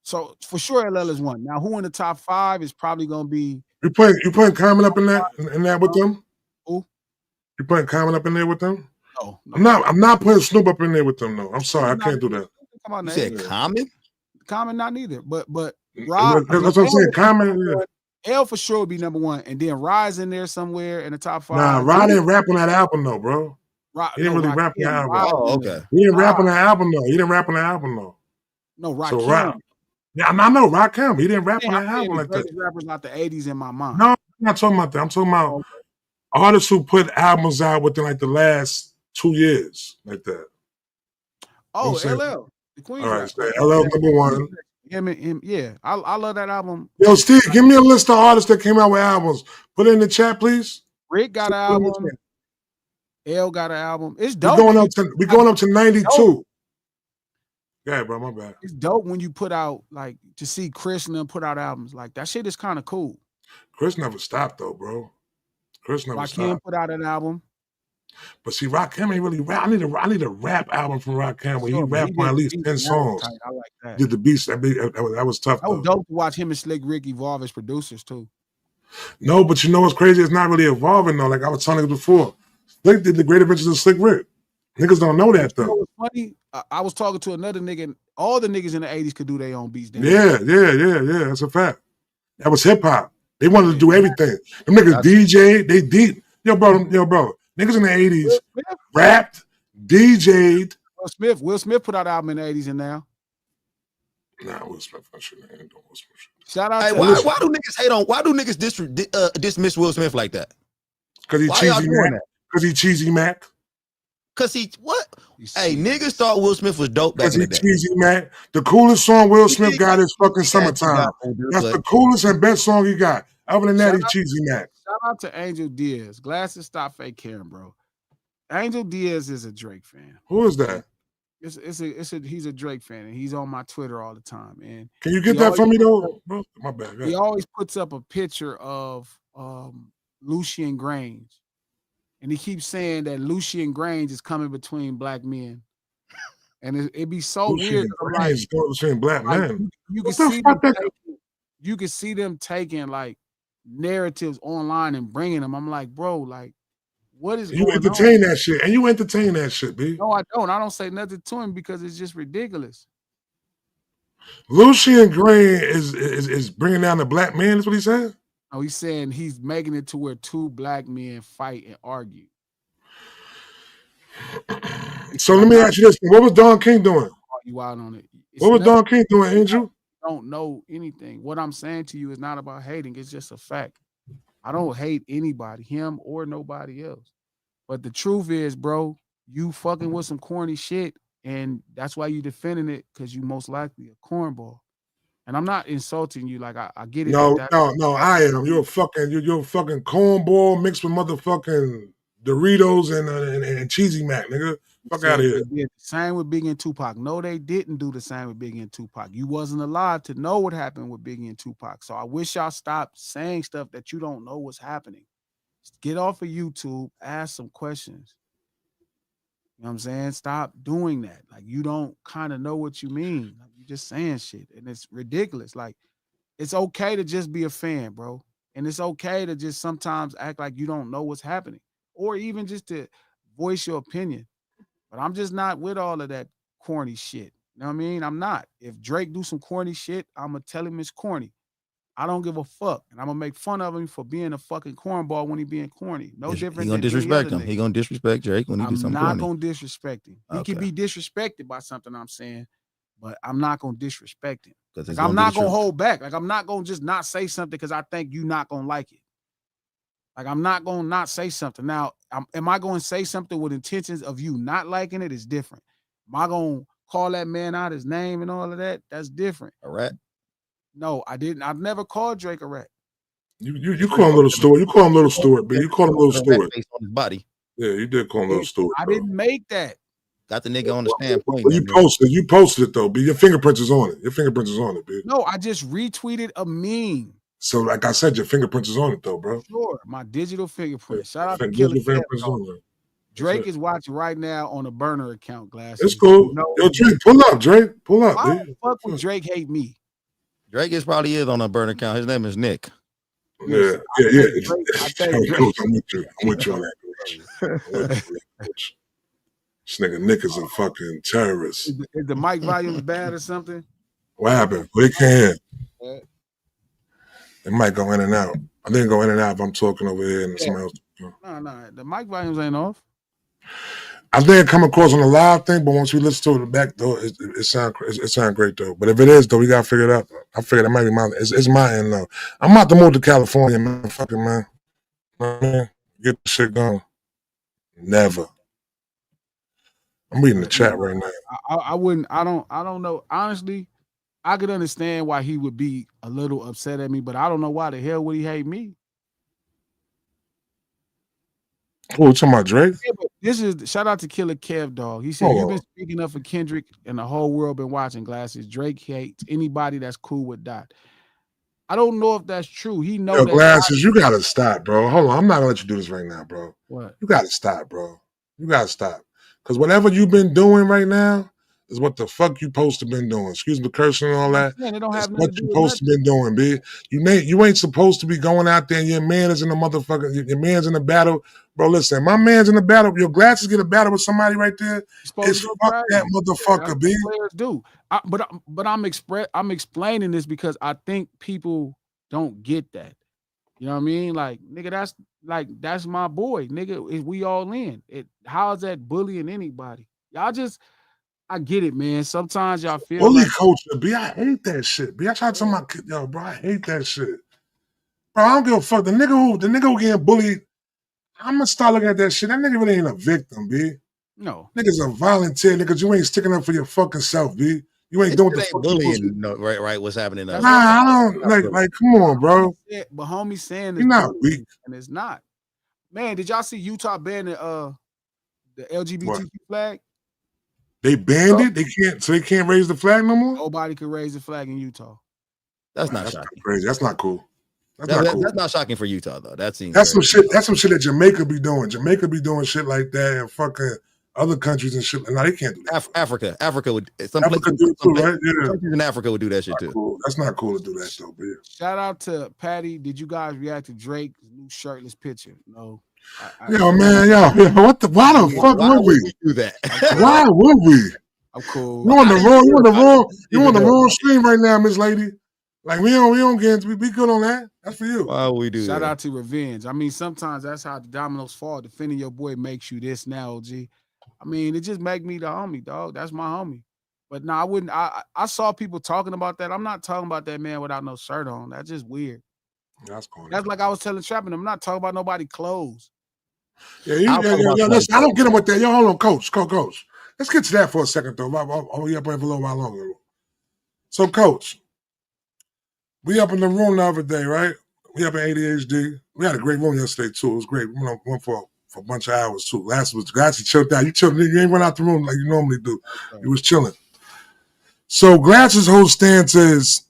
So for sure, LL is one. Now, who in the top 5 is probably gonna be? You putting Common up in that with them? Who? You putting Common up in there with them? No. I'm not putting Snoop up in there with them. No, I'm sorry, I can't do that. Come on, you said Common? Common, not neither. But Rob, that's what I'm saying. Common, L for sure would be number one, and then Rise in there somewhere in the top 5. Nah, Rod didn't rap on that album though, bro. He didn't really rap on that album. Oh, okay. He didn't rap on that album though. He didn't rap on that album though. No, Rakim. So Rock. Yeah, I know Rakim. He didn't rap on that album like that. Rappers out the 80s in my mind. No, I'm not talking about that. I'm talking about artists who put albums out within like the last 2 years, like that. Oh, LL, the Queen. All right, so LL number one. Him, yeah. I love that album. Yo, Steve, give me a list of artists that came out with albums. Put it in the chat, please. Rick got an album. L got an album. It's dope. We're going up to 92. Yeah, bro, my bad. It's dope when you put out, like, to see Chris and them put out albums. Like, that shit is kind of cool. Chris never stopped, though, bro. Chris never stopped. Rakim put out an album. But see, Rakim ain't really rap. I need a rap album from Rakim where he rapped on at least 10 songs. I like that. Did the beats. That was tough, though. That was dope to watch him and Slick Rick evolve as producers, too. No, but you know what's crazy? It's not really evolving, though. Like I was telling you before. Slick did the Great Adventures of Slick Rick. Niggas don't know that, though. You know what's funny? I was talking to another nigga, and all the niggas in the 80s could do their own beats. Yeah. That's a fact. That was hip-hop. They wanted to do everything. Them niggas DJ, they deep. Yo, bro. Niggas in the 80s rapped, DJ'd. Will Smith put out an album in the 80s and now. Nah, Will Smith, I shouldn't have done Will Smith. Shout out to why do niggas hate on? Why do niggas dismiss Will Smith like that? Because he cheesy Mac. Because he cheesy Mac. Cause he what? Hey, niggas thought Will Smith was dope back in the day. Cheesy Mac. The coolest song Will Smith got is fucking Summertime. That's the coolest and best song he got. Other than that, he's cheesy Mac. Shout out to Angel Diaz. Glasses stop fake caring, bro. Angel Diaz is a Drake fan. Who is that? He's a Drake fan, and he's on my Twitter all the time. And can you get that for me though? Bro, my bad. He always puts up a picture of Lucian Grange. And he keeps saying that Lucian Grange is coming between black men. And it'd be so weird. Like, between black men. You can see them taking like narratives online and bringing them. I'm like, bro, like, what is you entertain that shit? And you entertain that shit, B. No, I don't. I don't say nothing to him because it's just ridiculous. Lucian Grange is bringing down the black man. That's what he said. No, he's saying he's making it to where two black men fight and argue. So let me ask you this: what was Don King doing? You out on it? What was Don King doing, Angel? I don't know anything. What I'm saying to you is not about hating. It's just a fact. I don't hate anybody, him or nobody else. But the truth is, bro, you fucking with some corny shit, and that's why you defending it because you most likely a cornball. And I'm not insulting you. Like I get it. No, I am. You're a fucking cornball mixed with motherfucking Doritos and Cheesy Mac, nigga. Fuck out of here. The same with Biggie and Tupac. No, they didn't do the same with Biggie and Tupac. You wasn't alive to know what happened with Biggie and Tupac. So I wish y'all stopped saying stuff that you don't know what's happening. Just get off of YouTube, ask some questions. You know what I'm saying? Stop doing that. Like, you don't kind of know what you mean. Like, you're just saying shit, and it's ridiculous. Like, it's okay to just be a fan, bro. And it's okay to just sometimes act like you don't know what's happening, or even just to voice your opinion. But I'm just not with all of that corny shit. You know what I mean? I'm not. If Drake do some corny shit, I'm going to tell him it's corny. I don't give a fuck. And I'm gonna make fun of him for being a fucking cornball when he being corny. No He different gonna than any disrespect other him. nigga. He gonna disrespect Drake when he do I'm something not corny. gonna disrespect him. He can Okay. be disrespected by something I'm saying, but I'm not gonna disrespect him. 'Cause Like, it's I'm gonna be not the gonna truth. hold back. Like, I'm not gonna just not say something because I think you're not gonna like it. Like, I'm not gonna not say something. Now, am I gonna say something with intentions of you not liking it? Is different. Am I gonna call that man out his name and all of that? That's different. A rat? No, I didn't. I've never called Drake a rat. You call him Little Stewart. You call him Little Stewart, B. You call him Little Rat Stewart. face on his body. Yeah, you did call him Little Stewart. I bro. didn't make that. Got the nigga on the stand Well, pointing. you posted it though, B. Your fingerprints is on it. Your fingerprints is on it, B. No, I just retweeted a meme. So, like I said, your fingerprints is on it though, bro. Sure, my digital fingerprint. Shout out to Digital Killer Kev, fingerprints dog. on there. Drake is watching right now on a burner account, Glasses. It's cool. No, Yo, Drake, pull up, Drake. Pull up, why B. the fuck would Drake hate me? Drake is probably is on a burner account. His name is Nick. Yeah. I think Drake- Coach, I'm with you on that, Coach. I'm with you on that, Coach. This nigga Nick is a fucking terrorist. Is the mic volume bad or something? What happened? Well, they can't Yeah. hear. It might go in and out. I think go in and out if I'm talking over here and somebody else. No, the mic volumes ain't off. I think it come across on the live thing, but once we listen to it back though, it sound great though. But if it is though, we gotta figure it out. I figured it might be my it's my end though. I'm about to move to California, man. Fucking man. You know what I mean? Get the shit going. Never. I'm reading the chat right now. I wouldn't. I don't know. Honestly, I could understand why he would be a little upset at me, but I don't know why the hell would he hate me. Oh, you talking about Drake? Yeah, but this is shout out to Killer Kev, dog. He said Oh. you've been speaking up for Kendrick and the whole world been watching, Glasses. Drake hates anybody that's cool with Dot. I don't know if that's true. He know Yo, that Glasses, you gotta stop, bro. Hold on, I'm not gonna let you do this right now, bro. What? You gotta stop, bro. You gotta stop. Because whatever you've been doing right now is what the fuck you supposed to been doing. Excuse me, cursing and all that. Man, it don't That's have nothing what to you do with supposed to been doing, B. You ain't supposed to be going out there and your man is in the motherfucker. Your man's in the battle. Bro, listen, my man's in the battle. Your Glasses get a battle with somebody right there. It's to go fuck crazy. that motherfucker, That's B. what players do. But I'm explaining this because I think people don't get that. You know what I mean? Like, nigga, that's my boy, nigga. We all in. How is that bullying anybody? Y'all just, I get it, man. Sometimes y'all feel Bully like culture, B. I hate that shit, B. I try to tell my kid, yo, bro, I hate that shit. Bro, I don't give a fuck. The nigga who getting bullied, I'm gonna start looking at that shit. That nigga really ain't a victim, B. no. Niggas a volunteer, niggas. You ain't sticking up for your fucking self, B. You ain't doing what the fuck you supposed to bullying. No, right. What's happening? Nah, I don't like. Come on, bro. But homie saying You're not weak. and it's not. Man, did y'all see Utah ban the LGBTQ What? flag? They banned it. They can't. So they can't raise the flag no more. Nobody could raise the flag in Utah. That's not That's shocking. crazy. That's not cool. That's not cool. That's not shocking for Utah though. That seems That's some crazy. shit. That's some shit that Jamaica be doing. Jamaica be doing shit like that, and fucking other countries and shit. No, they can't do that. Africa would. Some Africa places, do it some too, right? Yeah. countries in Africa would do that shit Not too. cool. That's not cool to do that though, B. Shout out to Patty. Did you guys react to Drake's new shirtless picture? No. Yo, man, yo, what the? Why the fuck Why would we? do that? Why would we? I'm cool. You on the wrong stream right now, Miss Lady. Like we don't get we good on that. That's for you. Why would we do Shout that? out to Revenge. I mean, sometimes that's how the dominoes fall. Defending your boy makes you this now, OG. I mean, it just make me the homie, dog. That's my homie. But no, I wouldn't. I saw people talking about that. I'm not talking about that man without no shirt on. That's just weird. That's cool. That's like I was telling Trapping. I'm not talking about nobody clothes. Yeah, listen, I don't get him with that. Yo, hold on, coach. Let's get to that for a second, though. I'll be up here for a little while longer. So, coach, we up in the room the other day, right? We up in ADHD. We had a great room yesterday, too. It was great. We went for a bunch of hours, too. Last was Glassy chilled out. You chilled. You ain't run out the room like you normally do. You was chilling. So, Glass's whole stance is,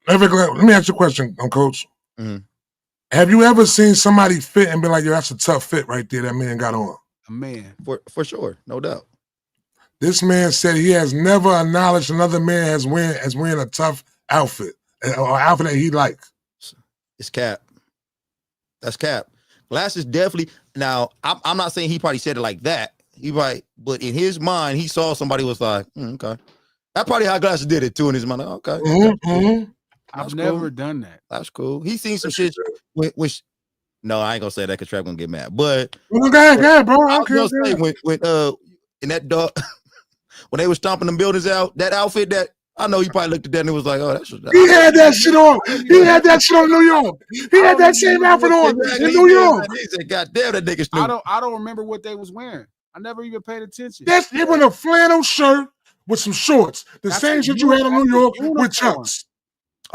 let me ask you a question, Coach. Mm-hmm. Have you ever seen somebody fit and been like, yo, that's a tough fit right there that man got on? A man. For sure, no doubt. This man said he has never acknowledged another man as wearing a tough outfit or outfit that he likes. It's cap. That's cap. Glasses definitely. Now, I'm not saying he probably said it like that. But in his mind, he saw somebody was like, okay. That's probably how Glasses did it too in his mind. Like, okay. Mm-hmm. I've never done that. That's cool. He seen some shit. No, I ain't gonna say that because Trap gonna get mad. But go ahead, bro. I was gonna say when in that dog when they was stomping them buildings out, that outfit that I know he probably looked at that and it was like, oh, that's what he had that shit on. He had that shit on in New York. He had that same outfit on in New York. He said, God damn, that nigga Snoop. I don't remember what they was wearing. I never even paid attention. It was a flannel shirt with some shorts. That's same shit you had in New York with Chucks.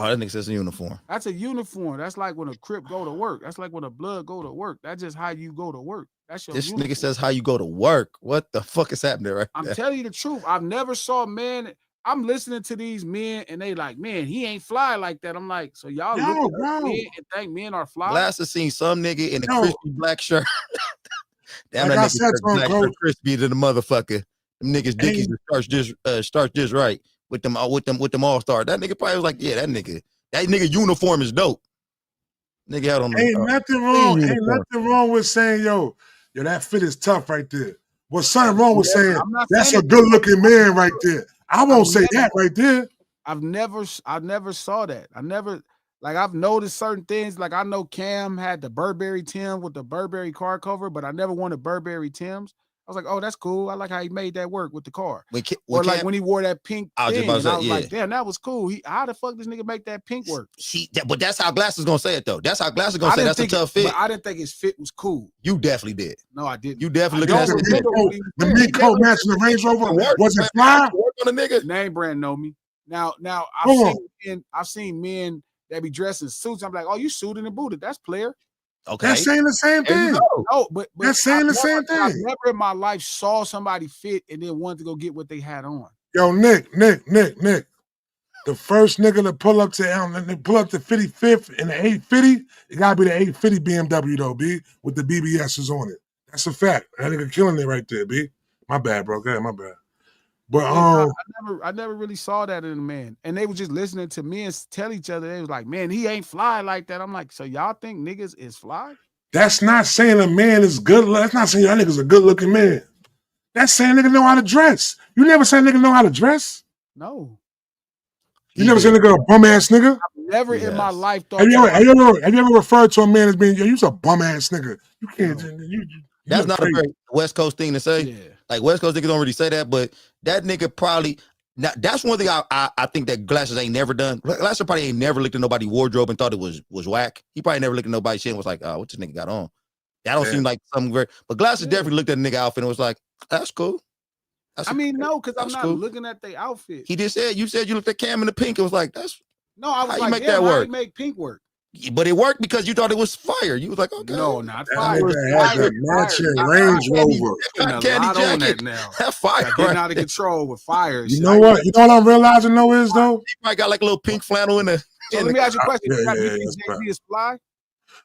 Oh, that nigga says a uniform. That's a uniform. That's like when a Crip go to work. That's like when a Blood go to work. That's just how you go to work. That's your This uniform. nigga says how you go to work. What the fuck is happening right I'm there? telling you the truth. I've never saw men. I'm listening to these men and they like, man, he ain't fly like that. I'm like, so y'all look at men and think men are fly? Glass has seen some nigga in a crispy black shirt. Damn, like that nigga black shirt crispy to the motherfucker. Them niggas dickies starts just right with them all stars. That nigga probably was like, yeah, that nigga uniform is dope. Nigga had on ain't nothing wrong. Ain't nothing wrong with saying, yo, that fit is tough right there. What's something wrong with saying that's a good looking man right there? I won't say that right there. I've never saw that. I've noticed certain things. Like I know Cam had the Burberry Tim with the Burberry car cover, but I never wanted Burberry Tims. I was like, oh, that's cool. I like how he made that work with the car. When he wore that pink thing, I was like, damn, that was cool. How the fuck this nigga make that pink work? But that's how Glass is gonna say it though. That's how Glass is gonna say that's a tough fit. But I didn't think his fit was cool. You definitely did. No, I didn't. You definitely looked at the mid coat matching the Range Rover. Was it fly? Work on the nigga. Name brand know me. Now I've seen men that be dressed in suits. I'm like, oh, you suited and booted. That's player. Okay. That's saying the same thing. No, but that's saying the same thing. I never in my life saw somebody fit and then wanted to go get what they had on. Yo, Nick. The first nigga to pull up to 55th in the 850, it gotta be the 850 BMW though, B, with the BBSs on it. That's a fact. That nigga killing it right there, B. My bad, bro. Okay, my bad. But I never really saw that in a man. And they were just listening to men tell each other, they was like, man, he ain't fly like that. I'm like, so y'all think niggas is fly? That's not saying a man is good. That's not saying y'all niggas a good looking man. That's saying nigga know how to dress. You never say nigga know how to dress? No. You never say nigga a bum ass nigga? I've never in my life thought. Have you ever referred to a man as being, yo, you's a bum ass nigga? You can't. That's not a very West Coast thing to say. Yeah. Like West Coast niggas don't really say that, but that nigga probably. Now, that's one thing I think that Glasses ain't never done. Glasses probably ain't never looked at nobody's wardrobe and thought it was whack. He probably never looked at nobody's shit and was like, oh, what this nigga got on? That don't seem like something very. But Glasses definitely looked at a nigga outfit and was like, that's cool. No, because I'm not looking at the outfit. He just said, you looked at Cam in the pink. It was like, that's. No, I was how like, you make that work? Make pink work. But it worked because you thought it was fire. You was like, okay. No, not that fire. Had the matching Range Rover. Candy jacket. Now. That fire. Getting out of control with fire. You know what? You know what I'm realizing though is though? He probably got like a little pink flannel in the. So let me ask you a question. Yeah, Jay-Z is fly?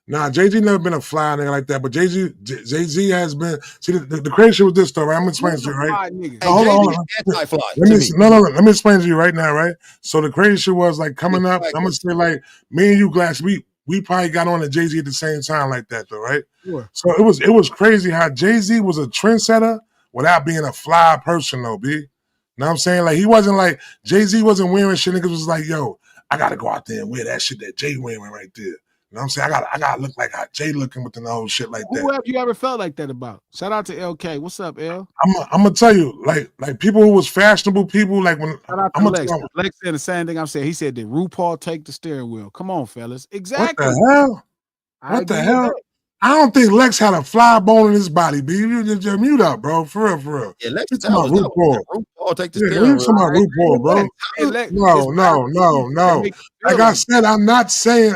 Nah, Jay-Z never been a fly nigga like that, but Jay-Z has been. See, the crazy shit with this though, right? I'm gonna explain to you, right? Hold on. Let me explain to you right now, right? So the crazy shit was like coming up. I'm gonna say like me and you, Glass, we probably got on to Jay-Z at the same time like that though, right? Sure. So it was crazy how Jay-Z was a trendsetter without being a fly person though, B. You know what I'm saying? Like he wasn't like Jay-Z wasn't wearing shit. Niggas was like, yo, I gotta go out there and wear that shit that Jay wearing right there. You know what I'm saying? I gotta look like how Jay looking with the whole shit like that. Who have you ever felt like that about? Shout out to LK. What's up, L? I'm gonna tell you, like people who was fashionable people, like when shout out to Lex. Lex said the same thing I'm saying. He said, did RuPaul take the steering wheel? Come on, fellas. Exactly. What the hell? What the hell? I don't think Lex had a fly bone in his body, B. You just mute up, bro. For real. Yeah, Lex talking about RuPaul. RuPaul take the steering wheel. Talking about RuPaul, bro. No. Like I said, I'm not saying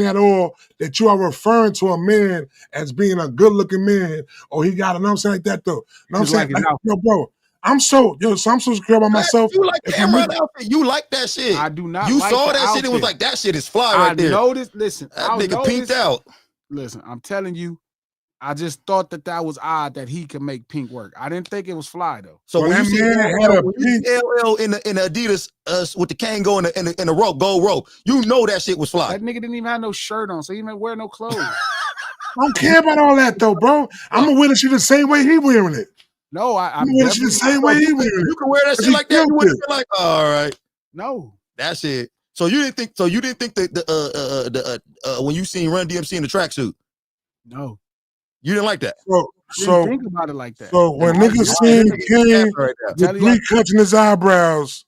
at all that you are referring to a man as being a good-looking man or he got, you know what I'm saying, like that though. You know what I'm saying? Like, yo, bro. I'm so secure about myself. You like Cameron outfit. You like that shit. I do not. You like saw the that outfit. shit. It was like that shit is fly right there. I noticed. Listen, that nigga pinked out. Listen, I'm telling you, I just thought that was odd that he could make pink work. I didn't think it was fly though. So when you see LL in the Adidas with the Kango and the rope, gold rope, you know that shit was fly. That nigga didn't even have no shirt on, so he didn't wear no clothes. I don't care about all that though, bro. I'm gonna wear the shit the same way he wearing it. No, I'm wearing the same way he wearing it. You can wear that shit like that. You wouldn't feel like, all right. No. That shit. So you didn't think that when you seen Run DMC in the tracksuit, No, you didn't like that. didn't think about it like that. So when niggas seen King with 3 cuts in his eyebrows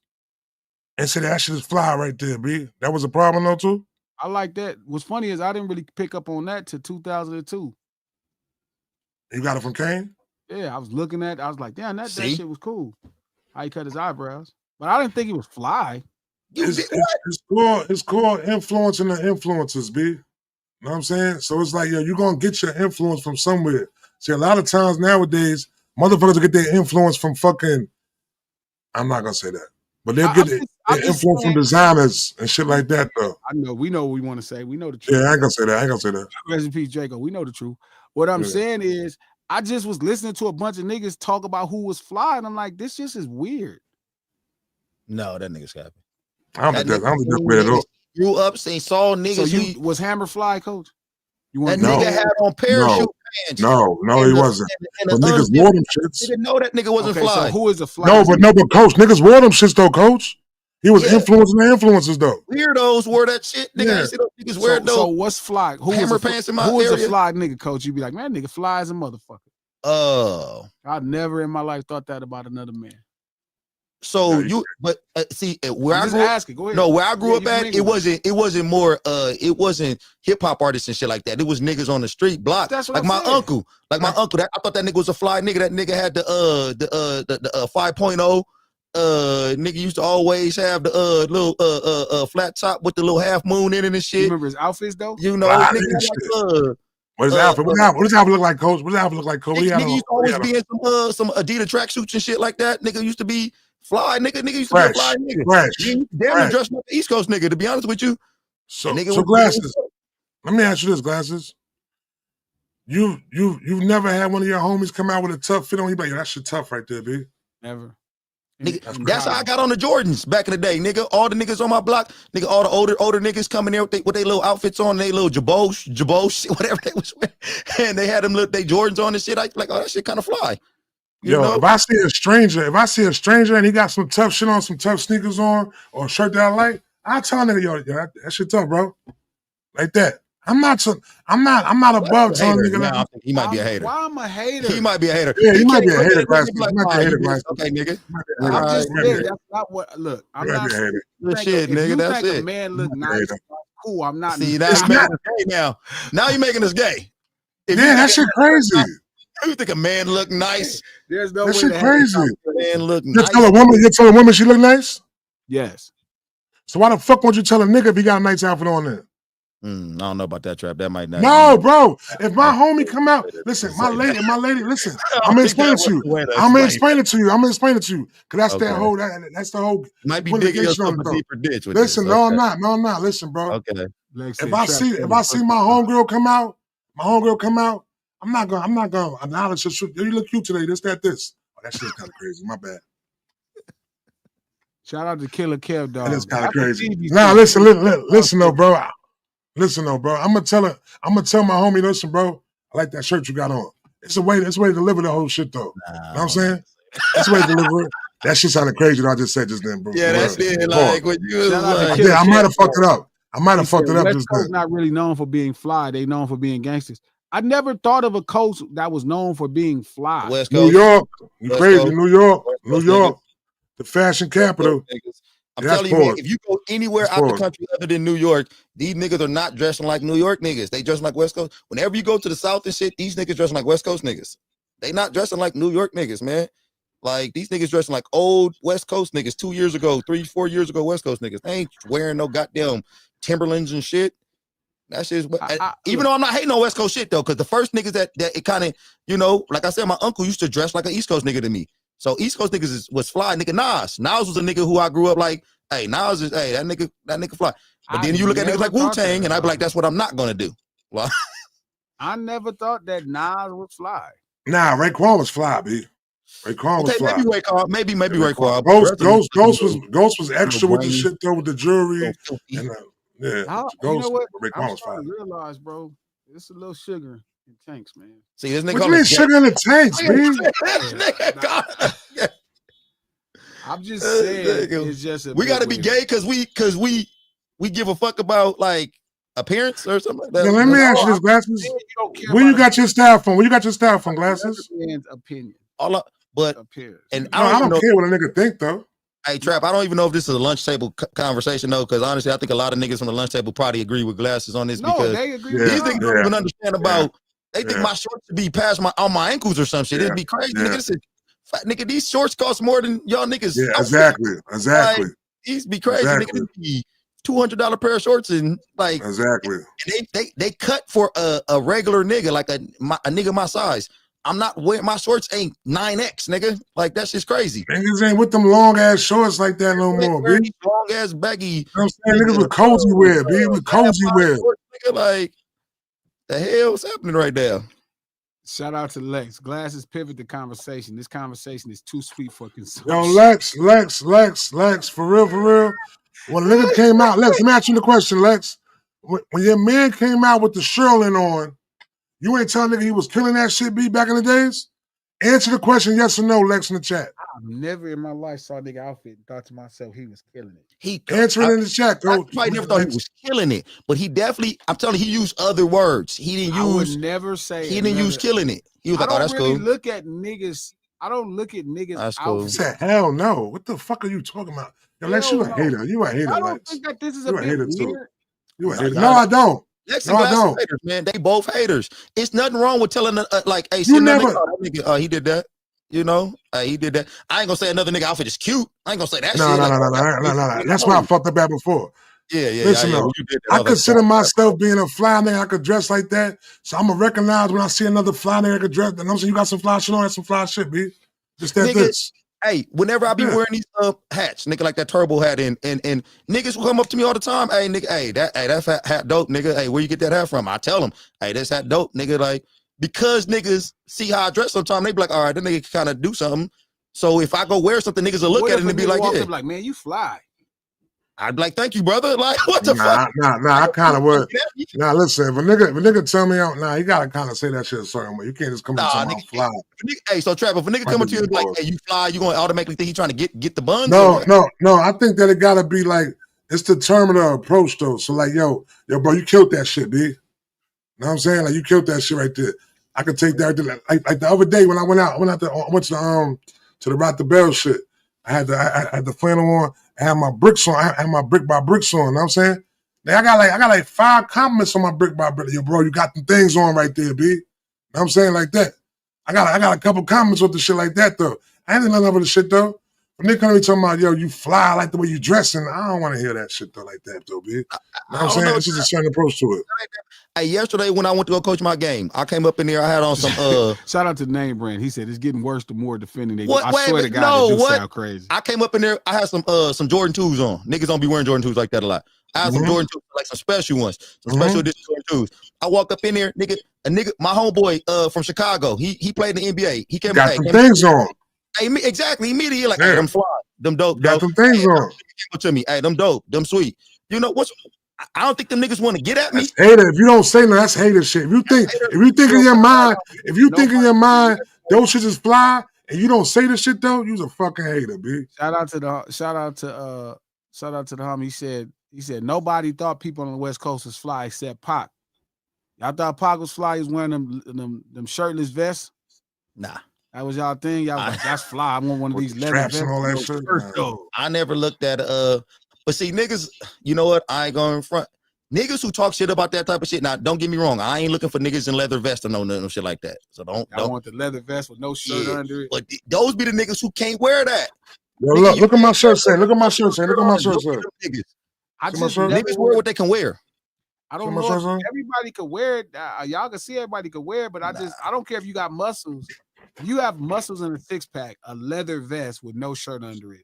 and said that shit is fly right there, B. That was a problem though too. I like that. What's funny is I didn't really pick up on that till 2002. You got it from Kane? Yeah, I was looking at. I was like, damn, that shit was cool. How he cut his eyebrows, but I didn't think he was fly. It's called influencing the influencers, B. You know what I'm saying? So it's like, yo, you're gonna get your influence from somewhere. See, a lot of times nowadays, motherfuckers will get their influence from fucking. I'm not gonna say that, but they'll get their influence from designers and shit like that, though. I know. We know what we want to say. We know the truth. Yeah, I ain't gonna say that. Rest in peace, Jacob. We know the truth. What I'm saying is, I just was listening to a bunch of niggas talk about who was fly, and I'm like, this just is weird. No, that nigga's happy. I don't think that's weird at all. Grew up, saw niggas. So was Hammer fly, coach? That nigga had on parachute pants. No, he wasn't. But niggas wore them shits. You didn't know that nigga wasn't fly. So who is a fly? No, but coach, niggas wore them shits though, coach. He was influencing the influencers though. Weirdos wore that shit. Nigga, I see those niggas wear those. So what's fly? Who Hammer pants in my Who is area? a fly nigga, coach? You'd be like, man, nigga fly as a motherfucker. Oh. I never in my life thought that about another man. So see where I grew up. Go ahead. No, where I grew up at, it wasn't more it wasn't hip hop artists and shit like that. It was niggas on the street block. That's what like my uncle. I thought that nigga was a fly nigga. That nigga had the 5.0. Nigga used to always have the little flat top with the little half moon in it and shit. You remember his outfits though? You know, nigga what his outfit? What does outfit look like, coach? What does outfit look like, coach? Nigga used to always be in some Adidas tracksuits and shit like that. Nigga used to be fly. Nigga used to be a fly nigga. Damn, dressed like the East Coast nigga. To be honest with you. So glasses. Let me ask you this, glasses. You've never had one of your homies come out with a tough fit on you, like, yo, that shit tough right there, B. Never. Nigga, that's how I got on the Jordans back in the day, nigga. All the niggas on my block, nigga, all the older niggas coming there with their little outfits on, they little jabos, shit, whatever they was wearing. And they had them they Jordans on and shit. Like, oh, that shit kind of fly. You know? If I see a stranger and he got some tough shit on, some tough sneakers on, or a shirt that I like, I tell a nigga, yo, that shit tough, bro. Like that. I'm not above telling nigga that. I think he might be a hater. Why am I a hater? He might be a hater. Yeah, he might be a hater, Glasses. He might be a hater, Glasses. Okay, nigga. I'm just saying, that's not what. Look, I'm not. Shit, nigga, that's it. A man look nice. Cool. I'm not. See, that's making us gay now. Now you're making us gay. That shit crazy. You think a man look nice? There's no way. That shit crazy. Man look you nice. You tell a woman she look nice? Yes. So why the fuck won't you tell a nigga if he got a nice outfit on there? I don't know about that, Trap. That might not. No, bro. If my homie come out, listen, my lady, listen. I'm gonna explain it to you. I'm gonna explain it to you. Cause that's that's the whole. Might be digging yourself a deeper ditch. Listen, no, I'm not. Listen, bro. Okay. If I see my homegirl come out, I'm not gonna acknowledge her. You look cute today. This. Oh, that shit's kind of crazy. My bad. Shout out to Killer Kev, dog. That is kind of crazy. Nah, listen though, bro. Listen though, bro. I'm gonna tell my homie, listen, bro. I like that shirt you got on. It's a way to deliver the whole shit though. You know what I'm saying? It's a way to deliver it. That shit sounded crazy what I just said just then, bro. Yeah, that's it. Like what you was like. Yeah, I might have fucked it up. Just then. Not really known for being fly. They known for being gangsters. I never thought of a coach that was known for being fly. West Coast. New York. You crazy. New York. The fashion capital. I'm telling you, man, if you go anywhere out the country other than New York, these niggas are not dressing like New York niggas. They dress like West Coast. Whenever you go to the South and shit, these niggas dressing like West Coast niggas. They not dressing like New York niggas, man. Like these niggas dressing like old West Coast niggas 2 years ago, 3-4 years ago, West Coast niggas. They ain't wearing no goddamn Timberlands and shit. That shit is, even though I'm not hating on West Coast shit though, because the first niggas that it kind of, you know, like I said, my uncle used to dress like an East Coast nigga to me. So East Coast niggas was fly. Nigga Nas was a nigga who I grew up like, hey, Nas is, hey, that nigga fly. But then you look at niggas like Wu-Tang and I be like, that's what I'm not gonna do. Well, I never thought that Nas would fly. Nah, Raekwon was fly, B. Raekwon was fly. Maybe Raekwon. Ghost was extra with the shit though, with the jewelry. And, Ghost, you know what? Raekwon was fly. I realize, bro, it's a little sugar in tanks, man. See, this nigga. What you mean sugar in the tanks, I'm just saying, it's just we got to be gay because we we give a fuck about like appearance or something like that. Now, let me ask you this, Glasses. Where you got your style from? Where you got your style from, Glasses? Man's opinion. But appears. And no, I don't care what a nigga think though. Hey, Trap, I don't even know if this is a lunch table conversation though, because honestly, I think a lot of niggas from the lunch table probably agree with Glasses on this because they agree. These niggas don't even understand about. They think my shorts should be past on my ankles or some shit. It'd be crazy, nigga. Nigga, these shorts cost more than y'all niggas. Yeah, exactly. Like, these be crazy, nigga. These be $200 pair of shorts and like exactly. And they cut for a regular nigga like a nigga my size. I'm not wearing my shorts ain't 9X, nigga. Like that's just crazy. Niggas ain't with them long ass shorts like that no more, B. Long ass baggy. You know what I'm saying? Niggas with cozy wear, B. With cozy wear. Nigga, like the hell's happening right now? Shout out to Lex. Glasses pivot the conversation. This conversation is too sweet for consumption. Yo, Lex, for real. When a nigga came out, Lex, let me ask you the question, Lex. When your man came out with the Sherlin on, you ain't telling nigga he was killing that shit, B, back in the days? Answer the question, yes or no, Lex, in the chat. I've never in my life saw a nigga outfit and thought to myself he was killing it. Answer it in the chat, though. I never thought he was killing it, but he definitely, I'm telling you, he used other words. He didn't use. I would never say. He didn't use killing it. He was like, oh, that's cool. I don't look at niggas. That's cool. He said, hell no. What the fuck are you talking about? Yo, Lex, you a hater. You a hater, I don't Lex. think that this is You a hater bit too. weird. You a hater. No, I don't. Lex and Glass are haters, man. They both haters. It's nothing wrong with telling like, hey, you never. Nigga, he did that. You know, he did that. I ain't gonna say another nigga outfit is cute. I ain't gonna say that. No. That's why I fucked up at before. Yeah. Listen, though, I consider myself being a fly nigga. I could dress like that, so I'm gonna recognize when I see another fly nigga I could dress. And I'm saying you got some fly shit on, that's some fly shit, B. Just that this. Hey, whenever I be wearing these hats, nigga, like that turbo hat, and niggas will come up to me all the time. Hey, nigga, that hat dope, nigga. Hey, where you get that hat from? I tell them, hey, this hat dope, nigga. Like because niggas see how I dress sometimes, they be like, all right, that nigga can kind of do something. So if I go wear something, niggas will look at it and be like, yeah, like, man, you fly. I'd be like, thank you, brother. Like, what the fuck? Nah, I kind of would. Nah, listen, if a nigga tell me, you gotta kind of say that shit a certain way. You can't just come and tell me I'm fly. Hey, so Trap, if a nigga come up to you and be like, hey, you fly, you gonna automatically think he trying to get the buns? No. I think that it gotta be like, it's the terminal approach though. So like, yo, bro, you killed that shit, B. You know what I'm saying? Like, you killed that shit right there. I could take that like the other day when I went to the Rock the Bell shit. I had the flannel on. I had my bricks on. I had my brick by bricks on. You know what I'm saying? Like, I got like 5 compliments on my brick by brick. Yo, bro, you got them things on right there, B. You know what I'm saying? Like that. I got a couple comments with the shit like that though. I ain't nothing over the shit though. When they come to me talking about, yo, you fly, I like the way you dressing. I don't want to hear that shit though like that though, B. You know what I'm saying? It's just a certain approach to it. Hey, yesterday when I went to go coach my game, I came up in there. I had on some. Shout out to Name Brand. He said it's getting worse the more defending they. I swear to God, it do sound crazy. I came up in there. I had some Jordan 2s on. Niggas don't be wearing Jordan 2s like that a lot. I had some Jordan 2s, like some special ones, some special edition Jordan 2s. I walk up in there, nigga, my homeboy from Chicago. He played in the NBA. He came. Got some things on. Hey, exactly. Immediately, like, hey, them fly, them dope. Got some things on. To me, hey, them dope, them sweet. You know what's? I don't think them niggas want to get at me. That's hater. If you don't say no, that's hater shit. If you think in your mind, those shit is fly, and you don't say the shit though, you's a fucking hater, B. Shout out to the homie. He said nobody thought people on the West Coast was fly except Pac. Y'all thought Pac was fly. He was wearing them shirtless vests. Nah. That was y'all thing. Y'all was like, that's fly. I want one of these leather vests. And all that shit. I never looked at but see, niggas, you know what? I ain't going in front. Niggas who talk shit about that type of shit. Now, don't get me wrong. I ain't looking for niggas in leather vests or no shit like that. So don't. I want the leather vest with no shirt under it. But those be the niggas who can't wear that. Yo, look at my shirt saying. Look at my shirt saying. Niggas wear what they can wear. I don't know if everybody could wear it. Y'all can see everybody could wear it, but I don't care if you got muscles. If you have muscles in a 6-pack, a leather vest with no shirt under it,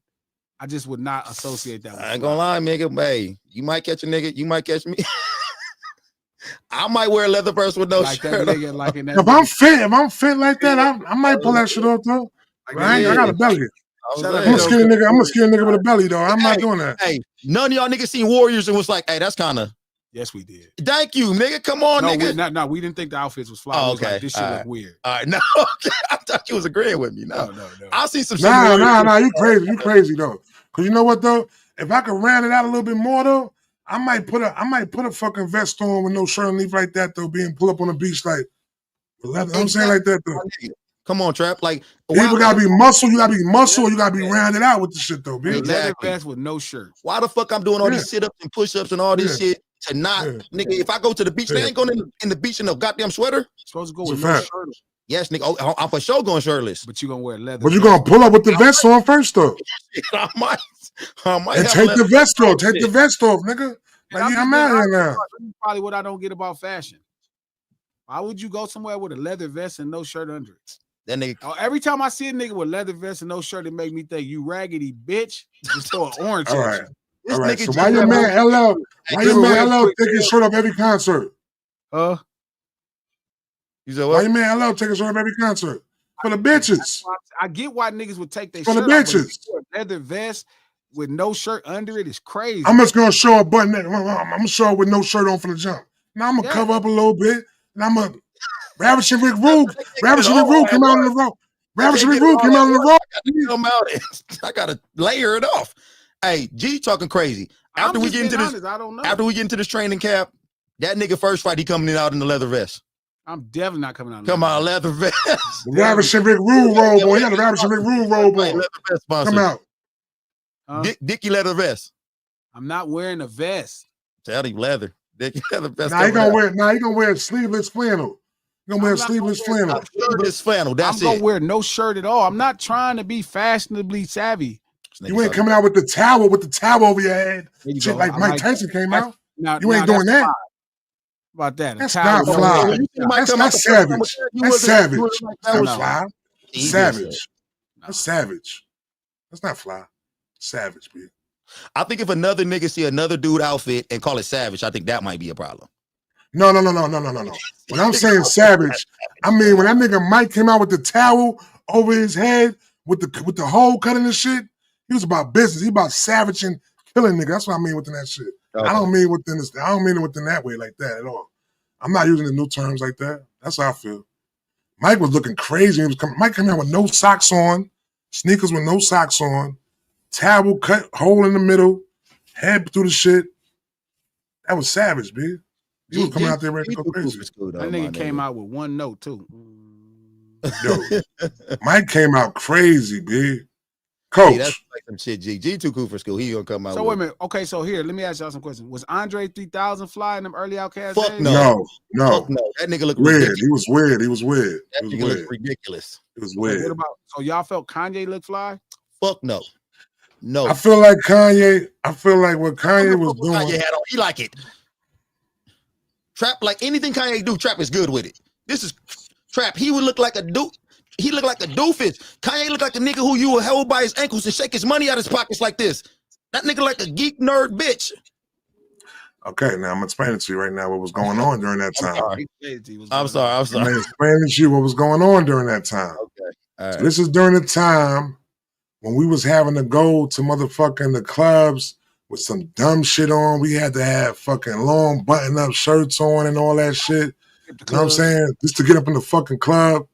I just would not associate that with I ain't gonna lie, nigga. Hey, you might catch a nigga, you might catch me. I might wear a leather vest with no shirt. If I'm fit like that, I might pull that shit off though. I got a belly. I'm a skinny nigga with a belly though. I'm not doing that. Hey, none of y'all niggas seen Warriors and was like, hey, that's kind of. Yes, we did. Thank you, nigga. Come on, nigga. We didn't think the outfits was fly. Oh, okay. Like, this shit look weird. All right, no, okay. I thought you was agreeing with me. No. I see some shit. Nah, you crazy though. Cause you know what though? If I could round it out a little bit more though, I might put a fucking vest on with no shirt and leave like that though, being pull up on the beach like leather. I'm saying like that though. Come on, Trap. Like people gotta be muscle, you gotta be muscle, you gotta be rounded out with the shit though, bitch. Leather vest with no shirt. Why the fuck I'm doing all these sit-ups and push-ups and all this shit to not nigga? If I go to the beach, they ain't going in the beach in a goddamn sweater. You're supposed to go with no shirt. Yes, nigga. Oh, I'm for sure going shirtless. But you gonna wear leather. But you gonna pull up with the vest on first though. I might and take the vest off. Take the vest off, nigga. Like, I'm out here now. That's probably what I don't get about fashion. Why would you go somewhere with a leather vest and no shirt under it? That nigga. Every time I see a nigga with leather vest and no shirt, it make me think you raggedy bitch. Just throw an orange. All right. All right. So why your man LL? Why your man LL take his shirt off every concert? You said what? Why your man LL take his shirt off every concert? For the bitches. I get why niggas would take their for shirt the bitches. off, but leather vest with no shirt under it is crazy. I'm just gonna show a button. I'm gonna show it with no shirt on for the jump. Now I'm gonna cover up a little bit, and I'm gonna Ravishing Rick Rule. Ravishing Rick Rule came out on the road. Ravishing Rick Rule came out on the road. I gotta layer it off. Hey, G talking crazy. After we get into this, I don't know. After we get into this training camp, that nigga first fight, he coming out in the leather vest. I'm definitely not coming out. Come on, leather vest. The Ravishing Rick Rule robe on. Yeah, the Ravishing Rick Rule robe on. Leather vest sponsor. Come out. Dickie leather vest. I'm not wearing a vest. Tell him leather. Dickie leather vest. Nah, he gonna wear sleeveless flannel. He gonna wear sleeveless flannel. Sleeveless flannel. That's it. I'm gonna wear no shirt at all. I'm not trying to be fashionably savvy. You ain't coming out with the towel over your head. Shit like Mike Tyson came out. You ain't doing that. About that. That's not fly. That's savage. That's savage. That's not fly. Savage. That's savage. That's not fly. Savage, man. I think if another nigga see another dude outfit and call it savage, I think that might be a problem. No. When I'm saying savage, I mean when that nigga Mike came out with the towel over his head with the hole cut in the shit, he was about business. He about savage and killing nigga. That's what I mean within that shit. Okay. I don't mean it within that way like that at all. I'm not using the new terms like that. That's how I feel. Mike was looking crazy. Mike came out with no socks on, sneakers with no socks on, towel cut, hole in the middle, head through the shit. That was savage, B. He was coming out there ready to go crazy. That nigga came out with one note too. Yo, Mike came out crazy, B. Coach. Hey, that's like some shit. G too cool for school. He gonna come out. So wait a minute. Okay, so here, let me ask y'all some questions. Was Andre 3000 fly in them early Outkast Fuck days? No. Fuck no. That nigga look weird. ridiculous. He was weird. That nigga look ridiculous. It was weird. What about? So y'all felt Kanye look fly? Fuck no. No. I feel like what Kanye was doing. Kanye had on. He like it. Trap, like anything Kanye do, Trap is good with it. This is Trap. He would look like a dude. He looked like a doofus. Kanye looked like a nigga who you would hold by his ankles and shake his money out his pockets like this. That nigga like a geek nerd bitch. Okay, now I'm explaining to you right now what was going on during that time. I'm sorry. I'm explaining to you what was going on during that time. Okay. All right. So this is during the time when we was having to go to motherfucking the clubs with some dumb shit on. We had to have fucking long button-up shirts on and all that shit. You know what I'm saying? Just to get up in the fucking club.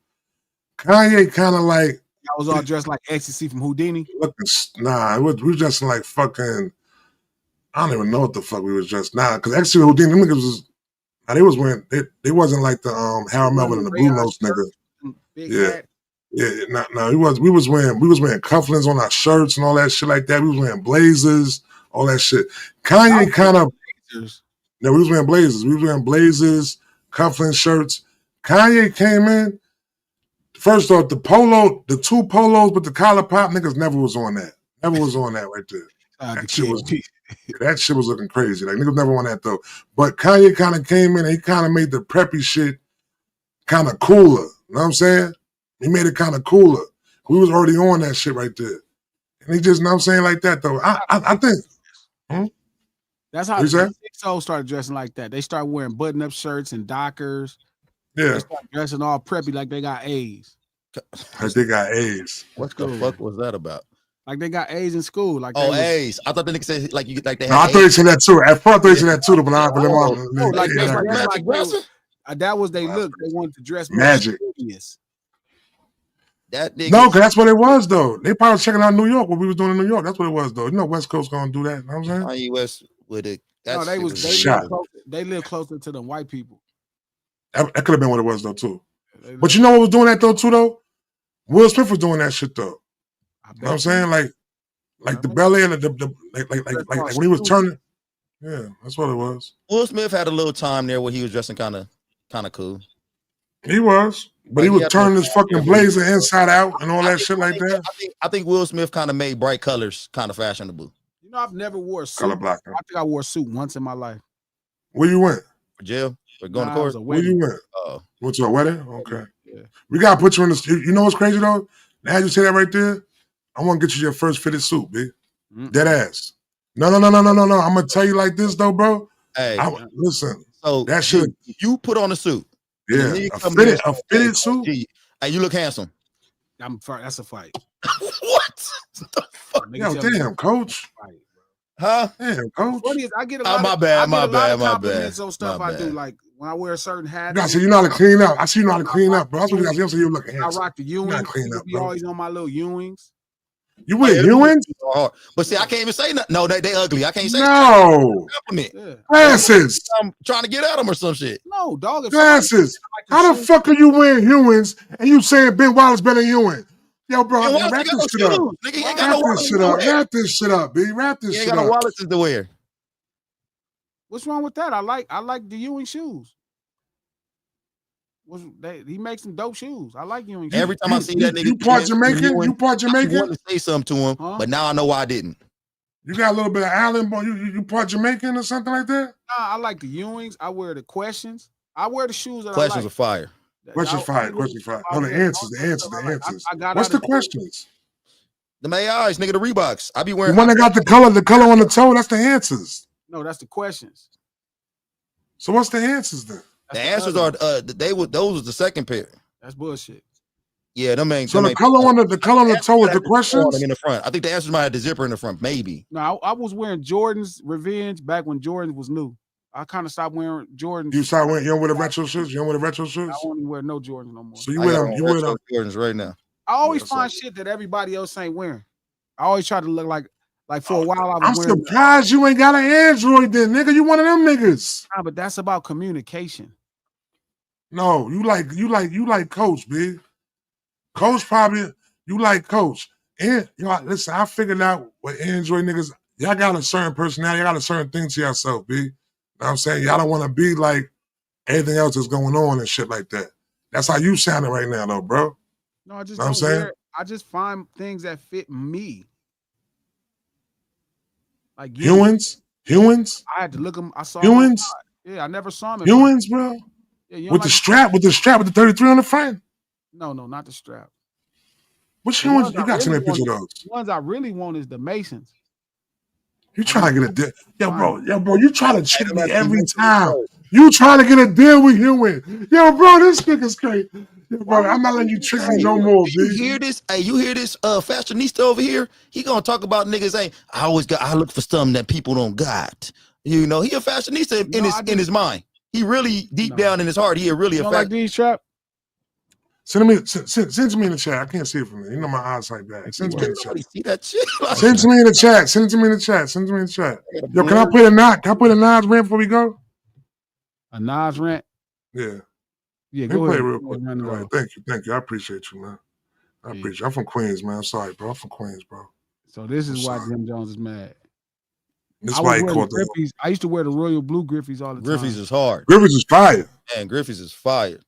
Kanye kind of like... I was all dressed like Ecstasy from Houdini? We was dressed like fucking... I don't even know what the fuck we was dressed. Because Ecstasy and Houdini, them niggas was... They was wearing... They wasn't like the Harold Melvin and the Blue Notes nigga. Yeah. Yeah, no, we was wearing cufflinks on our shirts and all that shit like that. We was wearing blazers, all that shit. Kanye kind of... No, we was wearing blazers. We was wearing blazers, cufflink shirts. Kanye came in... First off, the two polos, but the collar pop niggas never was on that. Never was on that right there. That shit was looking crazy. Like niggas never on that though. But Kanye kind of came in and he kind of made the preppy shit kind of cooler. You know what I'm saying? He made it kind of cooler. We was already on that shit right there. And he just, you know what I'm saying, like that though. I think. That's how the XO started dressing like that. They started wearing button-up shirts and Dockers. Yeah. They started dressing all preppy like they got A's. Like they got A's. What the fuck was that about? Like they got A's in school. Like A's. I thought the nigga said like you like they had. No, I thought you said that too. At first I thought you said that too, but that was they look. They wanted to dress Magic. That nigga. No, because that's what it was though. They probably checking out New York, what we was doing in New York. That's what it was though. You know West Coast gonna do that. You know what I'm saying? Kanye West with it. No, they shot. They live closer to the white people. That could have been what it was though too. They But live- you know what was doing that though too though? Will Smith was doing that shit though. I You know what bet I'm saying? Like I the mean- belly and like when he was turning. Yeah, that's what it was. Will Smith had a little time there where he was dressing kind of cool. He was, but Like, he was he had turning no his fucking time. blazer inside out and all that shit like that. I think Will Smith kind of made bright colors kind of fashionable. You know, I've never wore a suit. Color blocker. I think I wore a suit once in my life. Where you went? For jail? For going Nah, to it was court? a Where you wedding. went? Oh. Went to a wedding? Okay. Yeah. We gotta put you in the. You know what's crazy though? Now you say that right there. I want to get you your first fitted suit, B. Dead ass. No. I'm gonna tell you like this though, bro. Hey, listen. so that shit. You put on a suit. Yeah, a fitted suit. Hey, you look handsome. That's a fight. What? The fuck? Yo, damn, coach. Huh? Damn, coach. Funny is, I get a lot my of, bad, I get my a lot bad, of my compliments bad, on stuff my I do. bad. Like when I wear a certain hat. You gotta, you know how to clean up. I see you know how to clean up, bro. That's what you guys say. You look I handsome. rock the You gotta Ewings. clean up, Be bro. always on my little Ewings. You wear Ewings? But see, I can't even say nothing. No, they ugly. I can't say no compliment. Yeah. Glasses. I'm trying to get at them or some shit. No, dog. If Glasses. somebody- How the fuck are you wearing Ewings and you saying Ben Wallace better than Ewing? Yo, bro, Ben Wallace wrap ain't got this no shit up. shoes. Nigga, he ain't got Wrap no this shit up. Wrap this shit up, B. Wrap this He ain't shit got no up. Wallaces to wear. What's wrong with that? I like the Ewing shoes. He makes some dope shoes. I like Ewing shoes. Every time I see that nigga, You part Jamaican? You part I Jamaican? wanted to say something to him, but now I know why I didn't. You got a little bit of Allen, but you part Jamaican or something like that? Nah, I like the Ewings. I wear the Questions. I wear the shoes that Questions I like. are fire. Questions fire. Questions fire. No, the answers. The answers. The answers. What's the questions? The AIs, nigga, the Reeboks. I be The wearing. one that got the color on the toe. That's the answers. No, that's the Questions. So what's the answers then? The answers are those was the second pair. That's bullshit. Yeah, them ain't. So them the ain't- color on the toe is the questions. in the front. I think the answers might have the zipper in the front, maybe. No, I was wearing Jordan's Revenge back when Jordan was new. I kind of stopped wearing Jordans. You start wearing. You don't wear the retro shoes. You don't wear the retro I shoes. don't even wear no Jordans no more. So you wear them. You wear them. Jordans right now. I always Yeah, find shit that everybody else ain't wearing. I always try to look like for a while I was I'm wearing. surprised you ain't got an Android then, nigga. You one of them niggas. Nah, but that's about communication. No, you like Coach, B. Coach probably you like Coach. And you know, listen, I figured out what Android niggas, y'all got a certain personality, y'all got a certain thing to yourself, B. You know what I'm saying? Y'all don't want to be like anything else that's going on and shit like that. That's how you sounding right now, though, bro. No, I just Know what I'm don't saying? wear. I just find things that fit me. Like Humans? I had to look them. I saw Humans? Yeah, I never saw them. Humans, bro. Yeah, you don't With the strap, with the 33 on the front. No, not the strap. Which The humans? ones You I got to really see that picture of want- those. The ones I really want is the Masons. You trying to get a deal. Yo, bro, you trying to trick me every time. You trying to get a deal with Human. Yo, bro, this nigga's crazy. Yo, bro, I'm not letting you trick me no more, You B. hear this? Hey, you hear this? Fashionista over here. He gonna talk about niggas. Hey, I look for something that people don't got. You know, he a fashionista in his mind. He really deep down in his heart. He really You a don't like these trap? Send me in the chat. I can't see it from there. You know my eyesight bad. Send it to me in the chat. See that shit? Send it to me in the chat. Send it to me in the chat. Send it to me in the chat. Yo, can I play the Nas? Can I play the Nas rant before we go? A Nas rant? Yeah. Yeah, Let me go play ahead. it real quick. Run it All right, off. thank you. I appreciate you, man. I appreciate you. I'm from Queens, man. I'm sorry, bro. I'm from Queens, bro. So this is I'm why sorry. Jim Jones is mad. This I why was he wearing caught the that. Griffies. I used to wear the royal blue Griffies all the time. Griffey's is hard. Griffiths is fire. Man, Griffey's is fire.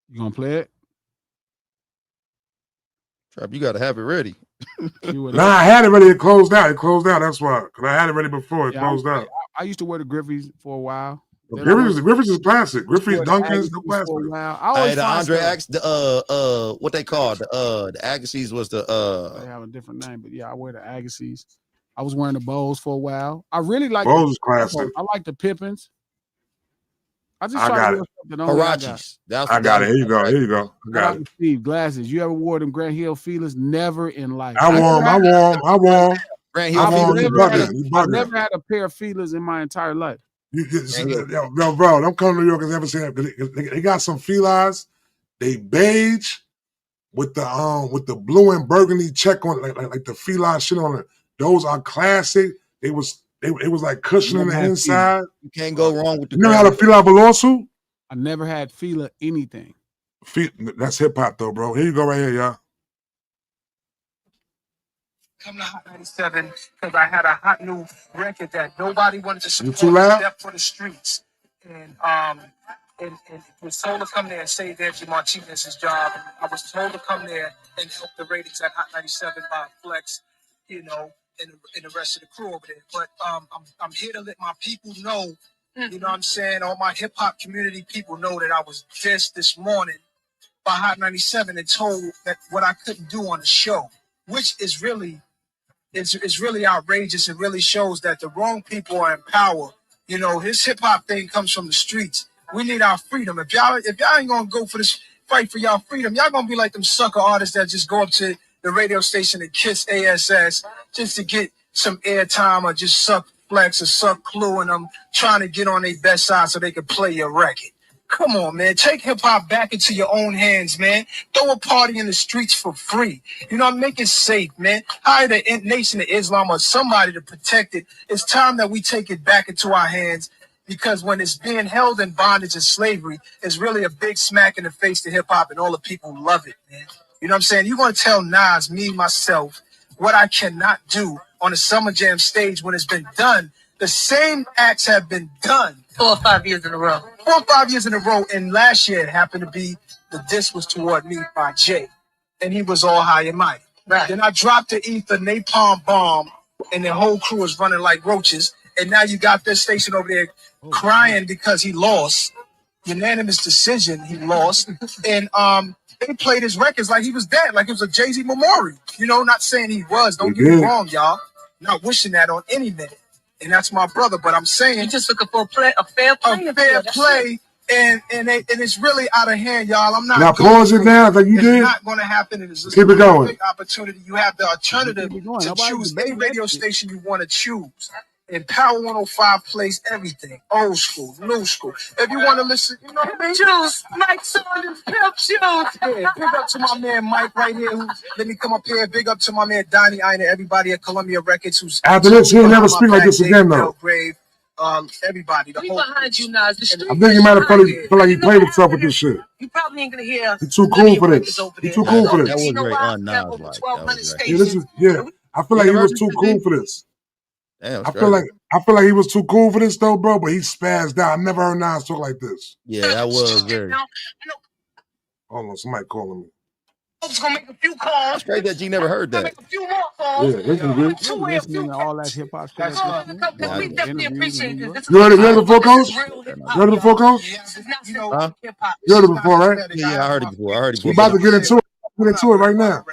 You gonna play it? Trap, you gotta have it ready. Nah, I had it ready. It closed out. That's why. Because I had it ready before. It closed out. I used to wear the Griffies for a while. Griffiths is classic. Griffiths, Duncan's, the classic. Hey, the Andre Ax, what they called the Agassiz was They have a different name, but yeah, I wear the Agassiz. I was wearing the Bows for a while. I really like Bows is classic. I like the Pippins. I just I try got to it. wear something only I got. Harachis. I got it. Here you go. Here you go. I got it. Steve, glasses. You ever wore them Grant Hill feelers? Never in life. I wore them. Grant, I've Come on, you never bugging. had a pair of feelers in my entire life. Yo, bro, don't come to New York and never see that. They got some felines. They beige with the blue and burgundy check on like the feline shit on it. Those are classic. It was like cushioning the inside. You can't go wrong with the. You never had a feline velour suit? I never had Fila anything. That's hip hop though, bro. Here you go right here, y'all. Come to Hot 97 because I had a hot new record that nobody wanted to support except for the streets. And it was told to come there and save Angie Martinez's job. I was told to come there and help the ratings at Hot 97 by Flex, you know, and the rest of the crew over there. But I'm here to let my people know, you know what I'm saying, all my hip hop community people know that I was dissed this morning by Hot 97 and told that what I couldn't do on the show, which is really it's really outrageous. It really shows that the wrong people are in power. You know, his hip hop thing comes from the streets. We need our freedom. If y'all ain't gonna go for this fight for y'all freedom, y'all gonna be like them sucker artists that just go up to the radio station and kiss ASS just to get some airtime or just suck Flex or suck Clue and them trying to get on their best side so they can play your record. Come on, man. Take hip-hop back into your own hands, man. Throw a party in the streets for free. You know, make it safe, man. Hire the Nation of Islam or somebody to protect it. It's time that we take it back into our hands because when it's being held in bondage and slavery, it's really a big smack in the face to hip-hop and all the people who love it, man. You know what I'm saying? You're going to tell Nas, me, myself, what I cannot do on a Summer Jam stage when it's been done. The same acts have been done 4 or 5 years in a row. 4 or 5 years in a row. And last year it happened to be the diss was toward me by Jay. And he was all high and mighty. Right. Then I dropped the ether napalm bomb and the whole crew was running like roaches. And now you got this station over there crying because he lost. Unanimous decision, he lost. And they played his records like he was dead, like it was a Jay-Z memorial. You know, not saying he was. Don't get me wrong, y'all. Not wishing that on any minute. And that's my brother, but I'm saying you just looking for a fair play, and it's really out of hand, y'all. I'm not. Now pause it now, like you did. It's not going to happen. It's just keep it going. Big opportunity. You have the alternative to choose any radio station you want to choose. And Power 105 plays everything, old school, new school. If you want to listen, you know what I mean? Choose Mike Saunders, Pimp Shoes. Yeah, big up to my man Mike right here. Let me come up here. Big up to my man Donnie Einer, everybody at Columbia Records. Who's after this, he'll never speak like this again, though. Belgrave, everybody. The whole behind you, Nas. I think he might have felt like he played himself with this shit. You probably ain't gonna hear. He's too cool for this. He's too cool for this. That was very un-Nas-like. Yeah, this is I feel like he was too cool for this. Damn, I feel like he was too cool for this though, bro. But he spazzed out. I never heard Nas talk like this. Yeah, that was very. Hold on, somebody calling me. I was gonna make a few calls. Straight that you never heard that. Make a few more calls. Yeah, listen, good. Listening to all that hip hop shit. We definitely appreciate this. You heard it before, Coach? You heard it before, Coach? Huh? You heard it before, right? Yeah, I heard it before. We're about to get into it. Get into it right now.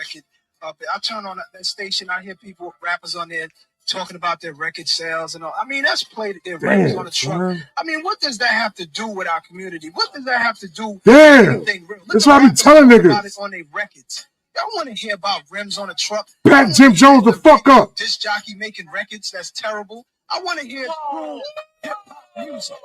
I turn on that station. I hear people, rappers on there talking about their record sales and all. I mean, that's played their records on the truck. Man. I mean, what does that have to do with our community? What does that have to do with anything real? That's what I be telling niggas. About it on their records. Y'all want to hear about rims on a truck? Back Jim Jones the fuck up. Disc jockey making records. That's terrible. I want to hear true hip hop music.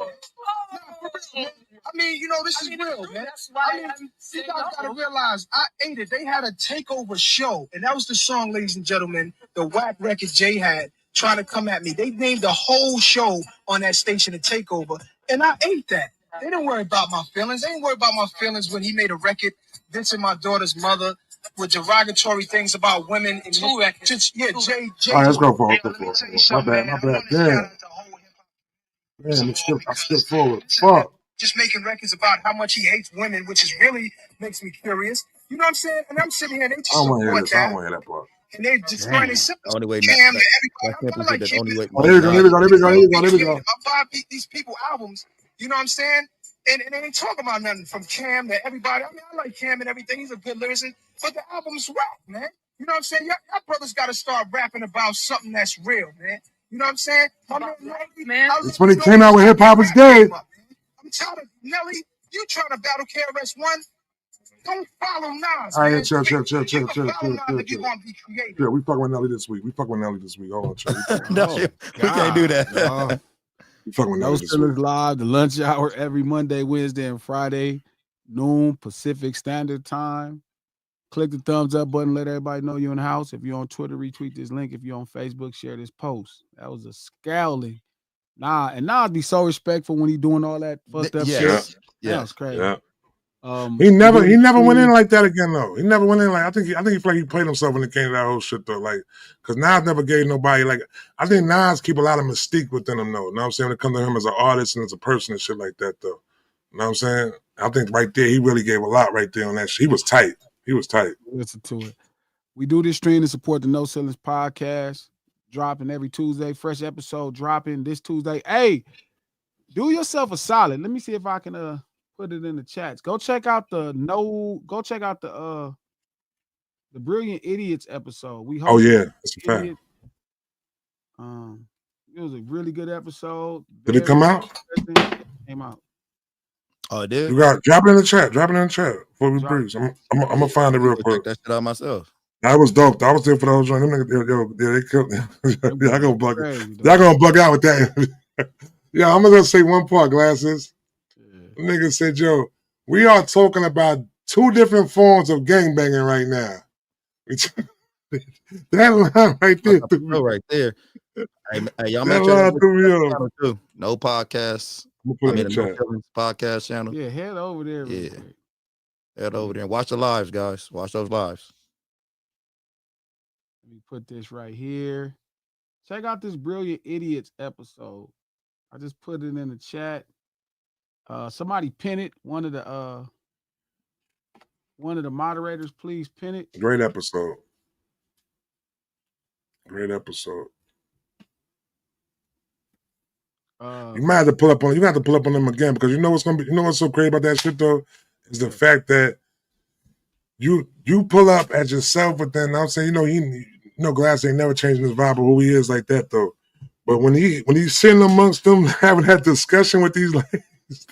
I mean, you know, this is real, man. I mean, you guys gotta realize, I ate it. They had a takeover show, and that was the song, ladies and gentlemen, the whack record Jay had trying to come at me. They named the whole show on that station a takeover, and I ate that. They didn't worry about my feelings. They didn't worry about my feelings when he made a record dissing my daughter's mother with derogatory things about women. And two records. Yeah, Jay. All right, let's go for it. My bad. Damn. Man, I skipped forward. Fuck. Just making records about how much he hates women, which is really makes me curious. You know what I'm saying? And I'm sitting here, they just support that. I don't want to hear that part. And they just find it simple. Only way. Here we go. I buy these people albums. You know what I'm saying? And they ain't talking about nothing from Cam to everybody. I mean, I like Cam and everything. He's a good lyricist, but the album's rap, man. You know what I'm saying? Y'all brothers got to start rapping about something that's real, man. You know what I'm saying? Man, it's when he came out with Hip Hop Is Dead. I'm tired of Nelly. You trying to battle KRS-One? Don't follow Nas. All right, Man. chill. You can follow Nas if you want to be creative. Yeah, we fucking with Nelly this week. Hold on, chill. No, we can't do that. No. We fucking with No Nelly this Ceilings week. Live, the lunch hour every Monday, Wednesday, and Friday, noon Pacific Standard Time. Click the thumbs up button. Let everybody know you're in the house. If you're on Twitter, retweet this link. If you're on Facebook, share this post. That was a scowling. Nas be so respectful when he doing all that fucked up shit. Yes. That was crazy. Yeah. He never went in like that again though. He never went in like I think he played himself when it came to that whole shit though. Like, cause Nas never gave nobody like I think Nas keep a lot of mystique within him though. You know what I'm saying? When it comes to him as an artist and as a person and shit like that though. You know what I'm saying? I think right there he really gave a lot right there on that shit. He was tight. Listen to it. We do this stream to support the No Ceilings podcast. Dropping every Tuesday. Fresh episode dropping this Tuesday. Hey, do yourself a solid. Let me see if I can put it in the chats. Go check out the Brilliant Idiots episode. We Oh yeah, that's a fact. It was a really good episode. Did it come out? It came out. Oh, it did? You got drop it in the chat. Before we breeze. I'm gonna find it real quick. Check that shit out myself. That was dope. I was there for the whole joint. Them niggas, they killed me. Y'all gonna bug out. Y'all gonna bug out with that. Yeah, I'm gonna say one part, Glasses. The nigga said, "Yo, we are talking about two different forms of gangbanging right now." That line right there. Right there. Hey, y'all That make sure line threw me off. too. No podcasts. I'm gonna put it in the No chat. Ceilings podcast channel. Yeah, head over there. Yeah. Head over there and watch the lives, guys. Watch those lives. Let me put this right here. Check out this Brilliant Idiots episode. I just put it in the chat. Somebody pin it. One of the moderators, please pin it. Great episode. You might have to pull up on. You got to pull up on them again because you know what's gonna be. You know what's so crazy about that shit though is the fact that you pull up as yourself, but then I'm saying Glass ain't never changing his vibe of who he is like that though. But when he's sitting amongst them having that discussion with these ladies,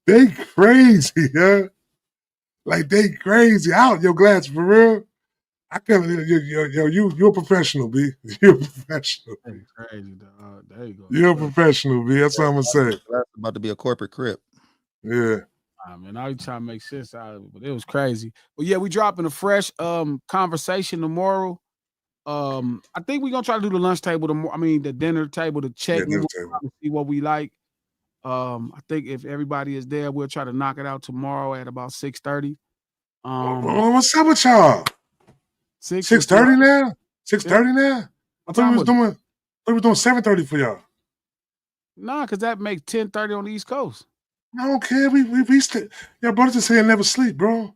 they crazy, yeah. Like they crazy out, yo, Glass, for real. I can't. You're a professional, B. You're a professional. Crazy, dog. There you go. You're a professional, B. That's what I'm gonna say. That's about to be a corporate crip. Yeah. I mean, I was trying to make sense out of it, but it was crazy. But yeah, we dropping a fresh conversation tomorrow. I think we're gonna try to do the lunch table tomorrow. I mean, the dinner table to check Yeah, to see what we like. I think if everybody is there, we'll try to knock it out tomorrow at about 6:30. What's up with y'all? 6:30 now? 6:30 now? I thought we was doing 7:30 for y'all. Nah, because that makes 10:30 on the East Coast. I don't care. We still. Your brother just said never sleep, bro.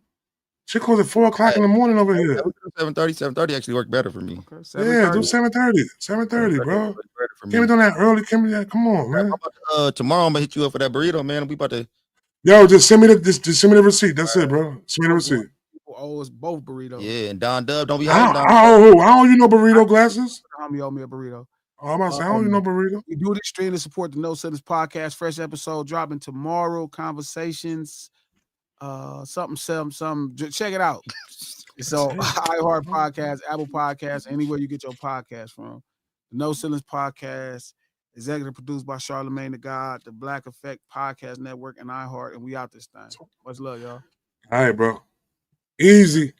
She calls at 4 o'clock in the morning over here. 7:30 actually worked better for me. Okay, yeah, do 7:30. 7:30, bro. Can't be doing that early. Come on, man. Tomorrow I'm gonna hit you up for that burrito, man. We about to. Yo, just send me the receipt. That's it, bro. Send me the receipt. Oh, it's both burritos. Yeah, and Don Dub, don't be I don't you know burrito Glasses. Homie owe me a burrito. Oh, I'm about to say, I don't you know burrito. We do this stream to support the No Ceilings podcast. Fresh episode dropping tomorrow. Conversations, something. Check it out. So iHeart Podcast, Apple Podcast, anywhere you get your podcast from. The No Ceilings podcast, executive produced by Charlemagne the God, the Black Effect Podcast Network, and iHeart. And we out this thing. Much love, y'all. All right, bro. Easy.